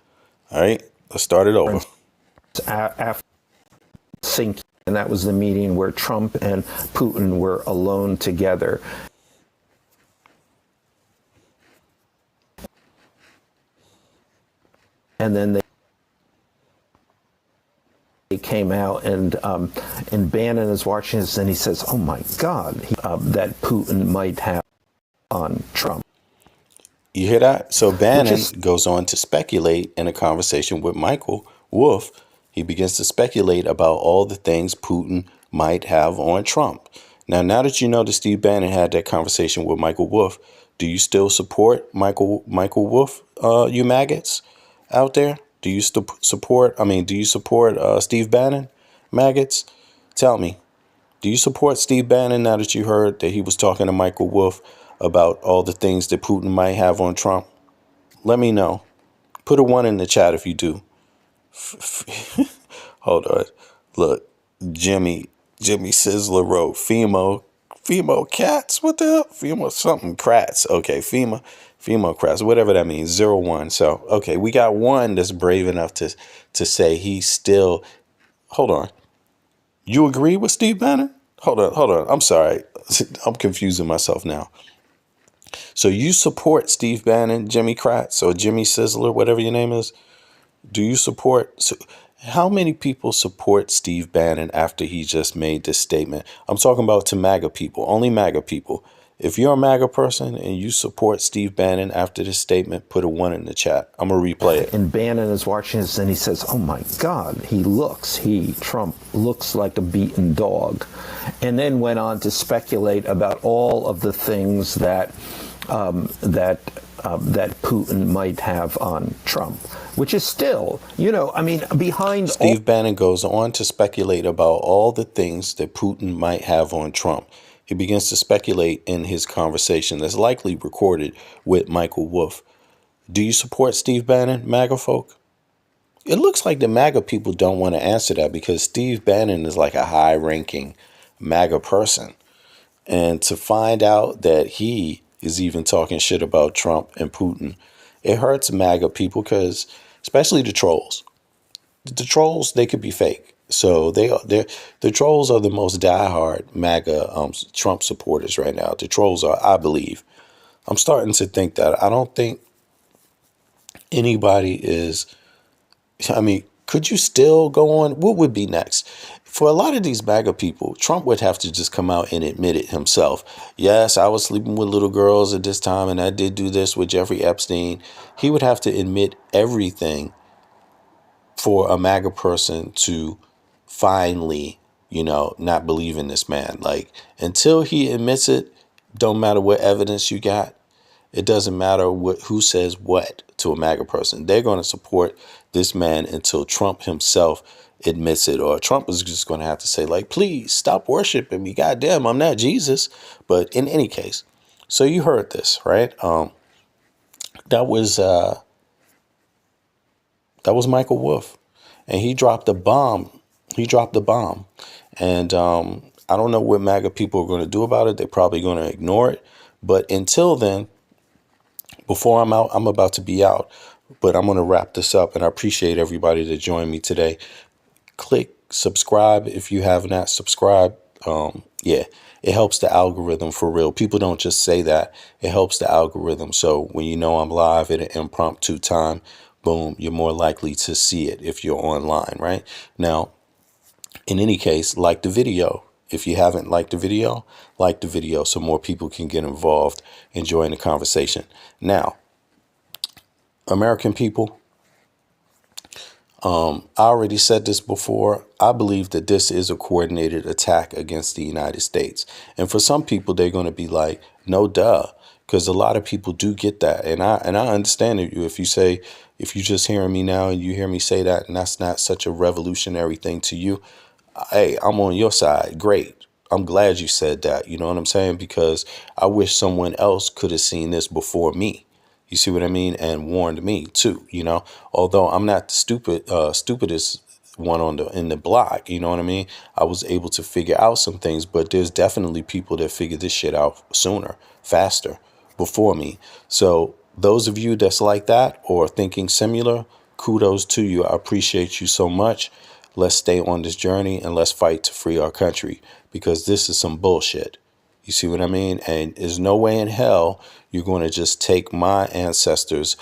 All right, let's start it over. After sinking, and that was the meeting where Trump and Putin were alone together. And then they came out, and Bannon is watching this, and he says, "Oh my God, that Putin might have on Trump." You hear that? So Bannon goes on to speculate in a conversation with Michael Wolff. He begins to speculate about all the things Putin might have on Trump. Now that you know that Steve Bannon had that conversation with Michael Wolff, do you still support Michael Wolff, you maggots out there? Do you support Steve Bannon, maggots? Tell me, do you support Steve Bannon now that you heard that he was talking to Michael Wolff about all the things that Putin might have on Trump? Let me know. Put a 1 in the chat if you do. Hold on. Look, Jimmy Sizzler wrote, Female cats? What the hell? Female something crats. Okay, female crats, whatever that means. 01. So, okay, we got one that's brave enough to say he's still. Hold on. You agree with Steve Bannon? Hold on. I'm sorry. I'm confusing myself now. So you support Steve Bannon, Jimmy Kratz, or Jimmy Sizzler, whatever your name is? Do you support? So how many people support Steve Bannon after he just made this statement? I'm talking about to MAGA people, only MAGA people. If you're a MAGA person and you support Steve Bannon after this statement, put a 1 in the chat. I'm going to replay it. And Bannon is watching this and he says, oh my God, Trump looks like a beaten dog. And then went on to speculate about all of the things that Putin might have on Trump, which is still, behind. Steve Bannon goes on to speculate about all the things that Putin might have on Trump. He begins to speculate in his conversation that's likely recorded with Michael Wolff. Do you support Steve Bannon, MAGA folk? It looks like the MAGA people don't want to answer that because Steve Bannon is like a high-ranking MAGA person. And to find out that he is even talking shit about Trump and Putin, it hurts MAGA people because, especially the trolls. The trolls, they could be fake. So the trolls are the most diehard MAGA Trump supporters right now. The trolls are, I believe. I'm starting to think that. I don't think anybody is. Could you still go on? What would be next? For a lot of these MAGA people, Trump would have to just come out and admit it himself. Yes, I was sleeping with little girls at this time, and I did do this with Jeffrey Epstein. He would have to admit everything for a MAGA person to finally, not believe in this man. Like, until he admits it, don't matter what evidence you got. It doesn't matter who says what to a MAGA person. They're going to support this man until Trump himself admits it, or Trump is just going to have to say, like, please stop worshiping me. Goddamn, I'm not Jesus. But in any case, so you heard this, right? That was Michael Wolff, and he dropped a bomb. And I don't know what MAGA people are going to do about it. They're probably going to ignore it. But until then, before I'm out, I'm about to be out, but I'm going to wrap this up, and I appreciate everybody that joined me today. Click subscribe if you have not subscribed. It helps the algorithm for real. People don't just say that. It helps the algorithm. So when I'm live at an impromptu time, boom, you're more likely to see it if you're online, right? Now, in any case, like the video. If you haven't liked the video, like the video so more people can get involved and join the conversation. Now, American people, I already said this before. I believe that this is a coordinated attack against the United States. And for some people, they're going to be like, no, duh, because a lot of people do get that. And I understand it. If you just hearing me now and you hear me say that, and that's not such a revolutionary thing to you, hey, I'm on your side. Great. I'm glad you said that. You know what I'm saying? Because I wish someone else could have seen this before me. You see what I mean? And warned me too, although I'm not the stupidest one in the block. You know what I mean? I was able to figure out some things, but there's definitely people that figured this shit out sooner, faster, before me. So those of you that's like that or thinking similar, kudos to you. I appreciate you so much. Let's stay on this journey and let's fight to free our country, because this is some bullshit. You see what I mean? And there's no way in hell you're going to just take my ancestors'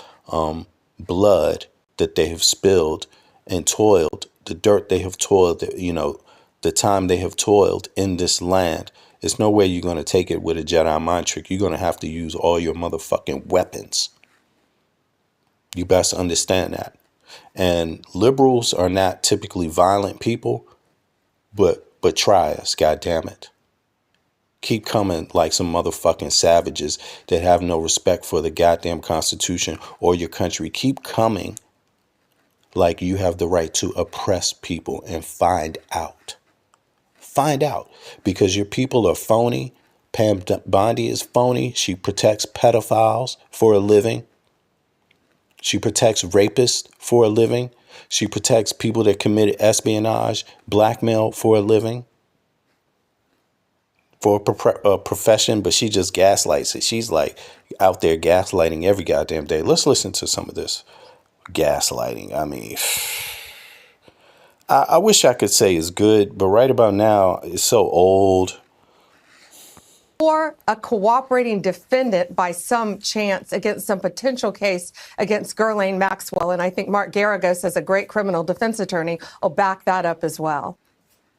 blood that they have spilled and toiled, the dirt they have toiled, the time they have toiled in this land. There's no way you're going to take it with a Jedi mind trick. You're going to have to use all your motherfucking weapons. You best understand that. And liberals are not typically violent people, but try us, goddammit. Keep coming like some motherfucking savages that have no respect for the goddamn Constitution or your country. Keep coming like you have the right to oppress people, and find out. Find out, because your people are phony. Pam Bondi is phony. She protects pedophiles for a living. She protects rapists for a living. She protects people that committed espionage, blackmail for a living. for a profession, but she just gaslights it. She's like out there gaslighting every goddamn day. Let's listen to some of this gaslighting. I mean, I wish I could say it's good, but right about now, it's so old. Or a cooperating defendant by some chance against some potential case against Ghislaine Maxwell. And I think Mark Garagos, as a great criminal defense attorney, will back that up as well.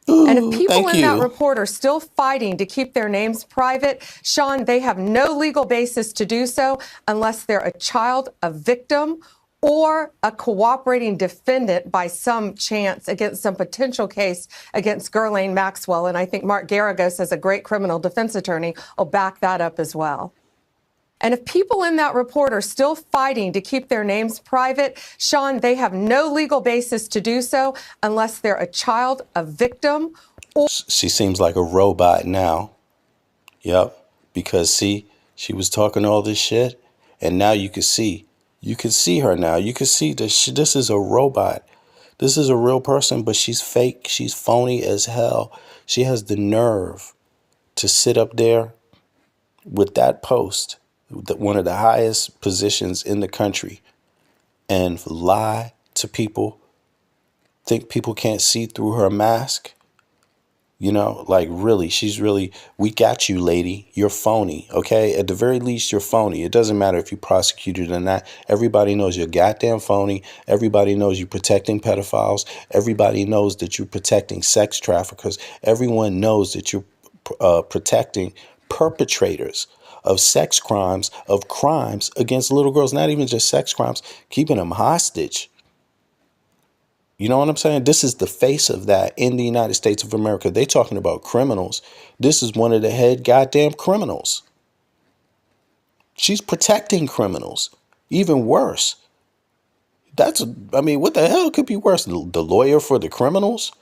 Ooh, and if people in that you. report are still fighting to keep their names private, Sean, they have no legal basis to do so unless they're a child, a victim, or a cooperating defendant by some chance against some potential case against Ghislaine Maxwell. And I think Mark Garagos, as a great criminal defense attorney, will back that up as well. And if people in that report are still fighting to keep their names private, Sean, they have no legal basis to do so unless they're a child, a victim, or... She seems like a robot now. Yep. Because see, she was talking all this shit, and now you can see her now. You can see that this is a robot. This is a real person, but she's fake. She's phony as hell. She has the nerve to sit up there with that post, one of the highest positions in the country, and lie to people, think people can't see through her mask. You know, like really, we got you, lady. You're phony, okay? At the very least, you're phony. It doesn't matter if you prosecuted or not. Everybody knows you're goddamn phony. Everybody knows you're protecting pedophiles. Everybody knows that you're protecting sex traffickers. Everyone knows that you're protecting perpetrators of sex crimes, of crimes against little girls, not even just sex crimes, keeping them hostage. You know what I'm saying? This is the face of that in the United States of America. They talking about criminals. This is one of the head goddamn criminals. She's protecting criminals. Even worse. What the hell could be worse? The lawyer for the criminals?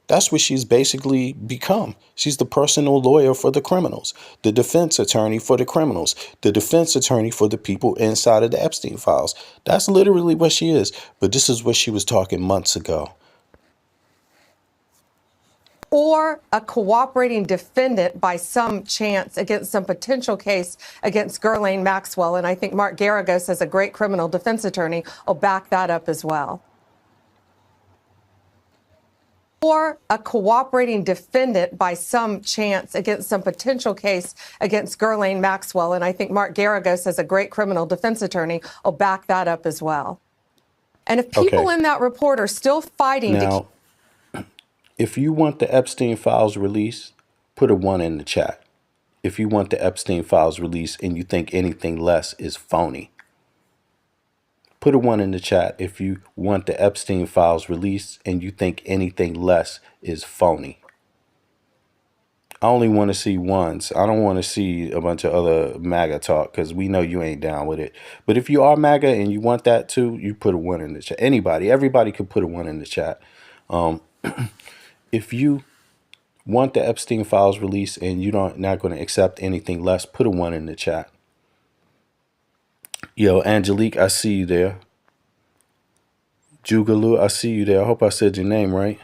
That's what she's basically become. She's the personal lawyer for the criminals, the defense attorney for the criminals, the defense attorney for the people inside of the Epstein files. That's literally what she is. But this is what she was talking months ago. Or a cooperating defendant by some chance against some potential case against Ghislaine Maxwell. And I think Mark Garagos, as a great criminal defense attorney, will back that up as well. Or a cooperating defendant by some chance against some potential case against Ghislaine Maxwell. And I think Mark Garagos, as a great criminal defense attorney, will back that up as well. And if people in that report are still fighting now, if you want the Epstein files released, put a 1 in the chat. If you want the Epstein files released and you think anything less is phony, put a 1 in the chat if you want the Epstein files released and you think anything less is phony. I only want to see ones. I don't want to see a bunch of other MAGA talk because we know you ain't down with it. But if you are MAGA and you want that too, you put a 1 in the chat. Everybody could put a 1 in the chat. If you want the Epstein files released and you're not going to accept anything less, put a 1 in the chat. Yo, Angelique, I see you there. Jugalu, I see you there. I hope I said your name right.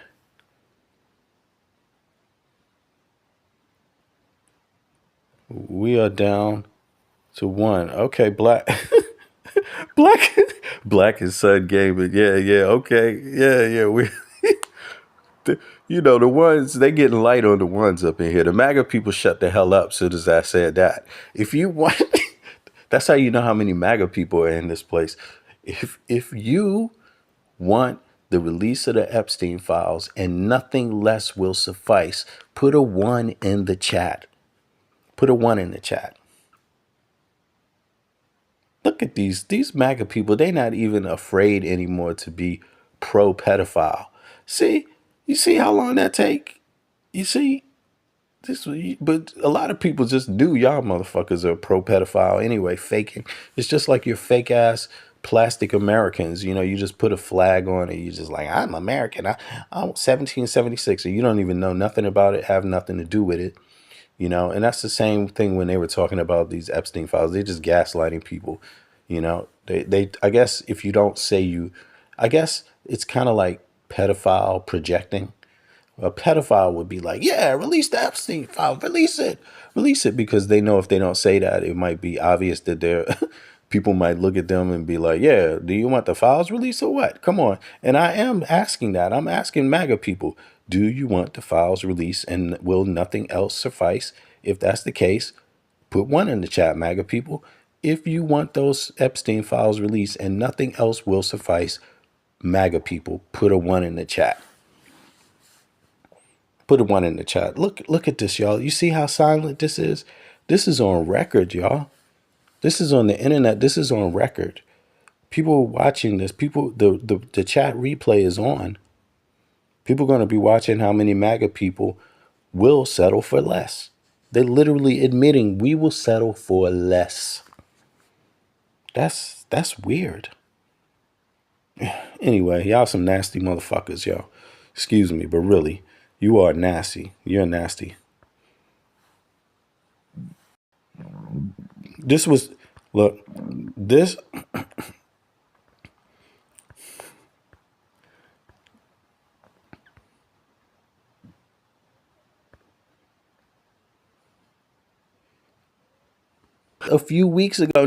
We are down to 1. Okay, Black. Black is Sun Gaming. Yeah, okay. Yeah. We the ones, they getting light on the ones up in here. The MAGA people shut the hell up as soon as I said that. If you want... That's how you know how many MAGA people are in this place. If you want the release of the Epstein files and nothing less will suffice, put a 1 in the chat. Put a 1 in the chat. Look at these MAGA people. They're not even afraid anymore to be pro-pedophile. See? You see how long that take? You see? But a lot of people just knew y'all motherfuckers are pro-pedophile anyway, faking. It's just like your fake ass plastic Americans. You just put a flag on it. You just like, I'm American. I'm 1776. And you don't even know nothing about it, have nothing to do with it. And that's the same thing when they were talking about these Epstein files. They're just gaslighting people. They I guess if you don't say I guess it's kind of like pedophile projecting. A pedophile would be like, yeah, release the Epstein file, release it, because they know if they don't say that, it might be obvious that they're people might look at them and be like, yeah, do you want the files released or what? Come on. And I am asking that. I'm asking MAGA people, do you want the files released, and will nothing else suffice? If that's the case, put one in the chat, MAGA people. If you want those Epstein files released and nothing else will suffice, MAGA people, put a 1 in the chat. Put a 1 in the chat. Look at this, y'all. You see how silent this is? This is on record, y'all. This is on the internet. This is on record. People watching this. People, the chat replay is on. People are going to be watching how many MAGA people will settle for less. They're literally admitting we will settle for less. That's weird. Anyway, y'all some nasty motherfuckers, y'all. Excuse me, but really, you are nasty. You're nasty. This was, look, this. A few weeks ago.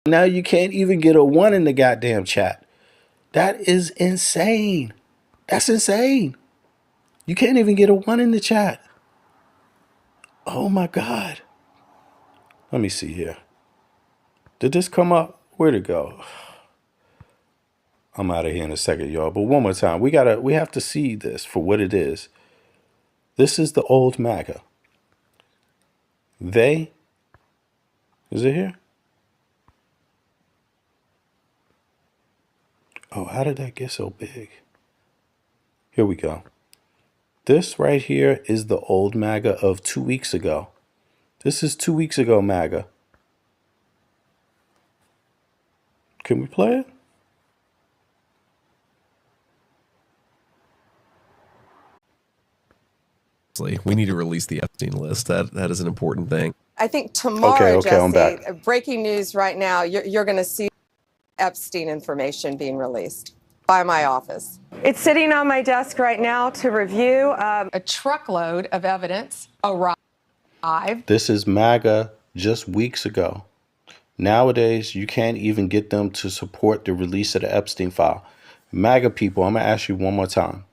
Now you can't even get a 1 in the goddamn chat. That is insane. That's insane. You can't even get a 1 in the chat. Oh my God. Let me see here. Did this come up? Where'd it go? I'm out of here in a second, y'all. But one more time. We have to see this for what it is. This is the old MAGA. Is it here? Oh, how did that get so big? Here we go. This right here is the old MAGA of 2 weeks ago. This is 2 weeks ago MAGA. Can we play it? We need to release the Epstein list. That is an important thing. I think tomorrow, Okay, I'm back. Jesse, breaking news right now, you're going to see Epstein information being released by my office. It's sitting on my desk right now to review. A truckload of evidence arrived. This is MAGA just weeks ago. Nowadays, you can't even get them to support the release of the Epstein file. MAGA people, I'm going to ask you one more time.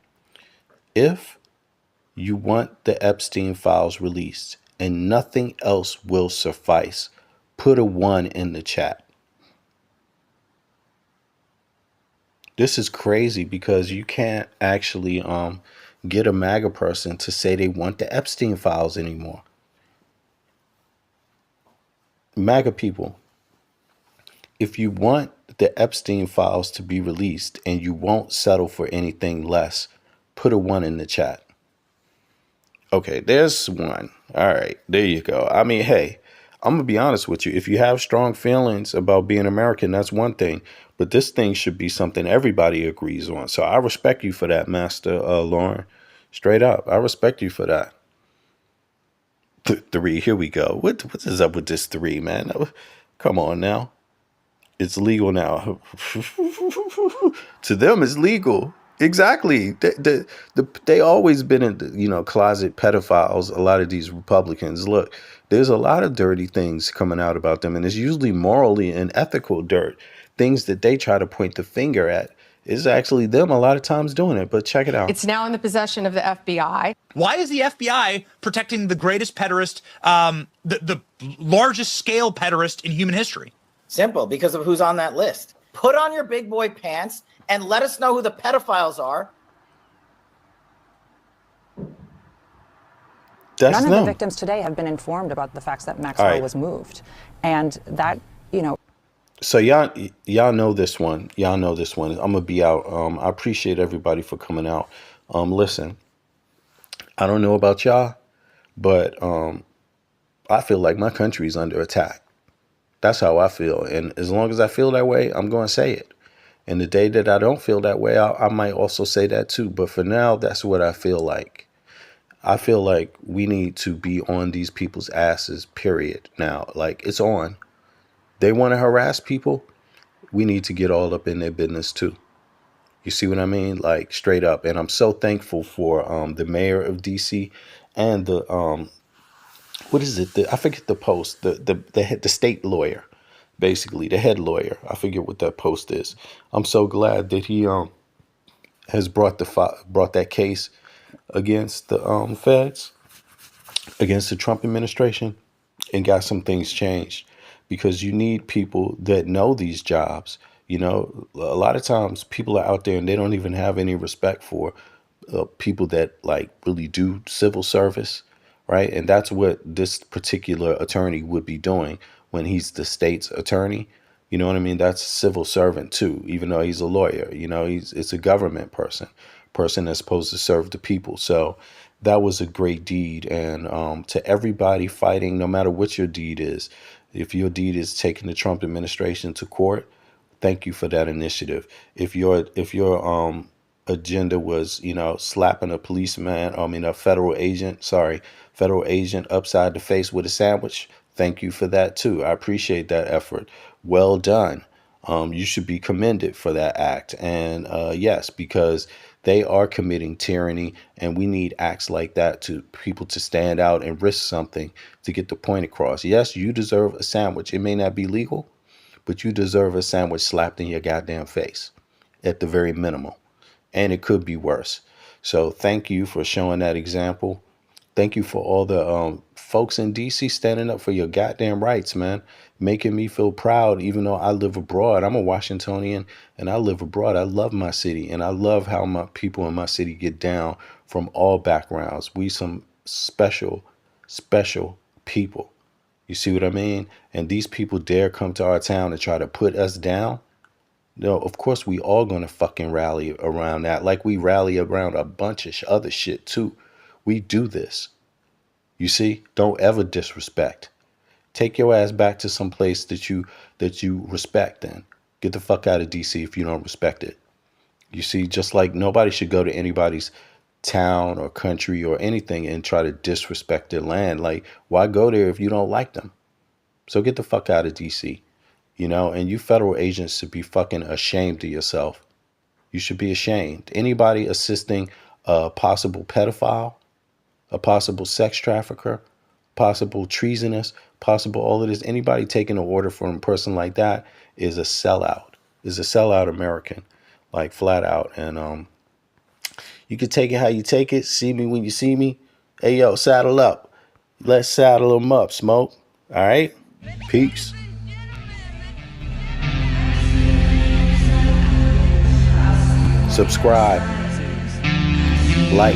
If you want the Epstein files released and nothing else will suffice, put a 1 in the chat. This is crazy because you can't actually get a MAGA person to say they want the Epstein files anymore. MAGA people, if you want the Epstein files to be released and you won't settle for anything less, put a 1 in the chat. Okay, there's 1. All right, there you go. I mean, hey, I'm going to be honest with you. If you have strong feelings about being American, that's one thing. But this thing should be something everybody agrees on. So I respect you for that, Master Lauren. Straight up, I respect you for that. 3, here we go. What is up with this 3, man? Come on now. It's legal now. To them, it's legal. Exactly. They always been in the, closet pedophiles. A lot of these Republicans. Look, there's a lot of dirty things coming out about them, and it's usually morally and ethical dirt. Things that they try to point the finger at. It's actually them a lot of times doing it. But check it out. It's now in the possession of the FBI. Why is the FBI protecting the greatest pederast, the largest scale pederast in human history? Simple, because of who's on that list. Put on your big boy pants and let us know who the pedophiles are. None of the victims today have been informed about the facts that Maxwell was moved. And that, So y'all know this one. Y'all know this one. I'm going to be out. I appreciate everybody for coming out. Listen, I don't know about y'all, but I feel like my country is under attack. That's how I feel. And as long as I feel that way, I'm going to say it. And the day that I don't feel that way, I might also say that too. But for now, that's what I feel like. I feel like we need to be on these people's asses, period. Now, like, it's on. They want to harass people. We need to get all up in their business too. You see what I mean? Like straight up. And I'm so thankful for the mayor of D.C. and the what is it? I forget the post. The state lawyer, basically the head lawyer. I forget what that post is. I'm so glad that he has brought that case against the feds, against the Trump administration, and got some things changed, because you need people that know these jobs. You know, a lot of times people are out there and they don't even have any respect for people that like really do civil service, right? And that's what this particular attorney would be doing when he's the state's attorney. You know what I mean? That's a civil servant too, even though he's a lawyer. You know, it's a government person that's supposed to serve the people. So that was a great deed. And to everybody fighting, no matter what your deed is, if your deed is taking the Trump administration to court, thank you for that initiative. If your agenda was, you know, slapping a federal agent upside the face with a sandwich, thank you for that too. I appreciate that effort. Well done. You should be commended for that act. And yes, because they are committing tyranny, and we need acts like that to people to stand out and risk something to get the point across. Yes, you deserve a sandwich. It may not be legal, but you deserve a sandwich slapped in your goddamn face at the very minimum. And it could be worse. So thank you for showing that example. Thank you for all the folks in D.C. standing up for your goddamn rights, man. Making me feel proud, even though I live abroad. I'm a Washingtonian and I live abroad. I love my city, and I love how my people in my city get down from all backgrounds. We some special, special people. You see what I mean? And these people dare come to our town and try to put us down. No, of course we all gonna fucking rally around that, like we rally around a bunch of other shit too. We do this. You see? Don't ever disrespect. Take your ass back to some place that you respect then. Get the fuck out of DC if you don't respect it. You see, just like nobody should go to anybody's town or country or anything and try to disrespect their land. Like, why go there if you don't like them? So get the fuck out of DC. You know, and you federal agents should be fucking ashamed of yourself. You should be ashamed. Anybody assisting a possible pedophile, a possible sex trafficker, possible treasonous, possible all of this, anybody taking an order from a person like that is a sellout, American, like flat out. And you can take it how you take it. See me when you see me. Hey, yo, saddle up. Let's saddle them up, Smoke. All right? Peace. Subscribe, like,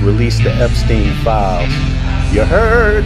release the Epstein files. You heard?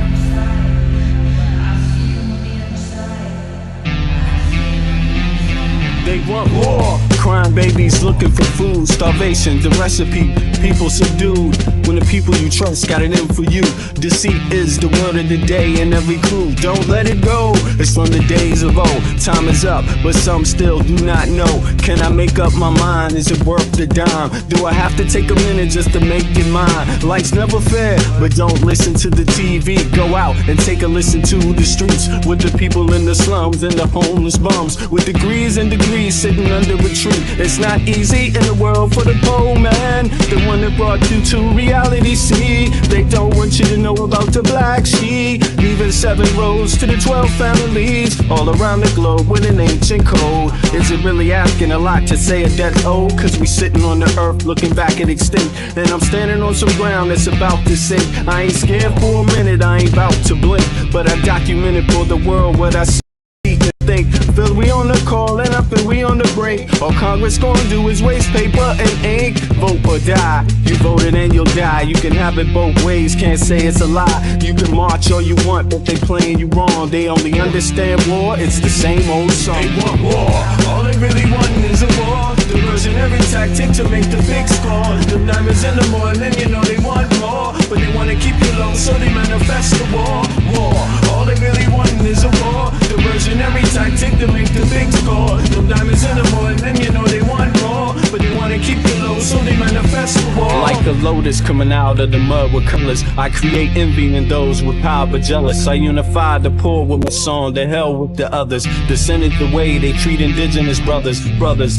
They want war. Crying babies looking for food. Starvation, the recipe. People subdued. When the people you trust got it in for you. Deceit is the word of the day and every clue. Don't let it go. It's from the days of old. Time is up, but some still do not know. Can I make up my mind? Is it worth the dime? Do I have to take a minute just to make it mine? Life's never fair, but don't listen to the TV. Go out and take a listen to the streets with the people in the slums and the homeless bums with degrees and degrees sitting under a tree. It's not easy in the world for the poor man, the one that brought you to reality. See, they don't want you to know about the black sheep, leaving 7 roads to the 12 families all around the globe with an ancient code. Is it really asking a lot to say a death old? Cause we sitting on the earth looking back at extinct, and I'm standing on some ground that's about to sink. I ain't scared for a minute, I ain't about to blink, but I documented for the world what I see and think. Feel we on the call and up and we on the break. All Congress gonna do is waste paper and ink. Vote or die. You voted and you'll die. You can have it both ways, can't say it's a lie. You can march all you want, but they playing you wrong. They only understand war, it's the same old song. They want war, all they really want is a war. Diversionary tactic to make the big score. The diamonds in the morning, you know they want more, but they wanna keep you low, so they manifest the war. War, all they really want is a war. Diversionary tactic to make the big score. The diamonds in the morning, you know they want more, but they wanna keep you low, so they manifest the war. Like a lotus coming out of the mud with colors. I create envy in those with power but jealous. I unify the poor with my song, the hell with the others. Descended the way they treat indigenous brothers,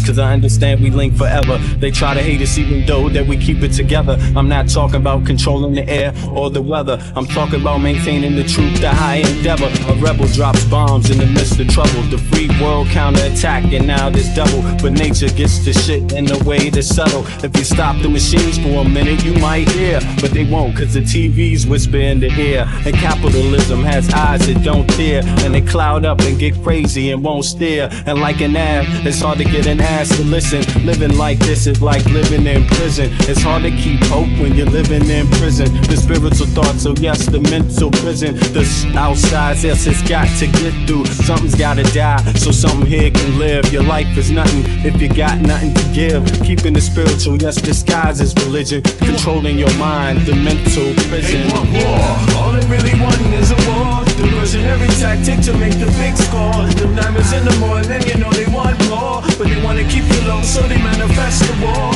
cause I understand we link forever. They try to hate us even though that we keep it together. I'm not talking about controlling the air or the weather. I'm talking about maintaining the truth, the high endeavor. A rebel drops bombs in the midst of trouble. The free world counterattack and now there's double. But nature gets the shit in a way that's subtle. If you stop the machines for a minute you might hear, but they won't cause the TV's whisper in the ear. And capitalism has eyes that don't tear, and they cloud up and get crazy and won't steer. And like an ab, it's hard to get an ass to listen. Living like this is like living in prison. It's hard to keep hope when you're living in prison. The spiritual thoughts, so yes, the mental prison. The outside, yes, it's got to get through. Something's gotta die, so something here can live. Your life is nothing if you got nothing to give. Keeping the spiritual, yes, disguised as religion. Controlling your mind, the mental prison. They want war. All they really want is a war. Diversionary tactic to make the big score. Them diamonds in the morning, you know they want more, but they wanna keep you low, so they manifest the war.